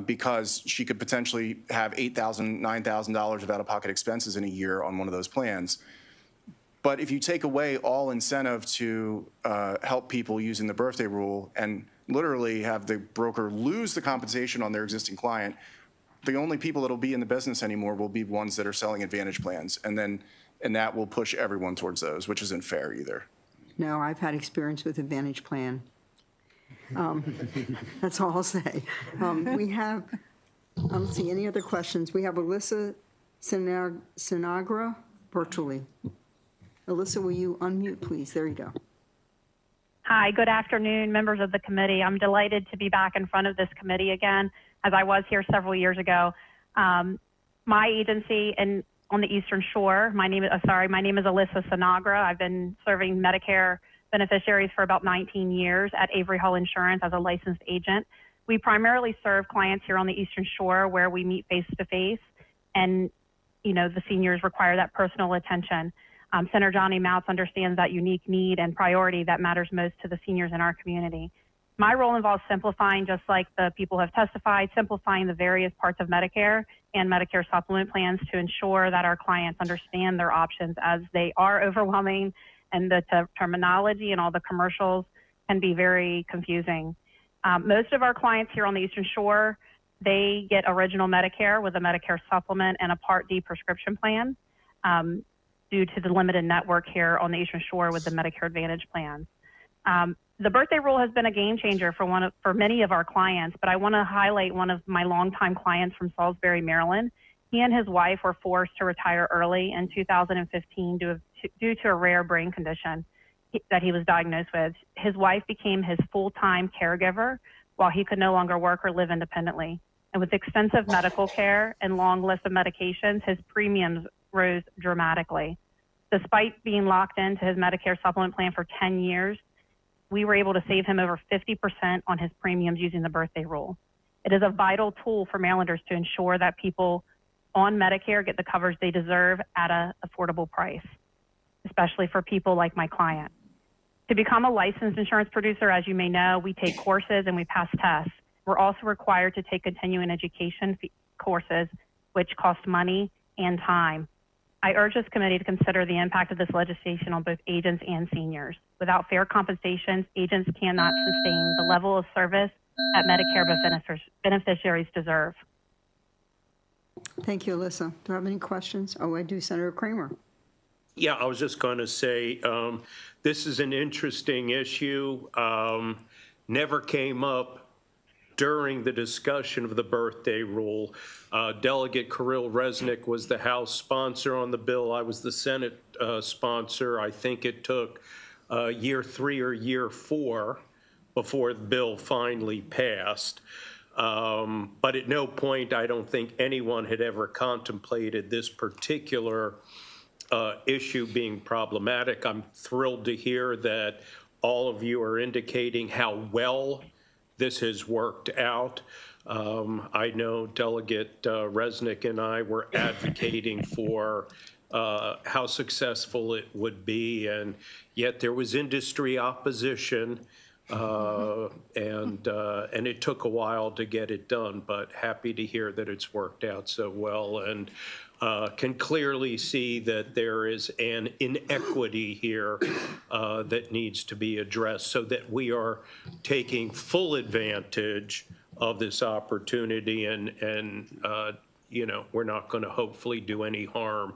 because she could potentially have $8,000, $9,000 of out-of-pocket expenses in a year on one of those plans. But if you take away all incentive to help people using the birthday rule and literally have the broker lose the compensation on their existing client, the only people that will be in the business anymore will be ones that are selling Advantage plans. And that will push everyone towards those, which isn't fair either. No, I've had experience with Advantage plan. That's all I'll say. We have, I don't see any other questions. We have Alyssa Sinagra virtually. Alyssa, will you unmute, please? There you go. Hi, good afternoon, members of the committee. I'm delighted to be back in front of this committee again, as I was here several years ago. My agency on the Eastern Shore, my name is Alyssa Sinagra. I've been serving Medicare beneficiaries for about 19 years at Avery Hall Insurance as a licensed agent. We primarily serve clients here on the Eastern Shore where we meet face-to-face, and the seniors require that personal attention. Senator Johnny Moutz understands that unique need and priority that matters most to the seniors in our community. My role involves simplifying, just like the people have testified, simplifying the various parts of Medicare and Medicare Supplement plans to ensure that our clients understand their options, as they are overwhelming and the terminology and all the commercials can be very confusing. Most of our clients here on the Eastern Shore, they get original Medicare with a Medicare Supplement and a Part D prescription plan. Due to the limited network here on the Eastern Shore with the Medicare Advantage plans. The birthday rule has been a game changer for many of our clients, but I want to highlight one of my longtime clients from Salisbury, Maryland. He and his wife were forced to retire early in 2015 due to a rare brain condition that he was diagnosed with. His wife became his full-time caregiver while he could no longer work or live independently. And with extensive medical care and long list of medications, his premiums rose dramatically. Despite being locked into his Medicare Supplement plan for 10 years, we were able to save him over 50% on his premiums using the birthday rule. It is a vital tool for Marylanders to ensure that people on Medicare get the coverage they deserve at an affordable price, especially for people like my client. To become a licensed insurance producer, as you may know, we take courses and we pass tests. We're also required to take continuing education courses, which cost money and time. I urge this committee to consider the impact of this legislation on both agents and seniors. Without fair compensations, agents cannot sustain the level of service that Medicare beneficiaries deserve. Thank you, Alyssa. Do I have any questions? Oh, I do, Senator Kramer. Yeah, I was just going to say, this is an interesting issue. Never came up during the discussion of the birthday rule. Delegate Kirill Resnick was the House sponsor on the bill. I was the Senate sponsor. I think it took year 3 or year 4 before the bill finally passed. But at no point, I don't think anyone had ever contemplated this particular issue being problematic. I'm thrilled to hear that all of you are indicating how well this has worked out. I know Delegate Resnick and I were advocating for how successful it would be, and yet there was industry opposition, and it took a while to get it done, but happy to hear that it's worked out so well, and can clearly see that there is an inequity here that needs to be addressed so that we are taking full advantage of this opportunity, and you know, we're not going to hopefully do any harm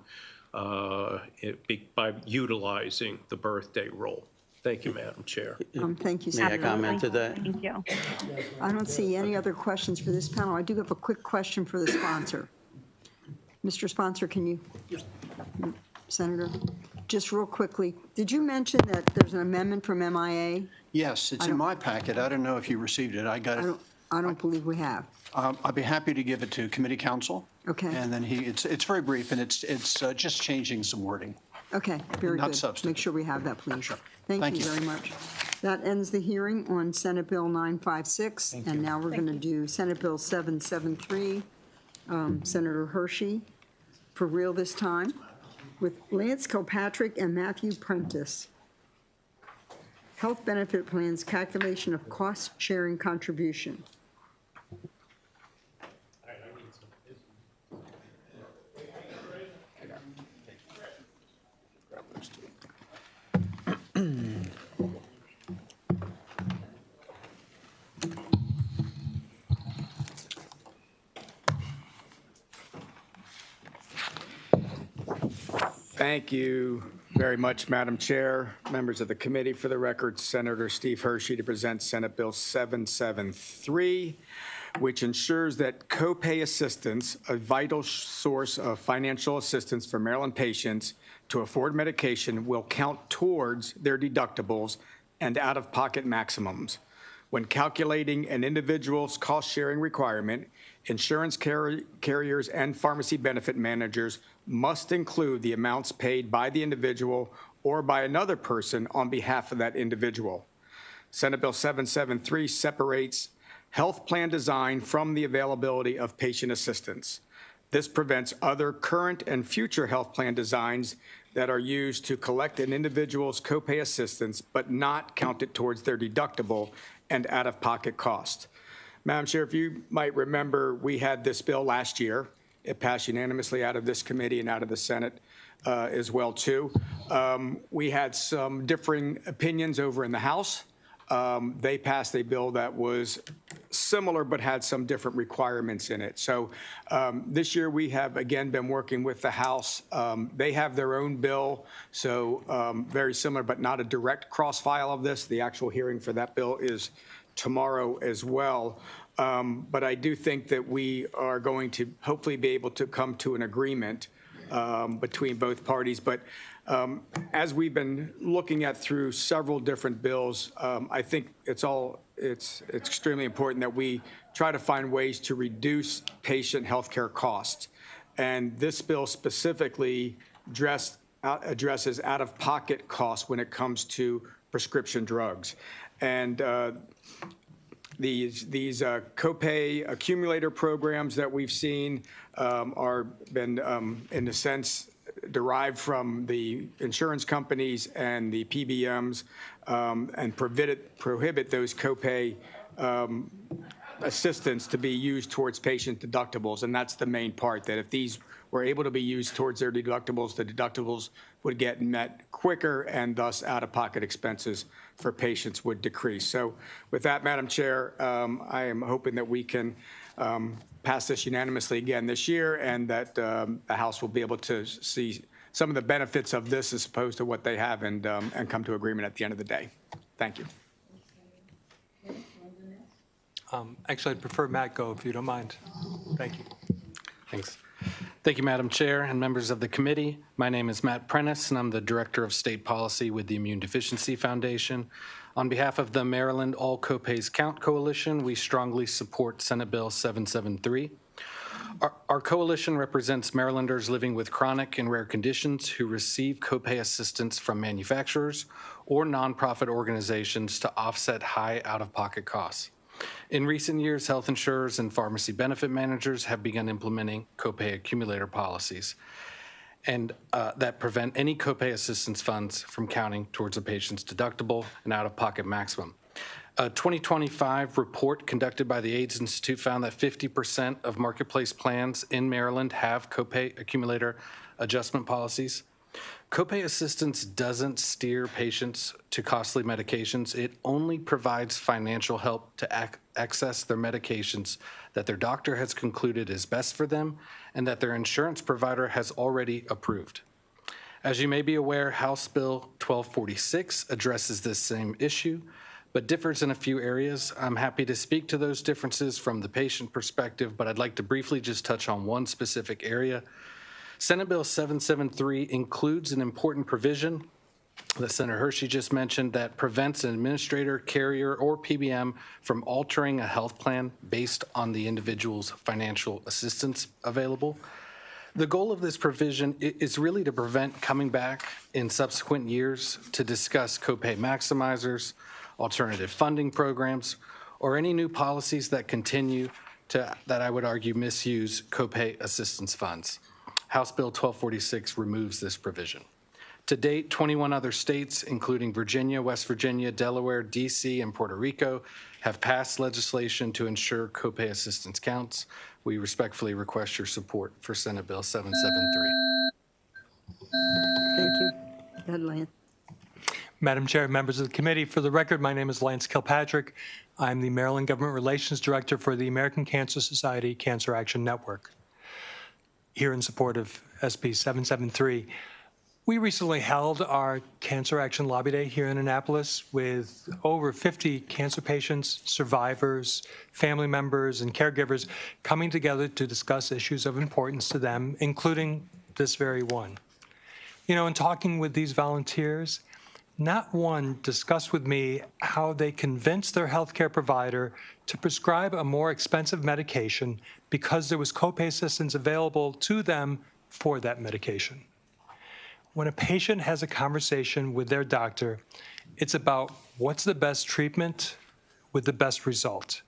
by utilizing the birthday rule. Thank you, Madam Chair. Thank you, May I Senator. comment to that? Thank you. I don't see any other questions for this panel. I do have a quick question for the sponsor. Mr. Sponsor, can you, Senator, just real quickly, did you mention that there's an amendment from MIA? Yes, it's in my packet. I don't know if you received it. I got it. I don't believe we have. I'd be happy to give it to committee counsel. Okay. And then it's very brief, and it's just changing some wording. Okay, very Not good. substantive. Make sure we have that, please. Sure. Thank you very much. That ends the hearing on Senate Bill 956. And now we're going to do Senate Bill 773. Senator Hershey, for real this time, with Lance Kilpatrick and Matthew Prentice. Health Benefit Plans Calculation of Cost Sharing Contribution. Thank you very much, Madam Chair, members of the committee. For the record, Senator Steve Hershey to present Senate Bill 773, which ensures that copay assistance, a vital source of financial assistance for Maryland patients to afford medication, will count towards their deductibles and out-of-pocket maximums. When calculating an individual's cost-sharing requirement, insurance carriers and pharmacy benefit managers must include the amounts paid by the individual or by another person on behalf of that individual. Senate Bill 773 separates health plan design from the availability of patient assistance. This prevents other current and future health plan designs that are used to collect an individual's copay assistance but not count it towards their deductible and out-of-pocket cost. Madam Chair, if you might remember, we had this bill last year. It passed unanimously out of this committee and out of the Senate as well, too. We had some differing opinions over in the House. They passed a bill that was similar but had some different requirements in it. So this year we have, again, been working with the House. They have their own bill, so very similar but not a direct cross-file of this. The actual hearing for that bill is tomorrow as well. But I do think that we are going to hopefully be able to come to an agreement between both parties. But as we've been looking at through several different bills, I think it's extremely important that we try to find ways to reduce patient health care costs. And this bill specifically addresses out-of-pocket costs when it comes to prescription drugs. And these Copay Accumulator programs that we've seen are been, in a sense, derived from the insurance companies and the PBMs and prohibit those copay assistance to be used towards patient deductibles. And that's the main part, that if these were able to be used towards their deductibles, the deductibles would get met quicker and thus out-of-pocket expenses for patients would decrease. So with that, Madam Chair, I am hoping that we can pass this unanimously again this year and that the House will be able to see some of the benefits of this as opposed to what they have and come to agreement at the end of the day. Thank you. Actually, I'd prefer Matt go, if you don't mind. Thank you. Thanks. Thank you, Madam Chair and members of the committee. My name is Matt Prentice, and I'm the Director of State Policy with the Immune Deficiency Foundation. On behalf of the Maryland All Copays Count Coalition, we strongly support Senate Bill 773. Our coalition represents Marylanders living with chronic and rare conditions who receive copay assistance from manufacturers or nonprofit organizations to offset high out-of-pocket costs. In recent years, health insurers and pharmacy benefit managers have begun implementing copay accumulator policies and that prevent any copay assistance funds from counting towards a patient's deductible and out-of-pocket maximum. A 2025 report conducted by the AIDS Institute found that 50% of marketplace plans in Maryland have copay accumulator adjustment policies. Copay assistance doesn't steer patients to costly medications. It only provides financial help to access their medications that their doctor has concluded is best for them and that their insurance provider has already approved. As you may be aware, House Bill 1246 addresses this same issue, but differs in a few areas. I'm happy to speak to those differences from the patient perspective, but I'd like to briefly just touch on one specific area. Senate Bill 773 includes an important provision that Senator Hershey just mentioned that prevents an administrator, carrier, or PBM from altering a health plan based on the individual's financial assistance available. The goal of this provision is really to prevent coming back in subsequent years to discuss copay maximizers, alternative funding programs, or any new policies that continue to, that I would argue, misuse copay assistance funds. House Bill 1246 removes this provision. To date, 21 other states, including Virginia, West Virginia, Delaware, DC, and Puerto Rico, have passed legislation to ensure copay assistance counts. We respectfully request your support for Senate Bill 773. Thank you. Go ahead, Lance. Madam Chair, members of the committee, for the record, my name is Lance Kilpatrick. I'm the Maryland Government Relations Director for the American Cancer Society Cancer Action Network. Here in support of SB 773. We recently held our Cancer Action Lobby Day here in Annapolis with over 50 cancer patients, survivors, family members, and caregivers coming together to discuss issues of importance to them, including this very one. You know, in talking with these volunteers, not one discussed with me how they convinced their healthcare provider to prescribe a more expensive medication because there was copay assistance available to them for that medication. When a patient has a conversation with their doctor, it's about what's the best treatment with the best result.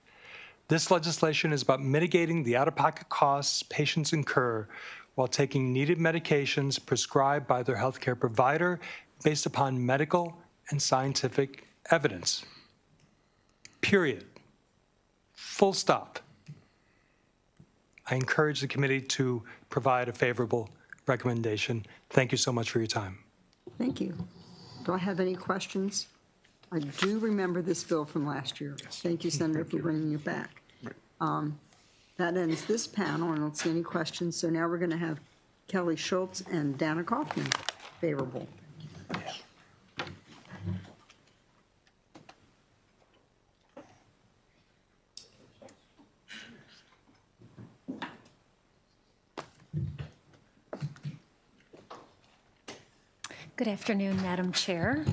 This legislation is about mitigating the out-of-pocket costs patients incur while taking needed medications prescribed by their healthcare provider based upon medical and scientific evidence. Period. Full stop. I encourage the committee to provide a favorable recommendation. Thank you so much for your time. Thank you. Do I have any questions? I do remember this bill from last year. Yes. Thank you, Senator, for bringing it back. Right. That ends this panel. I don't see any questions. So now we're going to have Kelly Schultz and Dana Kaufman favorable. Good afternoon, Madam Chair,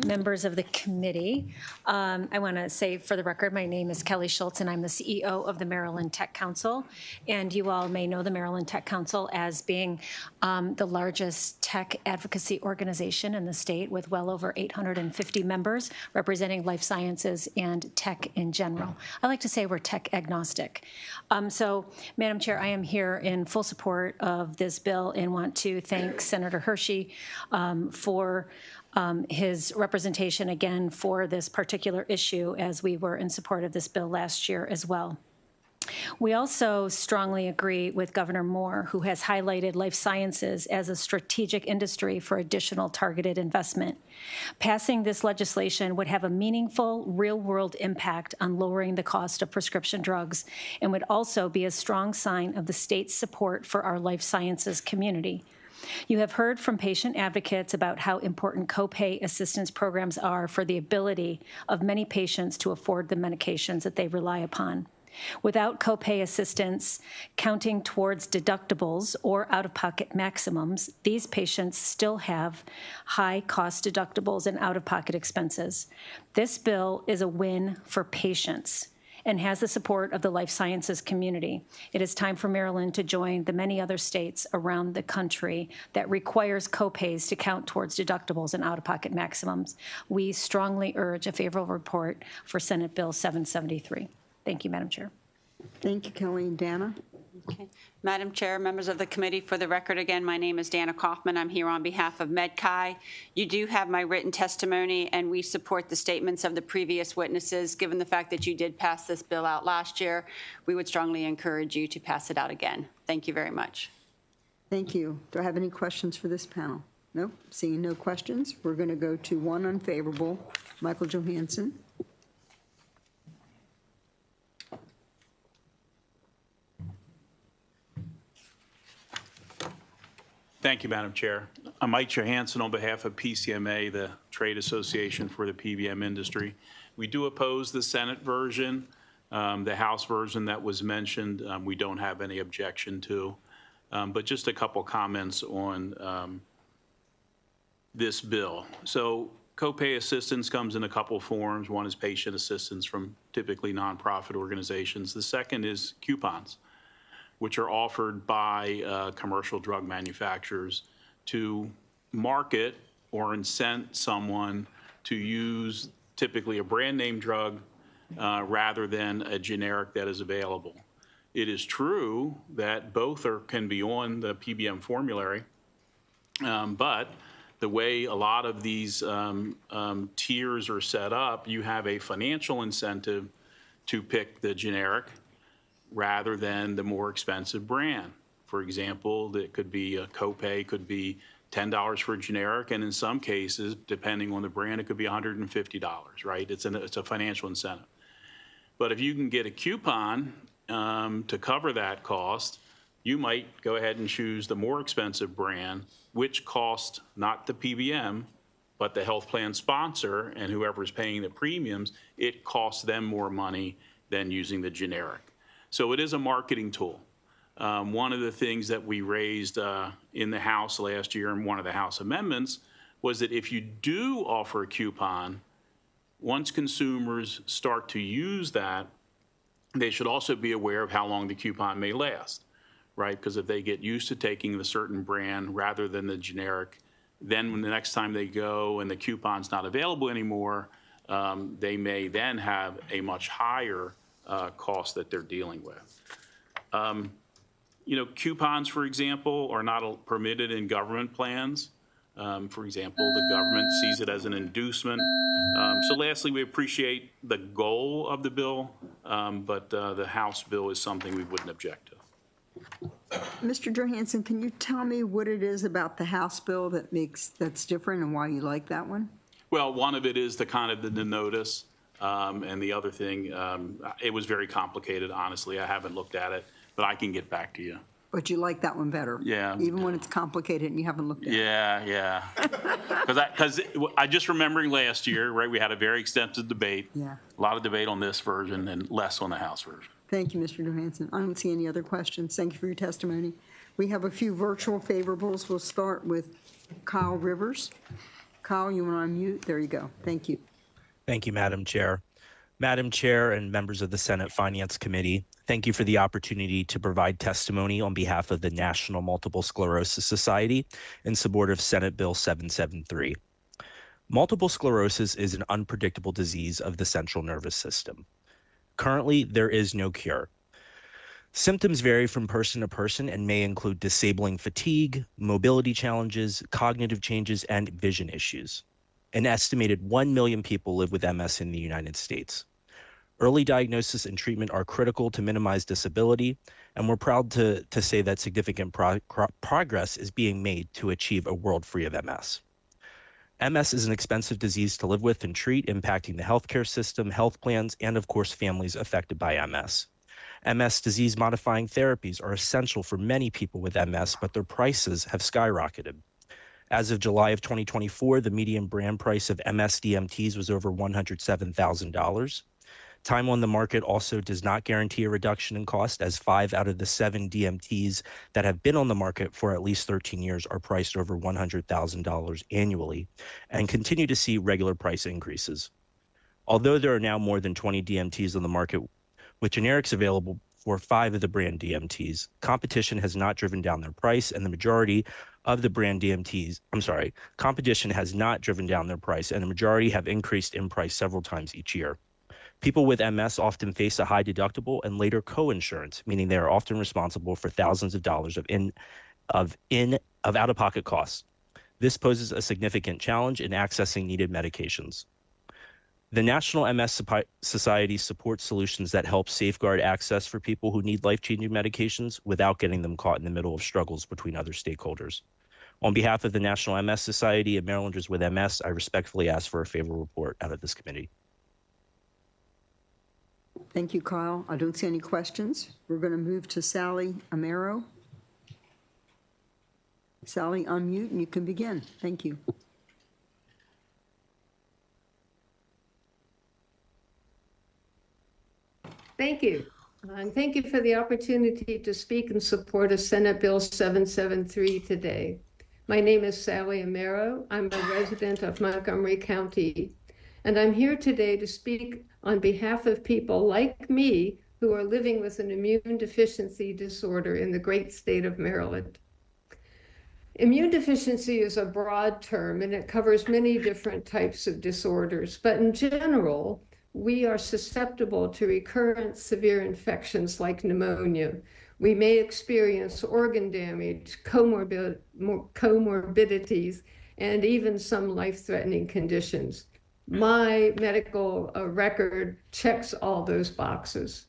members of the committee. I want to say for the record, my name is Kelly Schultz, and I'm the CEO of the Maryland Tech Council. And you all may know the Maryland Tech Council as being the largest tech advocacy organization in the state with well over 850 members representing life sciences and tech in general. I like to say we're tech agnostic. So, Madam Chair, I am here in full support of this bill and want to thank Senator Hershey for his representation again for this particular issue, as we were in support of this bill last year as well. We also strongly agree with Governor Moore, who has highlighted life sciences as a strategic industry for additional targeted investment. Passing this legislation would have a meaningful, real-world impact on lowering the cost of prescription drugs and would also be a strong sign of the state's support for our life sciences community. You have heard from patient advocates about how important copay assistance programs are for the ability of many patients to afford the medications that they rely upon. Without copay assistance counting towards deductibles or out-of-pocket maximums, these patients still have high cost deductibles and out-of-pocket expenses. This bill is a win for patients and has the support of the life sciences community. It is time for Maryland to join the many other states around the country that requires copays to count towards deductibles and out-of-pocket maximums. We strongly urge a favorable report for Senate Bill 773. Thank you, Madam Chair. Thank you, Kelly. Dana? Okay. Madam Chair, members of the committee, for the record again, my name is Dana Kaufman. I'm here on behalf of MedChi. You do have my written testimony, and we support the statements of the previous witnesses. Given the fact that you did pass this bill out last year, we would strongly encourage you to pass it out again. Thank you very much. Thank you. Do I have any questions for this panel? Nope. Seeing no questions, we're going to go to one unfavorable. Michael Johansson. Thank you, Madam Chair. I'm Mike Johansson on behalf of PCMA, the Trade Association for the PBM industry. We do oppose the Senate version. The House version that was mentioned, we don't have any objection to. But just a couple comments on this bill. So copay assistance comes in a couple forms. One is patient assistance from typically nonprofit organizations. The second is coupons, which are offered by commercial drug manufacturers to market or incent someone to use typically a brand name drug rather than a generic that is available. It is true that both can be on the PBM formulary, but the way a lot of these tiers are set up, you have a financial incentive to pick the generic rather than the more expensive brand. For example, that could be a copay, could be $10 for a generic, and in some cases, depending on the brand, it could be $150, right? It's a financial incentive. But if you can get a coupon to cover that cost, you might go ahead and choose the more expensive brand, which costs not the PBM, but the health plan sponsor and whoever's paying the premiums, it costs them more money than using the generic. So it is a marketing tool. One of the things that we raised in the House last year in one of the House amendments was that if you do offer a coupon, once consumers start to use that, they should also be aware of how long the coupon may last, right? Because if they get used to taking the certain brand rather than the generic, then when the next time they go and the coupon's not available anymore, they may then have a much higher cost that they're dealing with. Coupons, for example, are not permitted in government plans. For example, the government sees it as an inducement. So lastly, we appreciate the goal of the bill, but the House bill is something we wouldn't object to. Mr. Johansson, can you tell me what it is about the House bill that's different and why you like that one? Well, one of it is the notice. And the other thing, it was very complicated, honestly. I haven't looked at it, but I can get back to you. But you like that one better? Yeah. Even when it's complicated and you haven't looked at it? Yeah. Because I just remembering last year, right, we had a very extensive debate. Yeah. A lot of debate on this version and less on the House version. Thank you, Mr. Johansson. I don't see any other questions. Thank you for your testimony. We have a few virtual favorables. We'll start with Kyle Rivers. Kyle, you want to unmute? There you go. Thank you. Thank you, Madam Chair. Madam Chair and members of the Senate Finance Committee, thank you for the opportunity to provide testimony on behalf of the National Multiple Sclerosis Society in support of Senate Bill 773. Multiple sclerosis is an unpredictable disease of the central nervous system. Currently, there is no cure. Symptoms vary from person to person and may include disabling fatigue, mobility challenges, cognitive changes, and vision issues. An estimated 1 million people live with MS in the United States. Early diagnosis and treatment are critical to minimize disability, and we're proud to say that significant progress is being made to achieve a world free of MS. MS is an expensive disease to live with and treat, impacting the healthcare system, health plans, and of course, families affected by MS. MS disease-modifying therapies are essential for many people with MS, but their prices have skyrocketed. As of July of 2024, the median brand price of MS DMTs was over $107,000. Time on the market also does not guarantee a reduction in cost, as 5 out of the 7 DMTs that have been on the market for at least 13 years are priced over $100,000 annually and continue to see regular price increases. Although there are now more than 20 DMTs on the market with generics available for 5 of the brand DMTs, competition has not driven down their price, and the majority of the brand DMTs, competition has not driven down their price, and the majority have increased in price several times each year. People with MS often face a high deductible and later co-insurance, meaning they are often responsible for thousands of dollars of out-of-pocket costs. This poses a significant challenge in accessing needed medications. The National MS Society supports solutions that help safeguard access for people who need life-changing medications without getting them caught in the middle of struggles between other stakeholders. On behalf of the National MS Society and Marylanders with MS, I respectfully ask for a favorable report out of this committee. Thank you, Kyle. I don't see any questions. We're going to move to Sally Amero. Sally, unmute and you can begin. Thank you. Thank you. And thank you for the opportunity to speak in support of Senate Bill 773 today. My name is Sally Amero. I'm a resident of Montgomery County, and I'm here today to speak on behalf of people like me who are living with an immune deficiency disorder in the great state of Maryland. Immune deficiency is a broad term, and it covers many different types of disorders, but in general, we are susceptible to recurrent severe infections like pneumonia. We may experience organ damage, comorbidities, and even some life-threatening conditions. My medical record checks all those boxes.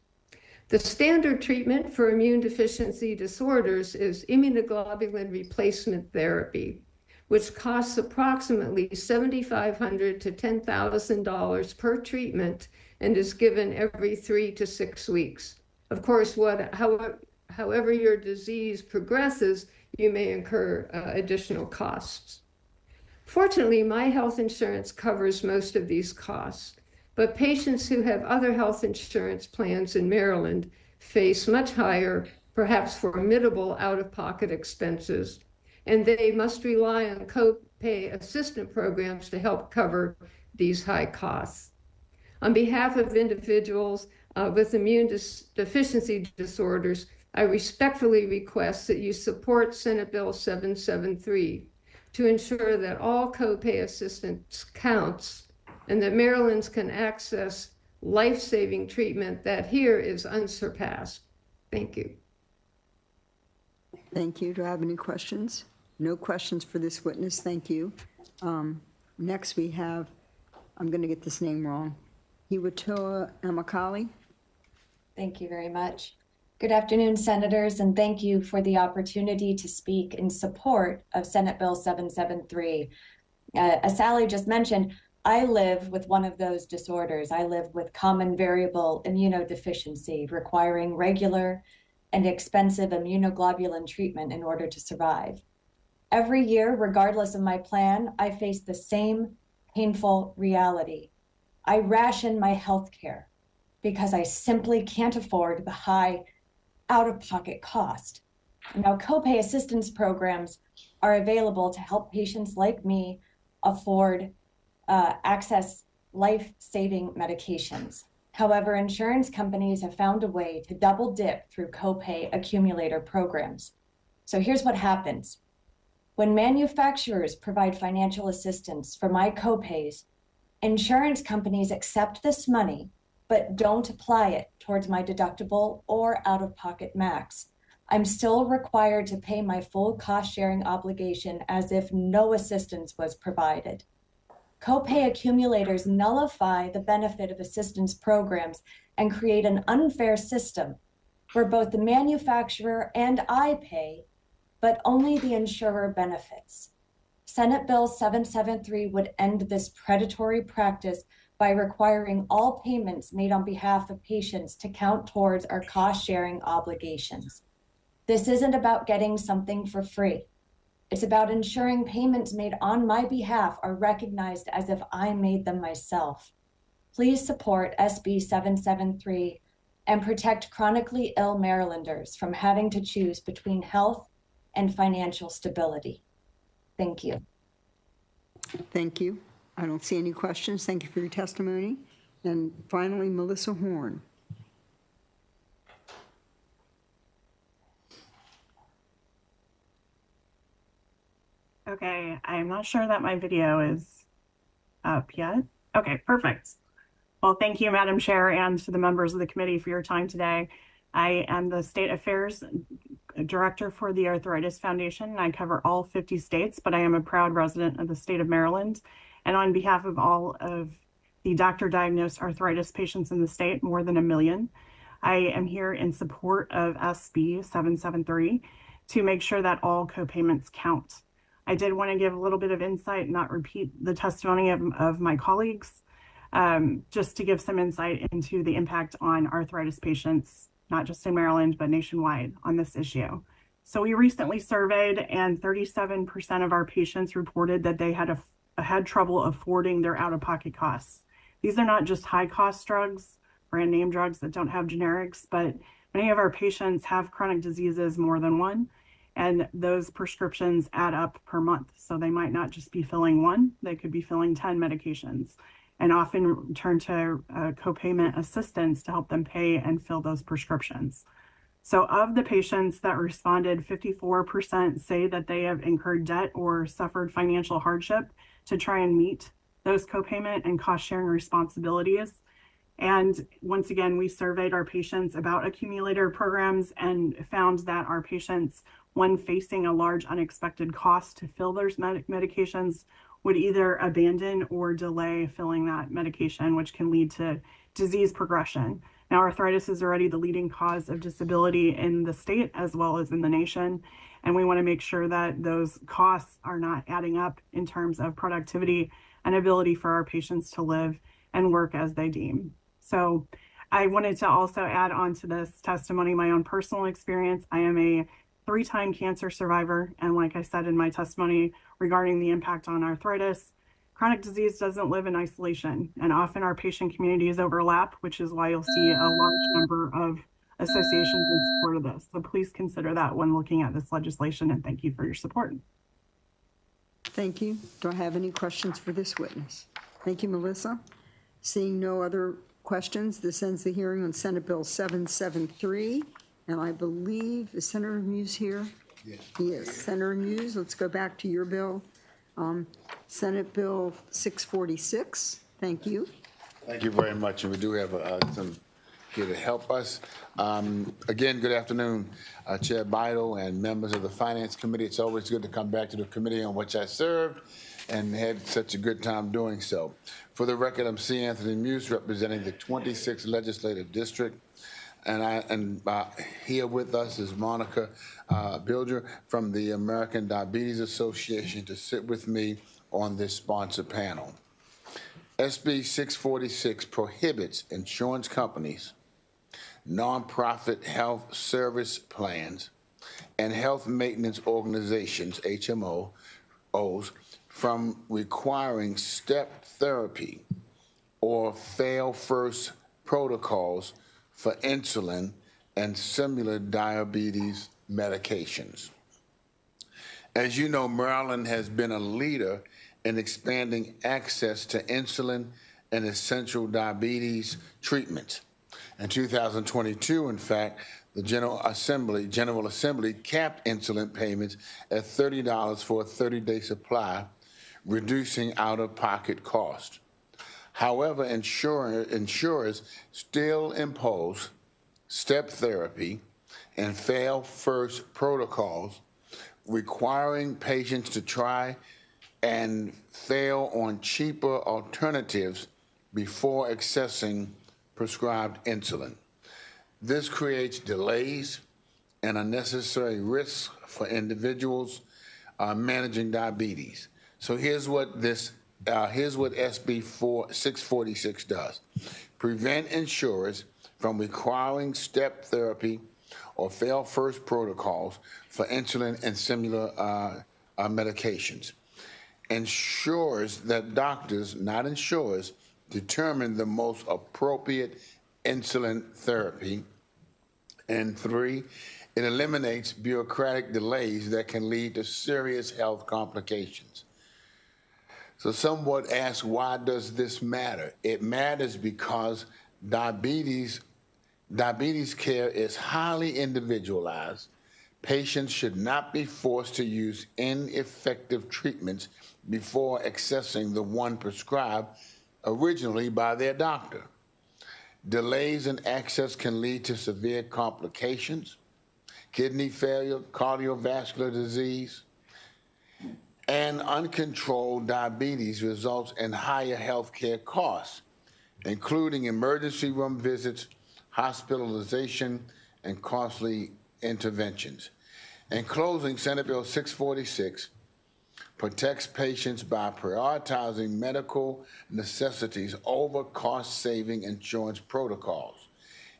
The standard treatment for immune deficiency disorders is immunoglobulin replacement therapy, which costs approximately $7,500 to $10,000 per treatment and is given every 3 to 6 weeks. Of course, however your disease progresses, you may incur additional costs. Fortunately, my health insurance covers most of these costs, but patients who have other health insurance plans in Maryland face much higher, perhaps formidable out-of-pocket expenses, and they must rely on copay assistance programs to help cover these high costs. On behalf of individuals with immune deficiency disorders, I respectfully request that you support Senate Bill 773 to ensure that all copay assistance counts and that Marylanders can access life-saving treatment that here is unsurpassed. Thank you. Thank you. Do I have any questions? No questions for this witness. Thank you. Next we have, I'm going to get this name wrong, Hiwatoa Amakali. Thank you very much. Good afternoon, Senators, and thank you for the opportunity to speak in support of Senate Bill 773. As Sally just mentioned, I live with one of those disorders. I live with common variable immunodeficiency, requiring regular and expensive immunoglobulin treatment in order to survive. Every year, regardless of my plan, I face the same painful reality. I ration my health care because I simply can't afford the high out-of-pocket cost. Now, copay assistance programs are available to help patients like me afford access life-saving medications. However, insurance companies have found a way to double dip through copay accumulator programs. So here's what happens. When manufacturers provide financial assistance for my copays, insurance companies accept this money but don't apply it towards my deductible or out-of-pocket max. I'm still required to pay my full cost-sharing obligation as if no assistance was provided. Copay accumulators nullify the benefit of assistance programs and create an unfair system where both the manufacturer and I pay, but only the insurer benefits. Senate Bill 773 would end this predatory practice by requiring all payments made on behalf of patients to count towards our cost-sharing obligations. This isn't about getting something for free. It's about ensuring payments made on my behalf are recognized as if I made them myself. Please support SB 773 and protect chronically ill Marylanders from having to choose between health and financial stability. Thank you. Thank you. I don't see any questions. Thank you for your testimony. And finally, Melissa Horn. Okay, I'm not sure that my video is up yet. Okay, perfect. Well, thank you, Madam Chair, and to the members of the committee for your time today. I am the State Affairs Director for the Arthritis Foundation, and I cover all 50 states, but I am a proud resident of the state of Maryland. And on behalf of all of the doctor-diagnosed arthritis patients in the state, more than 1 million, I am here in support of SB 773 to make sure that all co-payments count. I did want to give a little bit of insight, not repeat the testimony of my colleagues, just to give some insight into the impact on arthritis patients, not just in Maryland, but nationwide on this issue. So we recently surveyed, and 37% of our patients reported that they had trouble affording their out-of-pocket costs. These are not just high-cost drugs, brand name drugs that don't have generics, but many of our patients have chronic diseases, more than one, and those prescriptions add up per month. So they might not just be filling one, they could be filling 10 medications, and often turn to copayment assistance to help them pay and fill those prescriptions. So of the patients that responded, 54% say that they have incurred debt or suffered financial hardship to try and meet those copayment and cost-sharing responsibilities. And once again, we surveyed our patients about accumulator programs and found that our patients, when facing a large unexpected cost to fill their medications, would either abandon or delay filling that medication, which can lead to disease progression. Now, arthritis is already the leading cause of disability in the state as well as in the nation, and we want to make sure that those costs are not adding up in terms of productivity and ability for our patients to live and work as they deem. So I wanted to also add on to this testimony my own personal experience. I am a 3-time cancer survivor, and like I said in my testimony regarding the impact on arthritis, chronic disease doesn't live in isolation, and often our patient communities overlap, which is why you'll see a large number of associations in support of this. So please consider that when looking at this legislation, and thank you for your support. Thank you. Do I have any questions for this witness? Thank you, Melissa. Seeing no other questions, this ends the hearing on Senate Bill 773. And I believe, is Senator Muse here? Yes. He is. Senator Muse, let's go back to your bill. Senate Bill 646. Thank you. Thank you very much. And we do have some here to help us. Again, good afternoon, Chair Bidle and members of the Finance Committee. It's always good to come back to the committee on which I served and had such a good time doing so. For the record, I'm C. Anthony Muse, representing the 26th Legislative District. And here with us is Monica Bilger from the American Diabetes Association to sit with me on this sponsor panel. SB 646 prohibits insurance companies, nonprofit health service plans, and health maintenance organizations, HMOs, from requiring step therapy or fail-first protocols for insulin and similar diabetes medications. As you know, Maryland has been a leader in expanding access to insulin and essential diabetes treatment. In 2022, in fact, the General Assembly capped insulin payments at $30 for a 30-day supply, reducing out-of-pocket cost. However, insurers still impose step therapy and fail-first protocols, requiring patients to try and fail on cheaper alternatives before accessing prescribed insulin. This creates delays and unnecessary risks for individuals managing diabetes. So here's what SB 646 does. Prevent insurers from requiring step therapy or fail first protocols for insulin and similar medications. Ensures that doctors, not insurers, determine the most appropriate insulin therapy. And 3, it eliminates bureaucratic delays that can lead to serious health complications. So some would ask, why does this matter? It matters because diabetes care is highly individualized. Patients should not be forced to use ineffective treatments before accessing the one prescribed originally by their doctor. Delays in access can lead to severe complications, kidney failure, cardiovascular disease, and uncontrolled diabetes results in higher health care costs, including emergency room visits, hospitalization, and costly interventions. In closing, Senate Bill 646 protects patients by prioritizing medical necessities over cost-saving insurance protocols.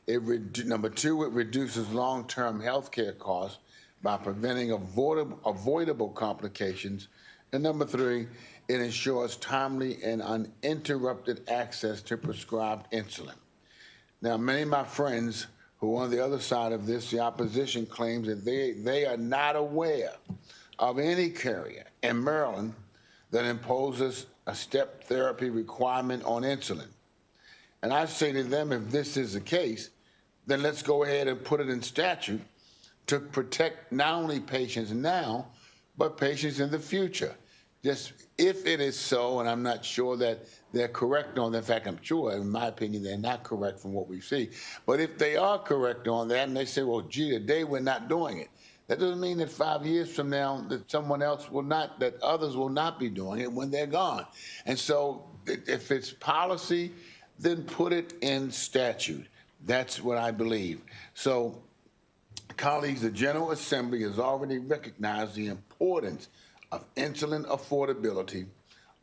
Number 2, it reduces long-term health care costs by preventing avoidable complications. And number 3, it ensures timely and uninterrupted access to prescribed insulin. Now, many of my friends who are on the other side of this, the opposition, claims that they are not aware of any carrier in Maryland that imposes a step therapy requirement on insulin. And I say to them, if this is the case, then let's go ahead and put it in statute to protect not only patients now, but patients in the future. Just if it is so, and I'm not sure that they're correct on that. In fact, I'm sure, in my opinion, they're not correct from what we see. But if they are correct on that, and they say, well, gee, today we're not doing it, that doesn't mean that 5 years from now that someone else will not, that others will not be doing it when they're gone. And so if it's policy, then put it in statute. That's what I believe. So, colleagues, the General Assembly has already recognized the importance of insulin affordability,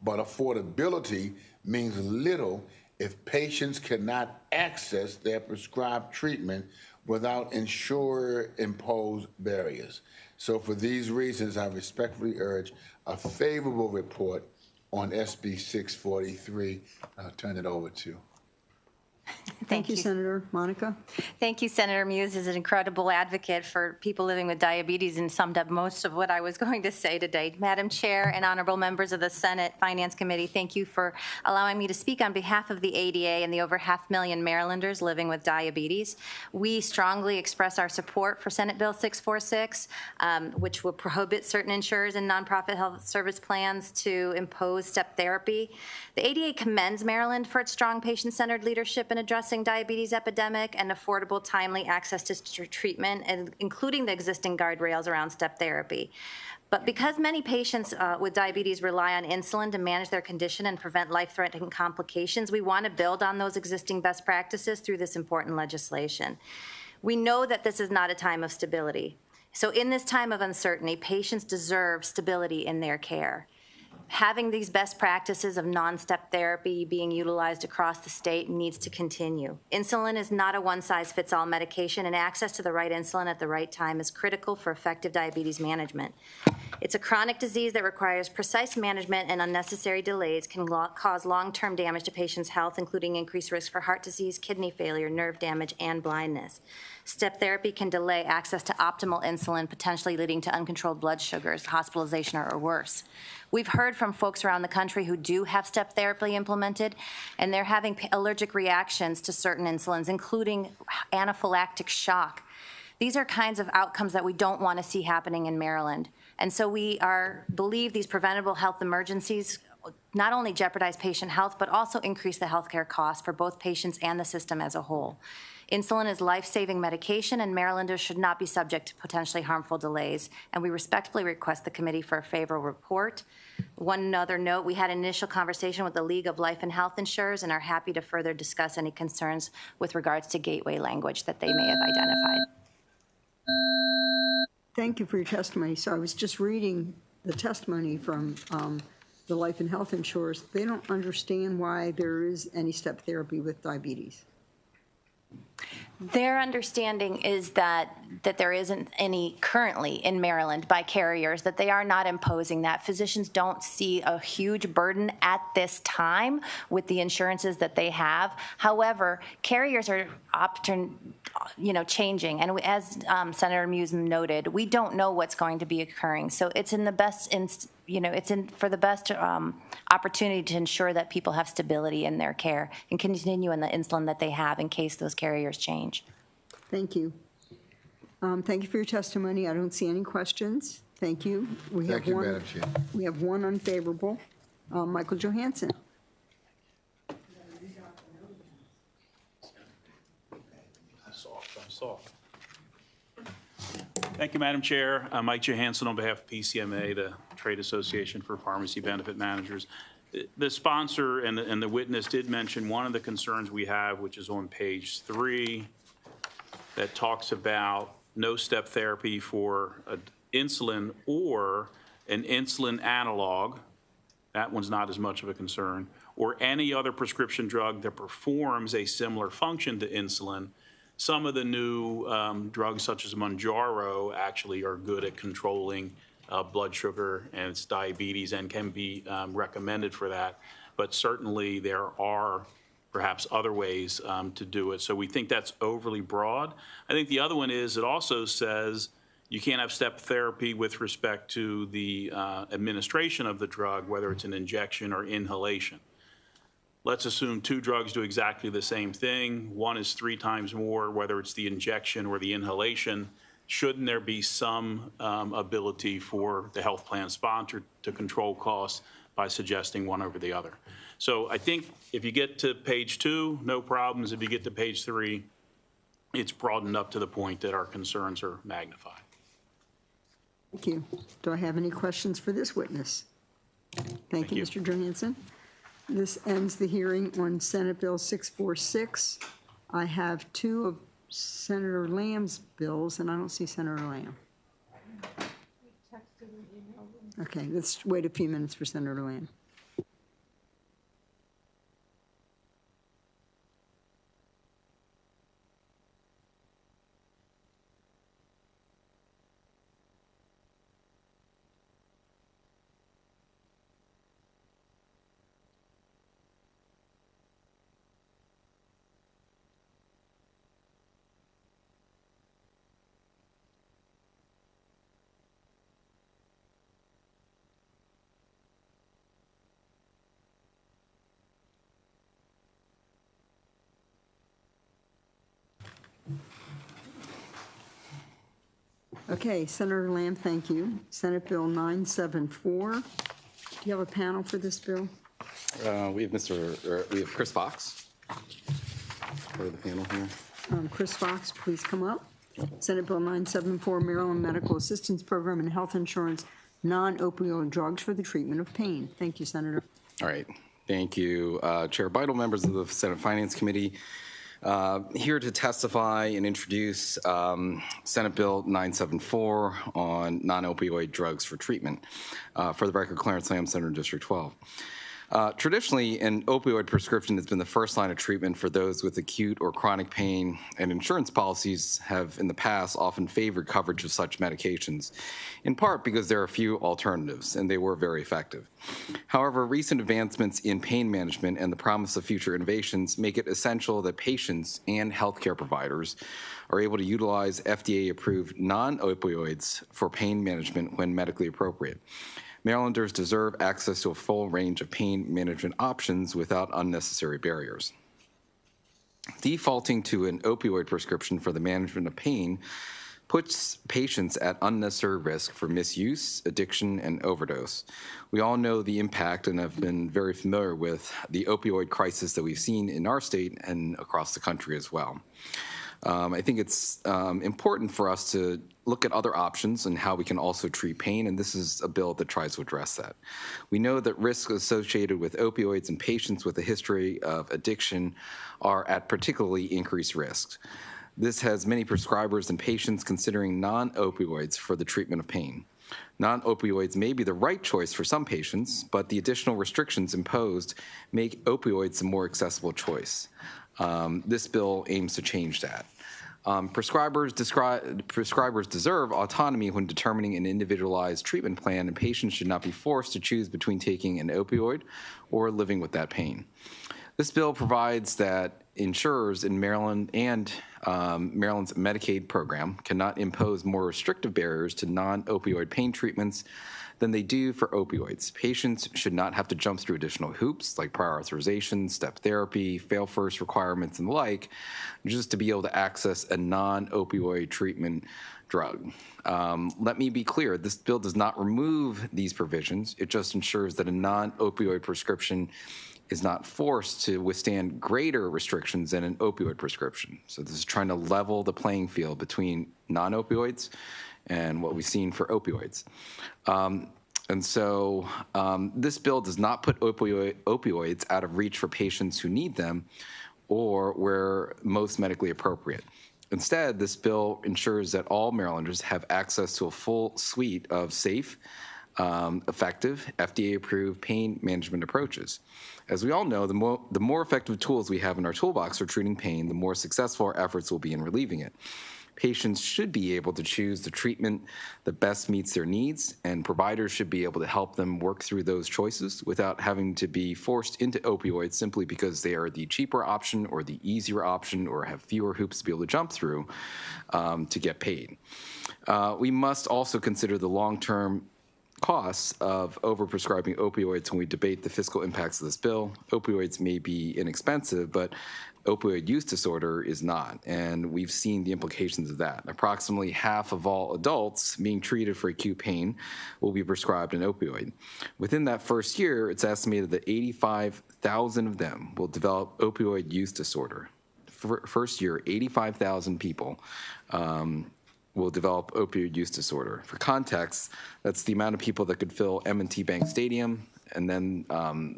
but affordability means little if patients cannot access their prescribed treatment without insurer-imposed barriers. So for these reasons, I respectfully urge a favorable report on SB 643. I'll turn it over to. Thank you, Senator. Monica? Thank you, Senator Muse is an incredible advocate for people living with diabetes and summed up most of what I was going to say today. Madam Chair and honorable members of the Senate Finance Committee, thank you for allowing me to speak on behalf of the ADA and the over 500,000 Marylanders living with diabetes. We strongly express our support for Senate Bill 646, which will prohibit certain insurers and nonprofit health service plans to impose step therapy. The ADA commends Maryland for its strong patient-centered leadership in addressing diabetes epidemic and affordable, timely access to treatment, and including the existing guardrails around step therapy. But because many patients with diabetes rely on insulin to manage their condition and prevent life-threatening complications, we want to build on those existing best practices through this important legislation. We know that this is not a time of stability. So in this time of uncertainty, patients deserve stability in their care. Having these best practices of non-step therapy being utilized across the state needs to continue. Insulin is not a one-size-fits-all medication, and access to the right insulin at the right time is critical for effective diabetes management. It's a chronic disease that requires precise management, and unnecessary delays can cause long-term damage to patients' health, including increased risk for heart disease, kidney failure, nerve damage, and blindness. Step therapy can delay access to optimal insulin, potentially leading to uncontrolled blood sugars, hospitalization, or worse. We've heard from folks around the country who do have step therapy implemented, and they're having allergic reactions to certain insulins, including anaphylactic shock. These are kinds of outcomes that we don't want to see happening in Maryland. And so we believe these preventable health emergencies not only jeopardize patient health, but also increase the healthcare costs for both patients and the system as a whole. Insulin is life-saving medication, and Marylanders should not be subject to potentially harmful delays, and we respectfully request the committee for a favorable report. One other note, we had an initial conversation with the League of Life and Health Insurers and are happy to further discuss any concerns with regards to gateway language that they may have identified. Thank you for your testimony. So I was just reading the testimony from the life and health insurers, they don't understand why there is any step therapy with diabetes. Their understanding is that there isn't any currently in Maryland by carriers, that they are not imposing that. Physicians don't see a huge burden at this time with the insurances that they have. However, carriers are changing, and as Senator Muse noted, we don't know what's going to be occurring. So it's in the best for the best opportunity to ensure that people have stability in their care and continue in the insulin that they have in case those carriers change. Thank you. Thank you for your testimony. I don't see any questions. Thank you. Thank you, Madam Chair. We have one unfavorable. Michael Johansson. Thank you, Madam Chair. Mike Johansson on behalf of PCMA, the Trade Association for Pharmacy Benefit Managers. The sponsor and the witness did mention one of the concerns we have, which is on page 3, that talks about no step therapy for insulin or an insulin analog. That one's not as much of a concern. Or any other prescription drug that performs a similar function to insulin. Some of the new drugs, such as Mounjaro, actually are good at controlling blood sugar and its diabetes and can be recommended for that. But certainly there are perhaps other ways to do it. So we think that's overly broad. I think the other one is it also says you can't have step therapy with respect to the administration of the drug, whether it's an injection or inhalation. Let's assume 2 drugs do exactly the same thing. One is 3 times more, whether it's the injection or the inhalation. Shouldn't there be some ability for the health plan sponsor to control costs by suggesting one over the other? So I think if you get to page 2, no problems. If you get to page 3, it's broadened up to the point that our concerns are magnified. Thank you. Do I have any questions for this witness? Thank you, Mr. Johansson. This ends the hearing on Senate Bill 646. I have 2 of Senator Lamb's bills, and I don't see Senator Lamb. Okay, let's wait a few minutes for Senator Lamb. Okay, Senator Lamb, thank you. Senate Bill 974. Do you have a panel for this bill? We have Chris Fox for the panel here. Chris Fox, please come up. Senate Bill 974, Maryland Medical Assistance Program and Health Insurance, non-opioid drugs for the treatment of pain. Thank you, Senator. All right. Thank you, Chair Bidle, members of the Senate Finance Committee. Here to testify and introduce Senate Bill 974 on non-opioid drugs for treatment. For the record, Clarence Lamb, Senator District 12. Traditionally, an opioid prescription has been the first line of treatment for those with acute or chronic pain, and insurance policies have in the past often favored coverage of such medications, in part because there are few alternatives, and they were very effective. However, recent advancements in pain management and the promise of future innovations make it essential that patients and healthcare providers are able to utilize FDA-approved non-opioids for pain management when medically appropriate. Marylanders deserve access to a full range of pain management options without unnecessary barriers. Defaulting to an opioid prescription for the management of pain puts patients at unnecessary risk for misuse, addiction, and overdose. We all know the impact and have been very familiar with the opioid crisis that we've seen in our state and across the country as well. I think it's important for us to look at other options and how we can also treat pain, and this is a bill that tries to address that. We know that risks associated with opioids in patients with a history of addiction are at particularly increased risk. This has many prescribers and patients considering non-opioids for the treatment of pain. Non-opioids may be the right choice for some patients, but the additional restrictions imposed make opioids a more accessible choice. This bill aims to change that. Prescribers deserve autonomy when determining an individualized treatment plan, and patients should not be forced to choose between taking an opioid or living with that pain. This bill provides that insurers in Maryland and Maryland's Medicaid program cannot impose more restrictive barriers to non-opioid pain treatments than they do for opioids. Patients should not have to jump through additional hoops like prior authorization, step therapy, fail first requirements, and the like, just to be able to access a non-opioid treatment drug. Let me be clear, this bill does not remove these provisions. It just ensures that a non-opioid prescription is not forced to withstand greater restrictions than an opioid prescription. So this is trying to level the playing field between non-opioids and what we've seen for opioids. This bill does not put opioids out of reach for patients who need them or where most medically appropriate. Instead, this bill ensures that all Marylanders have access to a full suite of safe, effective, FDA-approved pain management approaches. As we all know, the more effective tools we have in our toolbox for treating pain, the more successful our efforts will be in relieving it. Patients should be able to choose the treatment that best meets their needs, and providers should be able to help them work through those choices without having to be forced into opioids simply because they are the cheaper option or the easier option or have fewer hoops to be able to jump through to get paid. We must also consider the long-term costs of overprescribing opioids when we debate the fiscal impacts of this bill. Opioids may be inexpensive, but opioid use disorder is not, and we've seen the implications of that. Approximately half of all adults being treated for acute pain will be prescribed an opioid. Within that first year, it's estimated that 85,000 of them will develop opioid use disorder. First year, 85,000 people will develop opioid use disorder. For context, that's the amount of people that could fill M&T Bank Stadium and then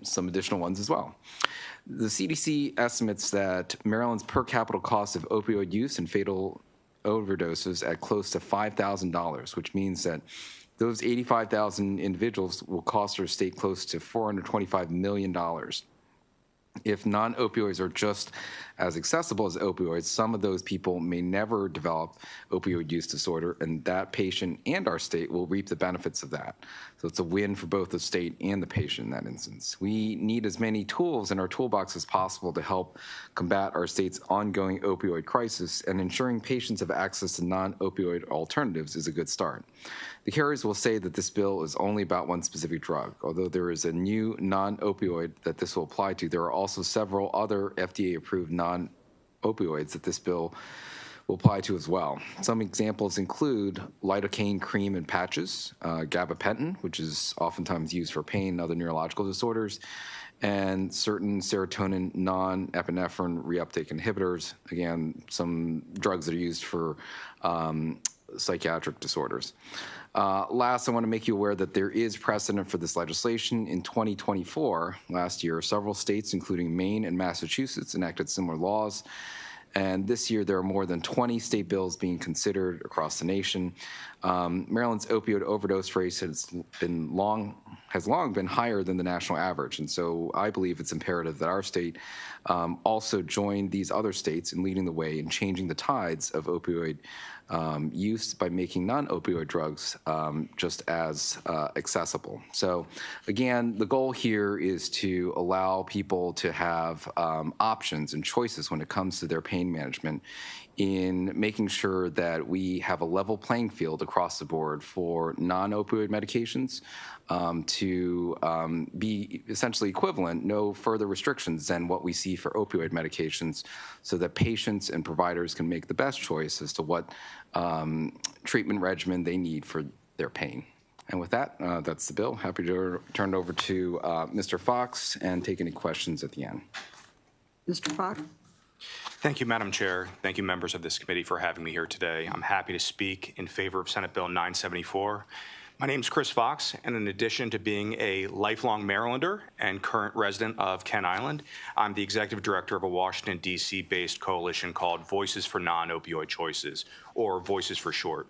some additional ones as well. The CDC estimates that Maryland's per capita cost of opioid use and fatal overdoses at close to $5,000, which means that those 85,000 individuals will cost our state close to $425 million. If non-opioids are just as accessible as opioids, some of those people may never develop opioid use disorder, and that patient and our state will reap the benefits of that. So it's a win for both the state and the patient in that instance. We need as many tools in our toolbox as possible to help combat our state's ongoing opioid crisis, and ensuring patients have access to non-opioid alternatives is a good start. The carriers will say that this bill is only about one specific drug. Although there is a new non-opioid that this will apply to, there are also several other FDA-approved non-opioids that this bill will apply to as well. Some examples include lidocaine cream and patches, gabapentin, which is oftentimes used for pain and other neurological disorders, and certain serotonin non-epinephrine reuptake inhibitors, again, some drugs that are used for psychiatric disorders. Last, I want to make you aware that there is precedent for this legislation. In 2024, last year, several states, including Maine and Massachusetts, enacted similar laws. And this year, there are more than 20 state bills being considered across the nation. Maryland's opioid overdose rate has long been higher than the national average. And so I believe it's imperative that our state also join these other states in leading the way in changing the tides of opioid use by making non-opioid drugs just as accessible. So again, the goal here is to allow people to have options and choices when it comes to their pain management, in making sure that we have a level playing field across the board for non-opioid medications to be essentially equivalent, no further restrictions than what we see for opioid medications, so that patients and providers can make the best choice as to what treatment regimen they need for their pain. And with that, that's the bill. Happy to turn it over to Mr. Fox and take any questions at the end. Mr. Fox? Thank you, Madam Chair. Thank you, members of this committee, for having me here today. I'm happy to speak in favor of Senate Bill 974. My name is Chris Fox, and in addition to being a lifelong Marylander and current resident of Kent Island, I'm the executive director of a Washington, D.C.-based coalition called Voices for Non-Opioid Choices, or Voices for short.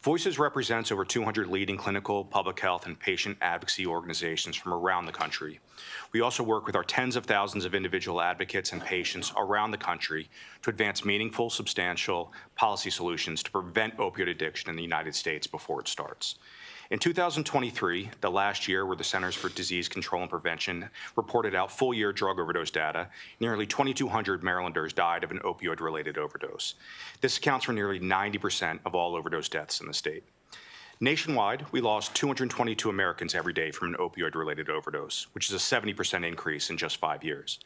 Voices represents over 200 leading clinical, public health, and patient advocacy organizations from around the country. We also work with our tens of thousands of individual advocates and patients around the country to advance meaningful, substantial policy solutions to prevent opioid addiction in the United States before it starts. In 2023, the last year where the Centers for Disease Control and Prevention reported out full-year drug overdose data, nearly 2,200 Marylanders died of an opioid-related overdose. This accounts for nearly 90% of all overdose deaths in the state. Nationwide, we lost 222 Americans every day from an opioid-related overdose, which is a 70% increase in just 5 years.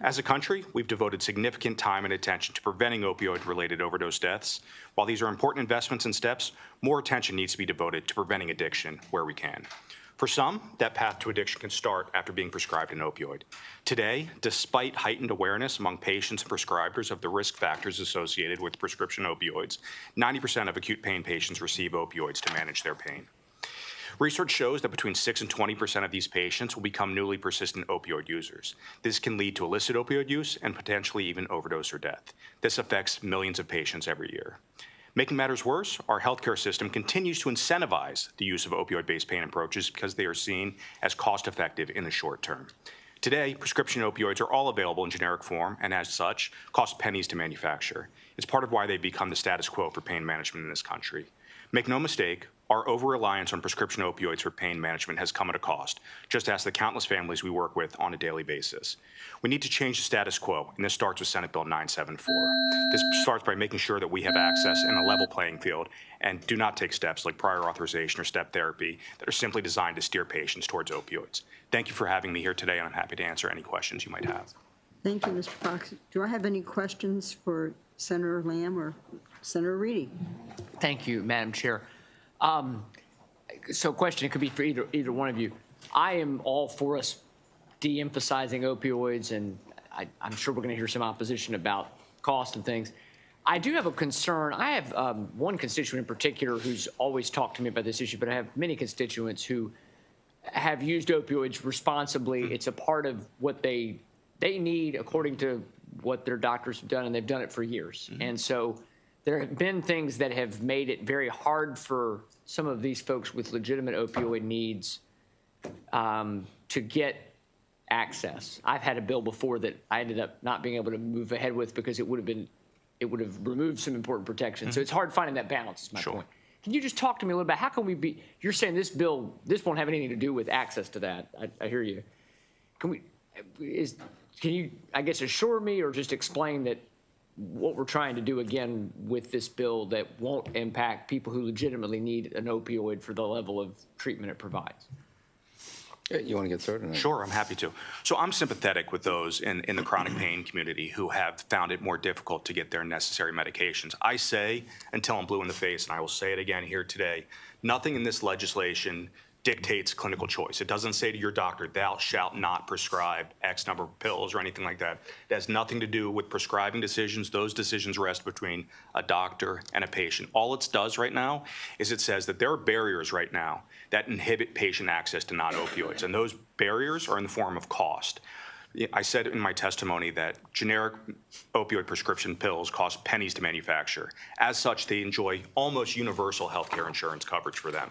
As a country, we've devoted significant time and attention to preventing opioid-related overdose deaths. While these are important investments and steps, more attention needs to be devoted to preventing addiction where we can. For some, that path to addiction can start after being prescribed an opioid. Today, despite heightened awareness among patients and prescribers of the risk factors associated with prescription opioids, 90% of acute pain patients receive opioids to manage their pain. Research shows that between 6 and 20% of these patients will become newly persistent opioid users. This can lead to illicit opioid use and potentially even overdose or death. This affects millions of patients every year. Making matters worse, our healthcare system continues to incentivize the use of opioid-based pain approaches because they are seen as cost-effective in the short term. Today, prescription opioids are all available in generic form and as such, cost pennies to manufacture. It's part of why they've become the status quo for pain management in this country. Make no mistake, our over-reliance on prescription opioids for pain management has come at a cost. Just ask the countless families we work with on a daily basis. We need to change the status quo, and this starts with Senate Bill 974. This starts by making sure that we have access in a level playing field and do not take steps like prior authorization or step therapy that are simply designed to steer patients towards opioids. Thank you for having me here today, and I'm happy to answer any questions you might have. Thank you, Mr. Fox. Do I have any questions for Senator Lamb or Senator Reedy? Thank you, Madam Chair. So question, it could be for either one of you. I am all for us de-emphasizing opioids, and I'm sure we're going to hear some opposition about cost and things. I do have a concern. I have one constituent in particular who's always talked to me about this issue, but I have many constituents who have used opioids responsibly. It's a part of what they need according to what their doctors have done, and they've done it for years. And so there have been things that have made it very hard for some of these folks with legitimate opioid needs to get access. I've had a bill before that I ended up not being able to move ahead with because it would have removed some important protections. So it's hard finding that balance is my point. Can you just talk to me a little bit? How can we be, you're saying this bill, this won't have anything to do with access to that. I hear you. Can you, I guess, assure me or just explain that what we're trying to do again with this bill that won't impact people who legitimately need an opioid for the level of treatment it provides? You want to get started? Sure, I'm happy to. So I'm sympathetic with those in the chronic pain community who have found it more difficult to get their necessary medications. I say, until I'm blue in the face, and I will say it again here today, nothing in this legislation dictates clinical choice. It doesn't say to your doctor, thou shalt not prescribe X number of pills or anything like that. It has nothing to do with prescribing decisions. Those decisions rest between a doctor and a patient. All it does right now is it says that there are barriers right now that inhibit patient access to non-opioids, and those barriers are in the form of cost. I said in my testimony that generic opioid prescription pills cost pennies to manufacture. As such, they enjoy almost universal health care insurance coverage for them.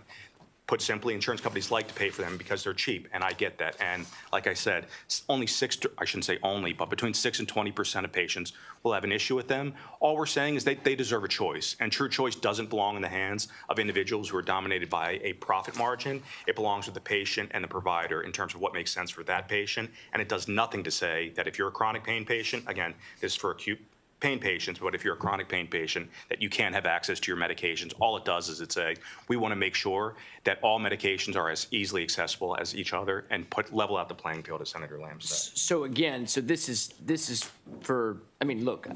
Put simply, insurance companies like to pay for them because they're cheap, and I get that. And like I said, only I shouldn't say only, but between 6 and 20% of patients will have an issue with them. All we're saying is they deserve a choice, and true choice doesn't belong in the hands of individuals who are dominated by a profit margin. It belongs with the patient and the provider in terms of what makes sense for that patient, and it does nothing to say that if you're a chronic pain patient, again, this is for acute pain patients, but if you're a chronic pain patient, that you can't have access to your medications. All it does is it say, we want to make sure that all medications are as easily accessible as each other and level out the playing field, as Senator Lamb said. So again, so this is for, I mean, look,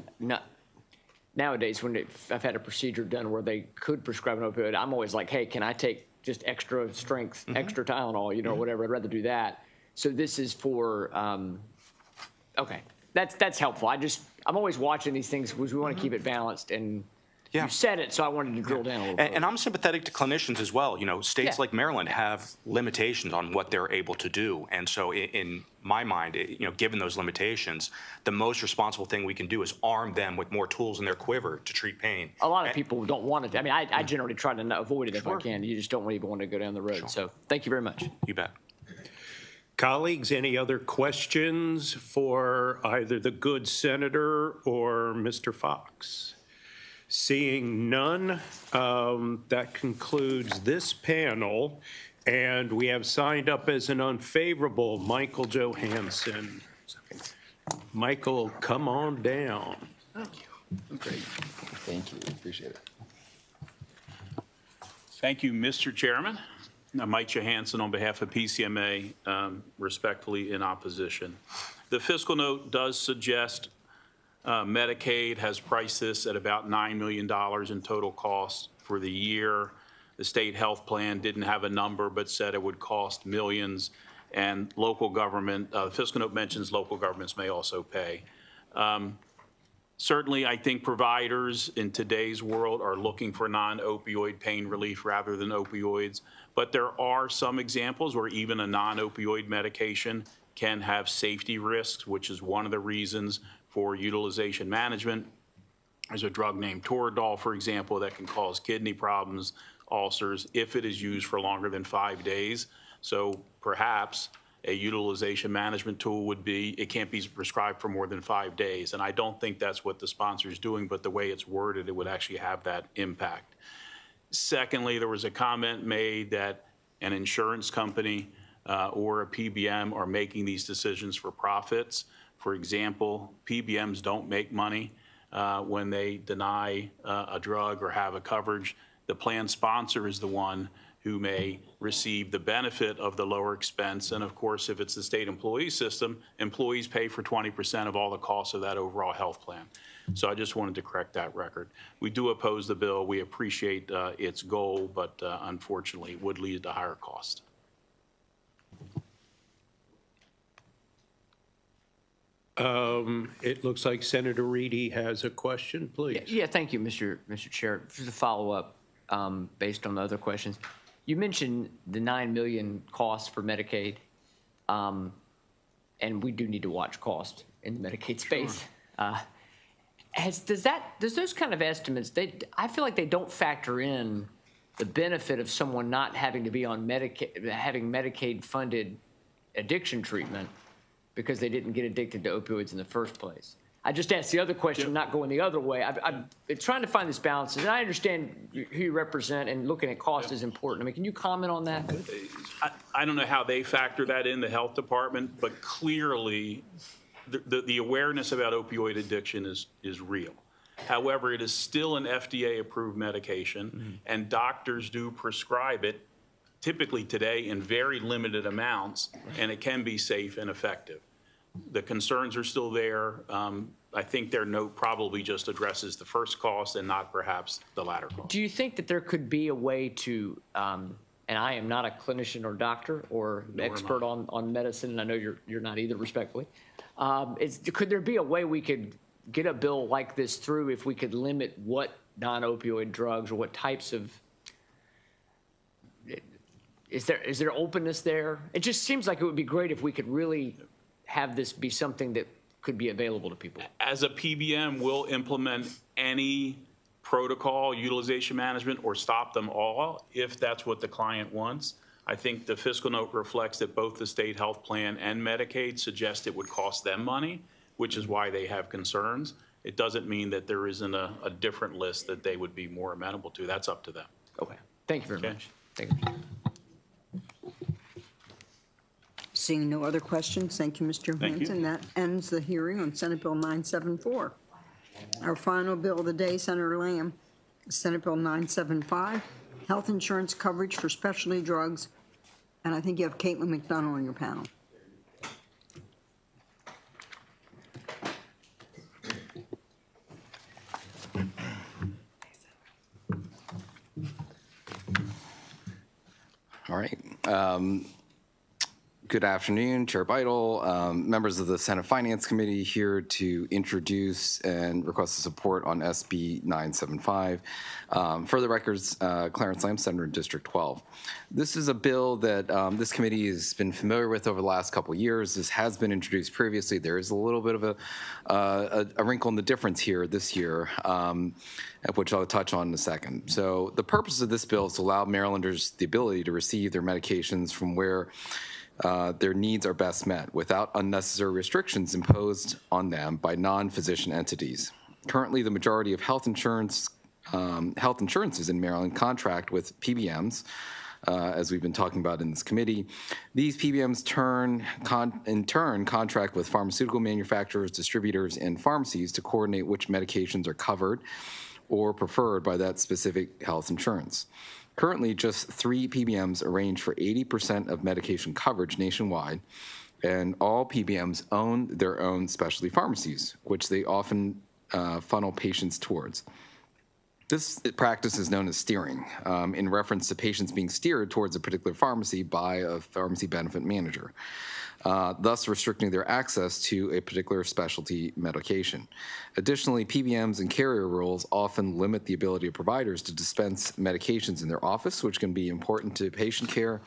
nowadays when I've had a procedure done where they could prescribe an opioid, I'm always like, hey, can I take just extra strength, extra Tylenol, you know, whatever, I'd rather do that. So this is for, okay, that's helpful. I'm always watching these things because we want to keep it balanced, and Yeah. You said it, so I wanted to drill down a little bit. And I'm sympathetic to clinicians as well. You know, states Yeah. like Maryland have limitations on what they're able to do. And so in my mind, you know, given those limitations, the most responsible thing we can do is arm them with more tools in their quiver to treat pain. A lot of people don't want it. I mean, I generally try to avoid it if I can. You just don't even want to go down the road. So thank you very much. You bet. Colleagues, any other questions for either the good senator or Mr. Fox? Seeing none, that concludes this panel, and we have signed up as an unfavorable Michael Johansson. Michael, come on down. Great. Thank you. Appreciate it. Thank you, Mr. Chairman. Mike Johansson on behalf of PCMA, respectfully in opposition. The fiscal note does suggest Medicaid has priced this at about $9 million in total cost for the year. The state health plan didn't have a number, but said it would cost millions. And local government, the fiscal note mentions local governments may also pay. Certainly, I think providers in today's world are looking for non-opioid pain relief rather than opioids. But there are some examples where even a non-opioid medication can have safety risks, which is one of the reasons for utilization management. There's a drug named Toradol, for example, that can cause kidney problems, ulcers, if it is used for longer than 5 days. So perhaps a utilization management tool would be, it can't be prescribed for more than 5 days. And I don't think that's what the sponsor is doing, but the way it's worded, it would actually have that impact. Secondly, there was a comment made that an insurance company or a PBM are making these decisions for profits. For example, PBMs don't make money when they deny a drug or have a coverage. The plan sponsor is the one who may receive the benefit of the lower expense. And of course, if it's the state employee system, employees pay for 20% of all the costs of that overall health plan. So I just wanted to correct that record. We do oppose the bill. We appreciate its goal, but unfortunately, it would lead to higher cost. It looks like Senator Reedy has a question, please. Yeah, thank you, Mr. Chair. Just a follow-up based on the other questions. You mentioned the $9 million cost for Medicaid, and we do need to watch cost in the Medicaid space. Does those kind of estimates, I feel like they don't factor in the benefit of someone not having to be on having Medicaid-funded addiction treatment because they didn't get addicted to opioids in the first place. I just asked the other question, not going the other way. I'm trying to find this balance, and I understand who you represent, and looking at cost is important. I mean, can you comment on that? I don't know how they factor that in, the health department, but clearly the awareness about opioid addiction is real. However, it is still an FDA-approved medication, and doctors do prescribe it, typically today in very limited amounts, and it can be safe and effective. The concerns are still there. I think their note probably just addresses the first cost and not perhaps the latter cost. Do you think that there could be a way to, and I am not a clinician or doctor or expert on medicine, and I know you're not either, respectfully. Could there be a way we could get a bill like this through if we could limit what non-opioid drugs or what types of, is there openness there? It just seems like it would be great if we could really have this be something that could be available to people. As a PBM, we'll implement any protocol, utilization management, or stop them all if that's what the client wants. I think the fiscal note reflects that both the state health plan and Medicaid suggest it would cost them money, which is why they have concerns. It doesn't mean that there isn't a different list that they would be more amenable to. That's up to them. Okay. Thank you very much. Thank you. Seeing no other questions, thank you, Mr. Johansson. That ends the hearing on Senate Bill 974. Our final bill of the day, Senator Lamb, Senate Bill 975, health insurance coverage for specialty drugs. And I think you have Caitlin McDonough on your panel. All right. Good afternoon, Chair Beidel, members of the Senate Finance Committee, here to introduce and request the support on SB 975. For the records, Clarence Lamb, Senator in District 12. This is a bill that this committee has been familiar with over the last couple of years. This has been introduced previously. There is a little bit of a wrinkle in the difference here this year, which I'll touch on in a second. So the purpose of this bill is to allow Marylanders the ability to receive their medications from where their needs are best met without unnecessary restrictions imposed on them by non-physician entities. Currently, the majority of health insurances in Maryland contract with PBMs, as we've been talking about in this committee. These PBMs in turn contract with pharmaceutical manufacturers, distributors, and pharmacies to coordinate which medications are covered or preferred by that specific health insurance. Currently, just 3 PBMs arrange for 80% of medication coverage nationwide, and all PBMs own their own specialty pharmacies, which they often funnel patients towards. This practice is known as steering, in reference to patients being steered towards a particular pharmacy by a pharmacy benefit manager, thus restricting their access to a particular specialty medication. Additionally, PBMs and carrier rules often limit the ability of providers to dispense medications in their office, which can be important to patient care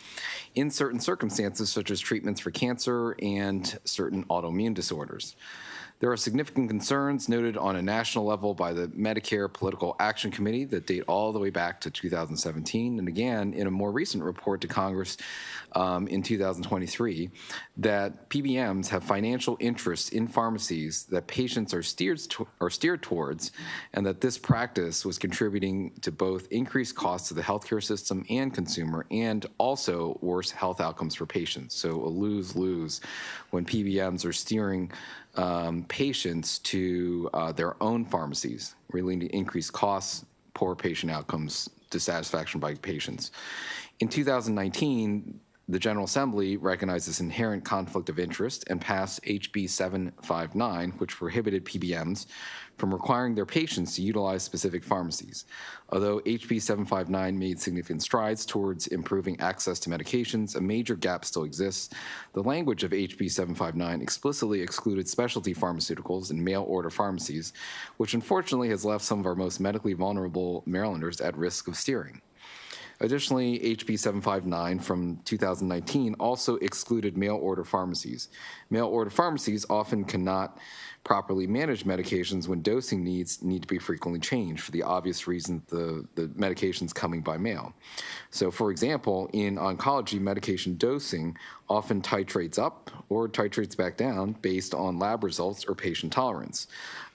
in certain circumstances, such as treatments for cancer and certain autoimmune disorders. There are significant concerns noted on a national level by the Medicare Political Action Committee that date all the way back to 2017, and again, in a more recent report to Congress in 2023, that PBMs have financial interests in pharmacies that patients are steered towards, and that this practice was contributing to both increased costs to the healthcare system and consumer, and also worse health outcomes for patients. So a lose-lose when PBMs are steering patients to their own pharmacies, really to increase costs, poor patient outcomes, dissatisfaction by patients. In 2019, the General Assembly recognized this inherent conflict of interest and passed HB 759, which prohibited PBMs from requiring their patients to utilize specific pharmacies. Although HB 759 made significant strides towards improving access to medications, a major gap still exists. The language of HB 759 explicitly excluded specialty pharmaceuticals and mail-order pharmacies, which unfortunately has left some of our most medically vulnerable Marylanders at risk of steering. Additionally, HB 759 from 2019 also excluded mail-order pharmacies. Mail-order pharmacies often cannot properly manage medications when dosing needs need to be frequently changed for the obvious reason the medication's coming by mail. So, for example, in oncology, medication dosing often titrates up or titrates back down based on lab results or patient tolerance.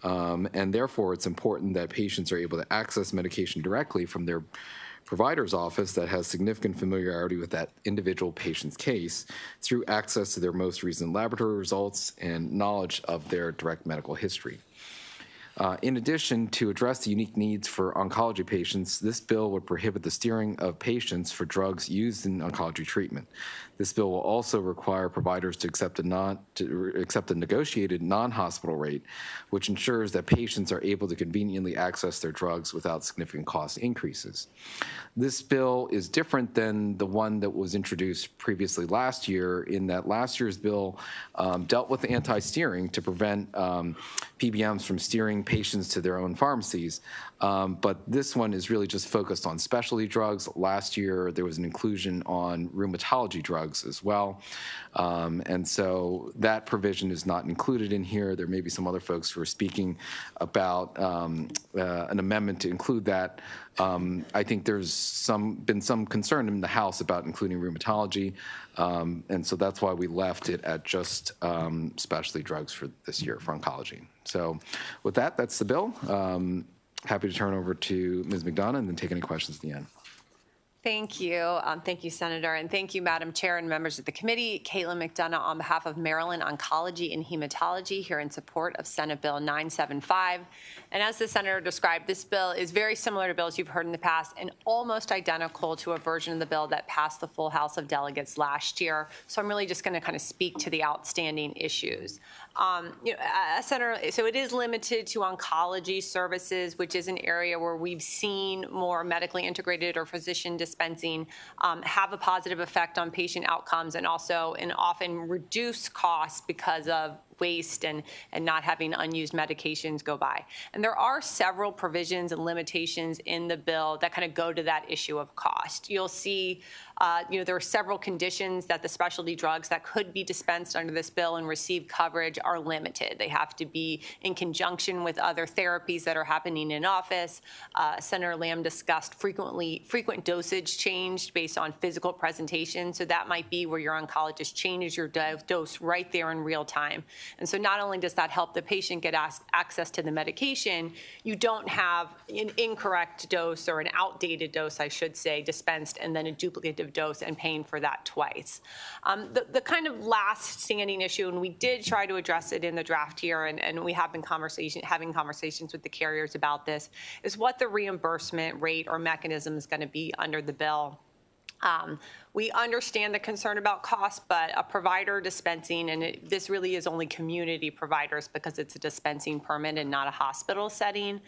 And therefore, it's important that patients are able to access medication directly from their provider's office that has significant familiarity with that individual patient's case through access to their most recent laboratory results and knowledge of their direct medical history. In addition, to address the unique needs for oncology patients, this bill would prohibit the steering of patients for drugs used in oncology treatment. This bill will also require providers to accept a negotiated non-hospital rate, which ensures that patients are able to conveniently access their drugs without significant cost increases. This bill is different than the one that was introduced previously last year, in that last year's bill dealt with anti-steering to prevent PBMs from steering patients to their own pharmacies. But this one is really just focused on specialty drugs. Last year, there was an inclusion on rheumatology drugs as well. And so that provision is not included in here. There may be some other folks who are speaking about an amendment to include that. I think there's been some concern in the House about including rheumatology. And so that's why we left it at just specialty drugs for this year for oncology. So with that, that's the bill. Happy to turn over to Ms. McDonough and then take any questions at the end. Thank you. Thank you, Senator. And thank you, Madam Chair and members of the committee. Caitlin McDonough on behalf of Maryland Oncology and Hematology, here in support of Senate Bill 975. And as the Senator described, this bill is very similar to bills you've heard in the past and almost identical to a version of the bill that passed the full House of Delegates last year. So I'm really just going to kind of speak to the outstanding issues. Senator, so it is limited to oncology services, which is an area where we've seen more medically integrated or physician dispensed dispensing have a positive effect on patient outcomes and also and often reduce costs because of waste and not having unused medications go by. And there are several provisions and limitations in the bill that kind of go to that issue of cost. You'll see, there are several conditions that the specialty drugs that could be dispensed under this bill and receive coverage are limited. They have to be in conjunction with other therapies that are happening in office. Senator Lamb discussed frequent dosage changed based on physical presentation. So that might be where your oncologist changes your dose right there in real time. And so not only does that help the patient get access to the medication, you don't have an incorrect dose or an outdated dose, I should say, dispensed and then a duplicative dose and paying for that twice. The kind of last standing issue, and we did try to address it in the draft here, and we have been having conversations with the carriers about this, is what the reimbursement rate or mechanism is going to be under the bill. We understand the concern about cost, but a provider dispensing, and this really is only community providers because it's a dispensing permit and not a hospital setting,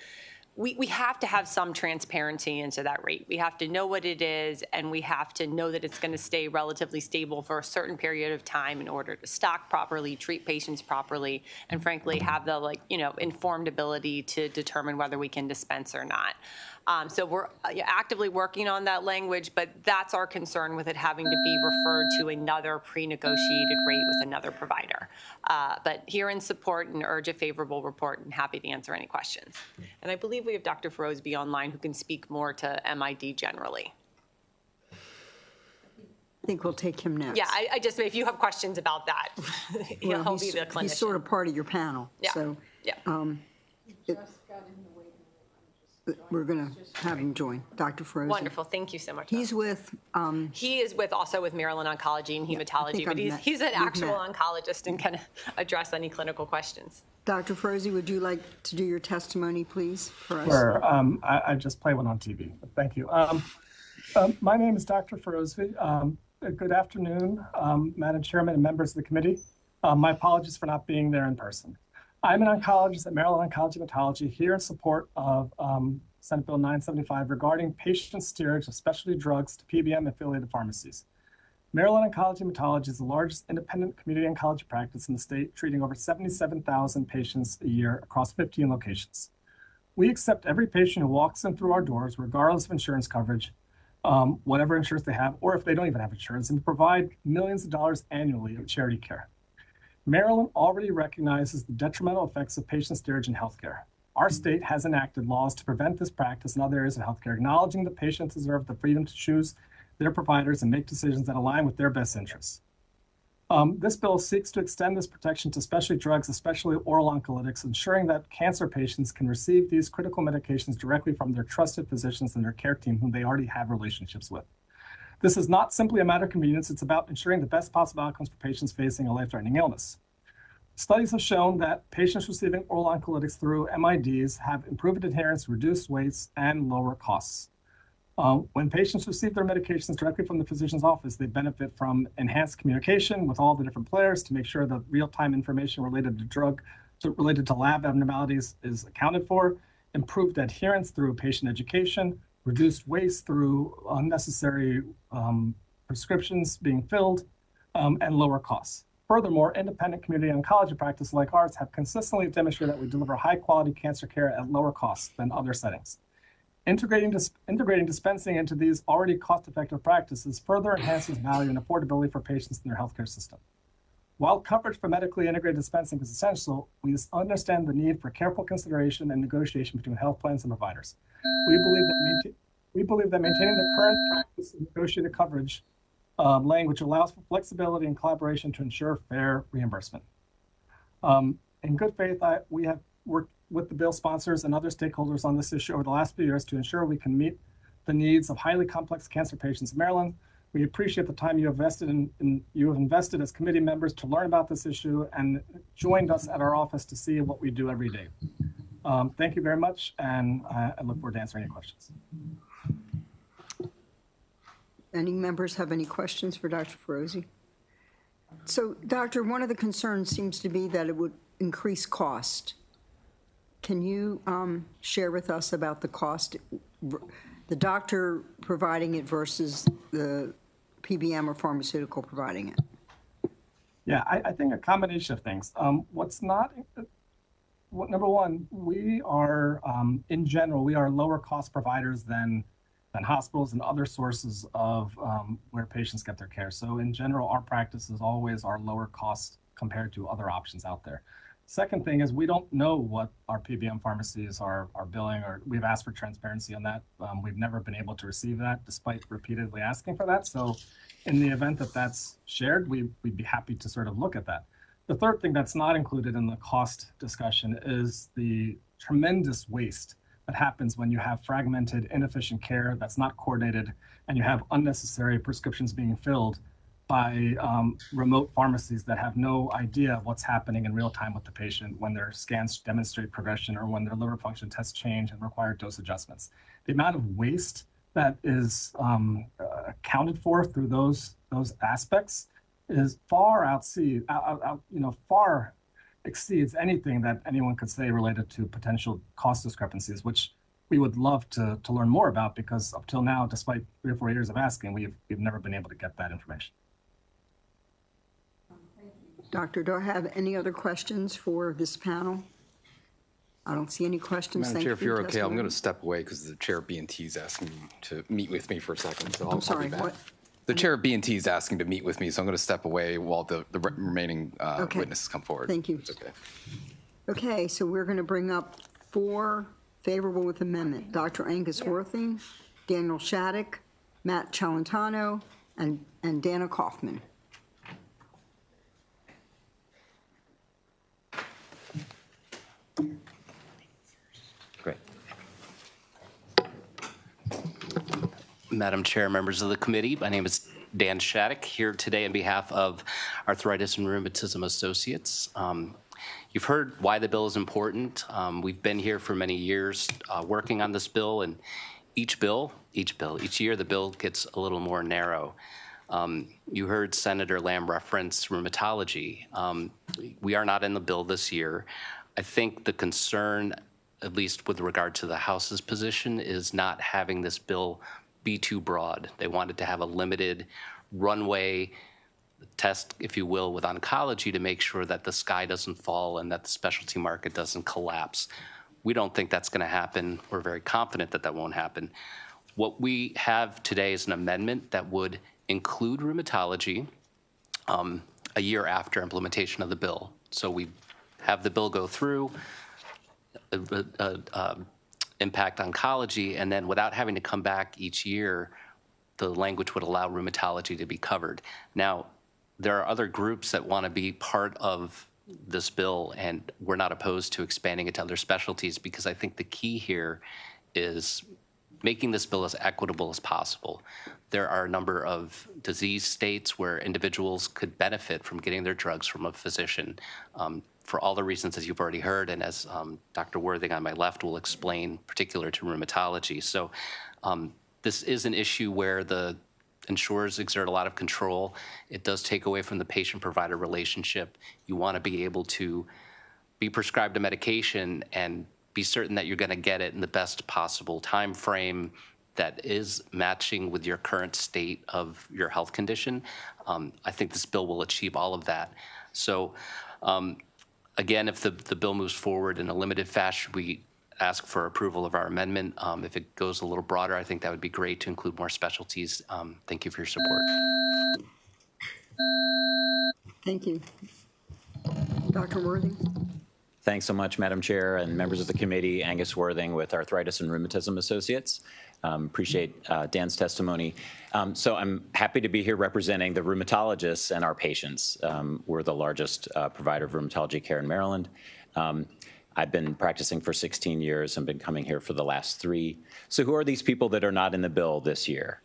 we have to have some transparency into that rate. We have to know what it is, and we have to know that it's going to stay relatively stable for a certain period of time in order to stock properly, treat patients properly, and frankly have the informed ability to determine whether we can dispense or not. So we're actively working on that language, but that's our concern with it having to be referred to another pre-negotiated rate with another provider. But here in support and urge a favorable report and happy to answer any questions. And I believe we have Dr. Ferozzi online who can speak more to MID generally. I think we'll take him next. Yeah, I just, if you have questions about that, he'll be the clinician. He's sort of part of your panel. Yeah. So, we're going to have him join. Dr. Ferozzi. Wonderful. Thank you so much. He's with... he is also with Maryland Oncology and Hematology, but he's an actual oncologist and can address any clinical questions. Dr. Ferozzi, would you like to do your testimony, please, for us? Sure. I just play one on TV. Thank you. My name is Dr. Ferozzi. Good afternoon, Madam Chairman and members of the committee. My apologies for not being there in person. I'm an oncologist at Maryland Oncology Hematology here in support of Senate Bill 975 regarding patient steerage of specialty drugs to PBM affiliated pharmacies. Maryland Oncology Hematology is the largest independent community oncology practice in the state, treating over 77,000 patients a year across 15 locations. We accept every patient who walks in through our doors, regardless of insurance coverage, whatever insurance they have, or if they don't even have insurance, and provide millions of dollars annually of charity care. Maryland already recognizes the detrimental effects of patient steerage in healthcare. Our state has enacted laws to prevent this practice in other areas of healthcare, acknowledging that patients deserve the freedom to choose their providers and make decisions that align with their best interests. This bill seeks to extend this protection to specialty drugs, especially oral oncolytics, ensuring that cancer patients can receive these critical medications directly from their trusted physicians and their care team, whom they already have relationships with. This is not simply a matter of convenience, it's about ensuring the best possible outcomes for patients facing a life-threatening illness. Studies have shown that patients receiving oral oncolytics through MIDs have improved adherence, reduced waste, and lower costs. When patients receive their medications directly from the physician's office, they benefit from enhanced communication with all the different players to make sure that real-time information related to lab abnormalities is accounted for, improved adherence through patient education, reduced waste through unnecessary prescriptions being filled, and lower costs. Furthermore, independent community oncology practices like ours have consistently demonstrated that we deliver high-quality cancer care at lower costs than other settings. Integrating dispensing into these already cost-effective practices further enhances value and affordability for patients in their healthcare system. While coverage for medically integrated dispensing is essential, we understand the need for careful consideration and negotiation between health plans and providers. We believe that maintaining the current practice of negotiated coverage language allows for flexibility and collaboration to ensure fair reimbursement. In good faith, we have worked with the bill sponsors and other stakeholders on this issue over the last few years to ensure we can meet the needs of highly complex cancer patients in Maryland. We appreciate the time you have invested as committee members to learn about this issue and joined us at our office to see what we do every day. Thank you very much, and I look forward to answering any questions. Any members have any questions for Dr. Ferozzi? So, Doctor, one of the concerns seems to be that it would increase cost. Can you share with us about the cost the doctor providing it versus the PBM or pharmaceutical providing it? Yeah, I think a combination of things. Number one, we are, in general, we are lower cost providers than hospitals and other sources of where patients get their care. So in general, our practices always are lower cost compared to other options out there. Second thing is we don't know what our PBM pharmacies are billing, or we've asked for transparency on that. We've never been able to receive that despite repeatedly asking for that. So in the event that that's shared, we'd be happy to sort of look at that. The third thing that's not included in the cost discussion is the tremendous waste that happens when you have fragmented, inefficient care that's not coordinated, and you have unnecessary prescriptions being filled by remote pharmacies that have no idea of what's happening in real time with the patient when their scans demonstrate progression or when their liver function tests change and require dose adjustments. The amount of waste that is accounted for through those aspects is far exceeds anything that anyone could say related to potential cost discrepancies, which we would love to learn more about, because up till now, despite 3 or 4 years of asking, we've never been able to get that information. Doctor, do I have any other questions for this panel? I don't see any questions. Madam Thank Chair, you if for you're your okay, I'm going to testimony. step away because the chair of B&T is asking me to meet with me for a second. So I'm sorry, I'll be back. what? The chair of B&T is asking to meet with me, so I'm going to step away while the remaining Okay. witnesses come forward. Thank you. It's okay. Okay, so we're going to bring up 4 favorable with amendment. Dr. Angus Worthing, Daniel Shattuck, Matt Celentano, and Dana Kaufman. Great. Madam Chair, members of the committee, my name is Dan Shattuck, here today on behalf of Arthritis and Rheumatism Associates. You've heard why the bill is important. We've been here for many years working on this bill, and each year the bill gets a little more narrow. You heard Senator Lamb reference rheumatology. We are not in the bill this year. I think the concern, at least with regard to the House's position, is not having this bill be too broad. They wanted to have a limited runway test, if you will, with oncology to make sure that the sky doesn't fall and that the specialty market doesn't collapse. We don't think that's going to happen. We're very confident that that won't happen. What we have today is an amendment that would include rheumatology a year after implementation of the bill. So we have the bill go through, impact oncology, and then without having to come back each year, the language would allow rheumatology to be covered. Now, there are other groups that want to be part of this bill, and we're not opposed to expanding it to other specialties, because I think the key here is making this bill as equitable as possible. There are a number of disease states where individuals could benefit from getting their drugs from a physician for all the reasons as you've already heard, and as Dr. Worthing on my left will explain, particular to rheumatology. So this is an issue where the insurers exert a lot of control. It does take away from the patient-provider relationship. You want to be able to be prescribed a medication and be certain that you're going to get it in the best possible time frame that is matching with your current state of your health condition. I think this bill will achieve all of that. So again, if the bill moves forward in a limited fashion, we ask for approval of our amendment. If it goes a little broader, I think that would be great to include more specialties. Thank you for your support. Thank you. Dr. Worthing? Thanks so much, Madam Chair and members of the committee. Angus Worthing with Arthritis and Rheumatism Associates. Appreciate Dan's testimony. So I'm happy to be here representing the rheumatologists and our patients. We're the largest provider of rheumatology care in Maryland. I've been practicing for 16 years and been coming here for the last 3. So who are these people that are not in the bill this year?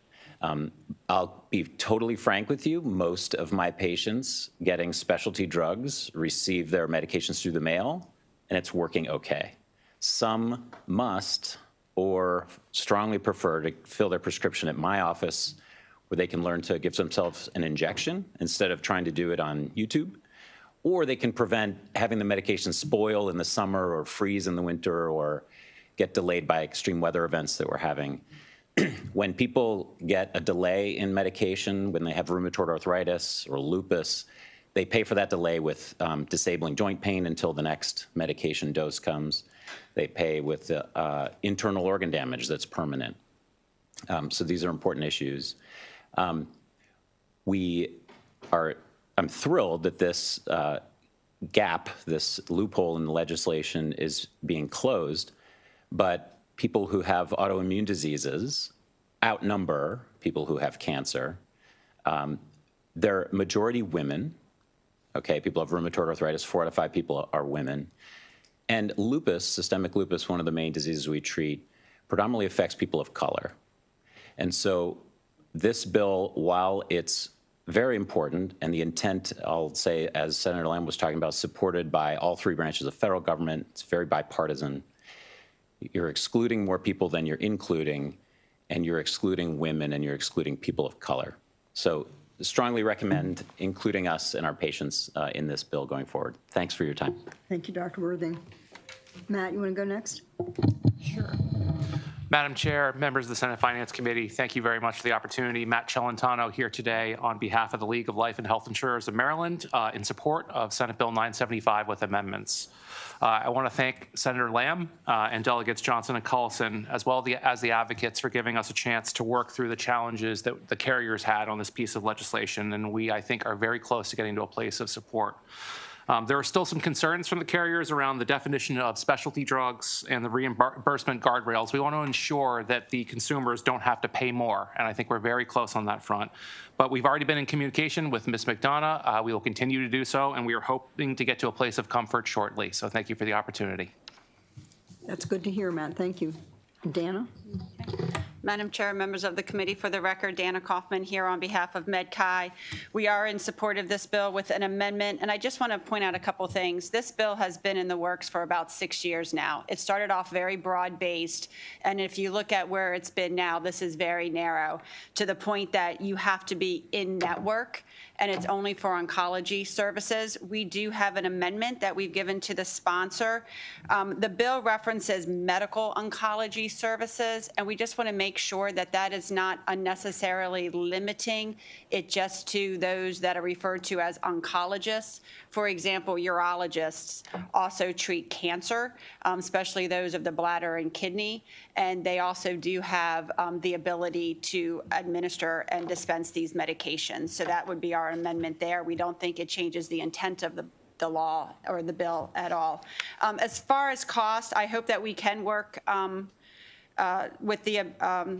I'll be totally frank with you. Most of my patients getting specialty drugs receive their medications through the mail, and it's working okay. Some must or strongly prefer to fill their prescription at my office, where they can learn to give themselves an injection instead of trying to do it on YouTube. Or they can prevent having the medication spoil in the summer or freeze in the winter or get delayed by extreme weather events that we're having when people get a delay in medication, when they have rheumatoid arthritis or lupus, they pay for that delay with disabling joint pain until the next medication dose comes. They pay with internal organ damage that's permanent. So these are important issues. I'm thrilled that this gap, this loophole in the legislation is being closed, but people who have autoimmune diseases outnumber people who have cancer. They're majority women. Okay, people have rheumatoid arthritis, 4 out of 5 people are women. And lupus, systemic lupus, one of the main diseases we treat, predominantly affects people of color. And so this bill, while it's very important, and the intent, I'll say, as Senator Lamb was talking about, supported by all 3 branches of federal government, it's very bipartisan. You're excluding more people than you're including, and you're excluding women, and you're excluding people of color. So strongly recommend including us and our patients in this bill going forward. Thanks for your time. Thank you, Dr. Worthing. Matt, you want to go next? Sure. Madam Chair, members of the Senate Finance Committee, thank you very much for the opportunity. Matt Celentano here today on behalf of the League of Life and Health Insurers of Maryland in support of Senate Bill 975 with amendments. I want to thank Senator Lamb and Delegates Johnson and Cullison, as well as the advocates, for giving us a chance to work through the challenges that the carriers had on this piece of legislation, and we, I think, are very close to getting to a place of support. There are still some concerns from the carriers around the definition of specialty drugs and the reimbursement guardrails. We want to ensure that the consumers don't have to pay more, and I think we're very close on that front. But we've already been in communication with Ms. McDonough. We will continue to do so, and we are hoping to get to a place of comfort shortly. So thank you for the opportunity. That's good to hear, Matt. Thank you. Dana? Madam Chair, members of the committee, for the record, Dana Kaufman here on behalf of MedChi. We are in support of this bill with an amendment, and I just want to point out a couple things. This bill has been in the works for about 6 years now. It started off very broad-based, and if you look at where it's been now, this is very narrow, to the point that you have to be in-network, and it's only for oncology services. We do have an amendment that we've given to the sponsor. The bill references medical oncology services, and we just want to make sure that that is not unnecessarily limiting it just to those that are referred to as oncologists. For example, urologists also treat cancer, especially those of the bladder and kidney, and they also do have the ability to administer and dispense these medications. So that would be our amendment there. We don't think it changes the intent of the law or the bill at all. As far as cost, I hope that we can work with the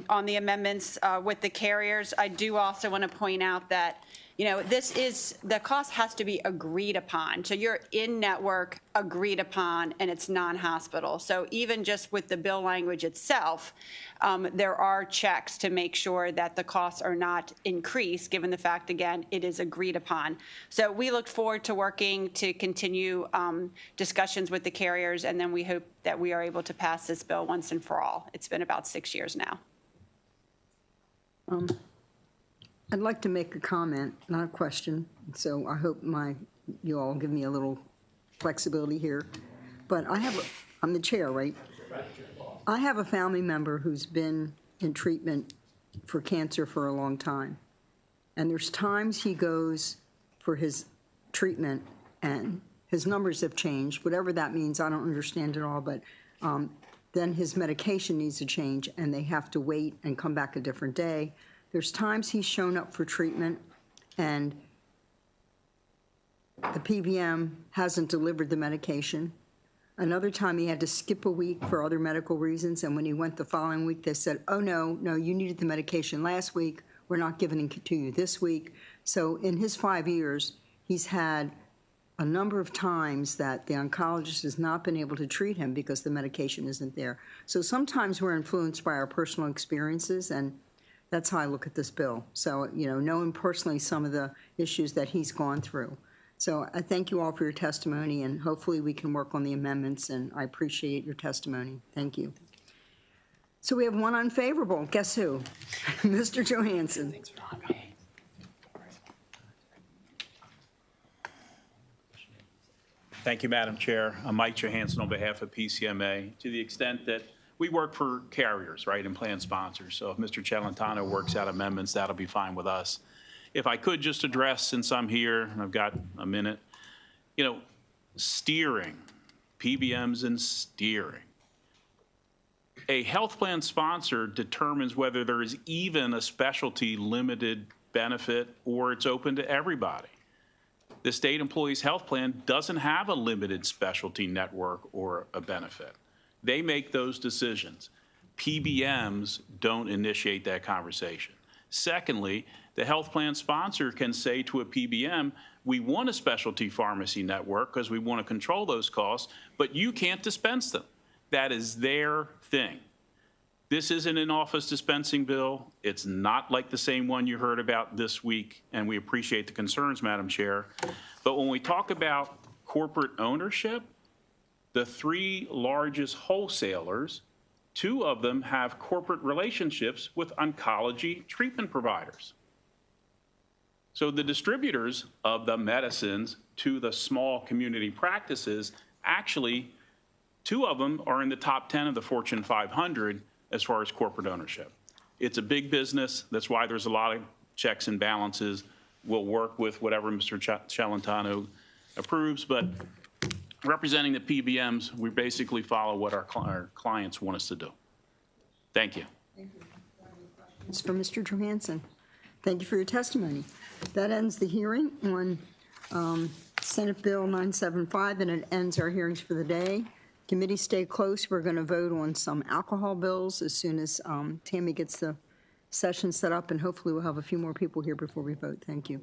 on the amendments with the carriers. I do also want to point out that, you know, the cost has to be agreed upon. So you're in network, agreed upon, and it's non-hospital. So even just with the bill language itself, there are checks to make sure that the costs are not increased, given the fact, again, it is agreed upon. So we look forward to working to continue discussions with the carriers, and then we hope that we are able to pass this bill once and for all. It's been about 6 years now. I'd like to make a comment, not a question, so I hope you all give me a little flexibility here. But I'm the chair, right? I have a family member who's been in treatment for cancer for a long time. And there's times he goes for his treatment and his numbers have changed, whatever that means, I don't understand it all, but then his medication needs to change and they have to wait and come back a different day. There's times he's shown up for treatment and the PBM hasn't delivered the medication. Another time he had to skip a week for other medical reasons, and when he went the following week, they said, oh, no, you needed the medication last week. We're not giving it to you this week. So in his 5 years, he's had a number of times that the oncologist has not been able to treat him because the medication isn't there. So sometimes we're influenced by our personal experiences, and that's how I look at this bill. So, you know, knowing personally some of the issues that he's gone through. So I thank you all for your testimony, and hopefully we can work on the amendments, and I appreciate your testimony. Thank you. So we have one unfavorable. Guess who? Mr. Johansson. Thank you, Madam Chair. I'm Mike Johansson on behalf of PCMA. To the extent that we work for carriers, right, and plan sponsors. So if Mr. Celentano works out amendments, that'll be fine with us. If I could just address, since I'm here, and I've got a minute, steering, PBMs and steering. A health plan sponsor determines whether there is even a specialty limited benefit or it's open to everybody. The state employees health plan doesn't have a limited specialty network or a benefit. They make those decisions. PBMs don't initiate that conversation. Secondly, the health plan sponsor can say to a PBM, we want a specialty pharmacy network because we want to control those costs, but you can't dispense them. That is their thing. This isn't an office dispensing bill. It's not like the same one you heard about this week, and we appreciate the concerns, Madam Chair. But when we talk about corporate ownership, the 3 largest wholesalers, 2 of them have corporate relationships with oncology treatment providers. So the distributors of the medicines to the small community practices, actually, 2 of them are in the top 10 of the Fortune 500 as far as corporate ownership. It's a big business. That's why there's a lot of checks and balances. We'll work with whatever Mr. Celentano approves, but representing the PBMs, we basically follow what our clients want us to do. Thank you. It's for Mr. Johansson. Thank you for your testimony. That ends the hearing on Senate Bill 975, and it ends our hearings for the day. Committee, stay close. We're going to vote on some alcohol bills as soon as Tammy gets the session set up, and hopefully we'll have a few more people here before we vote. Thank you.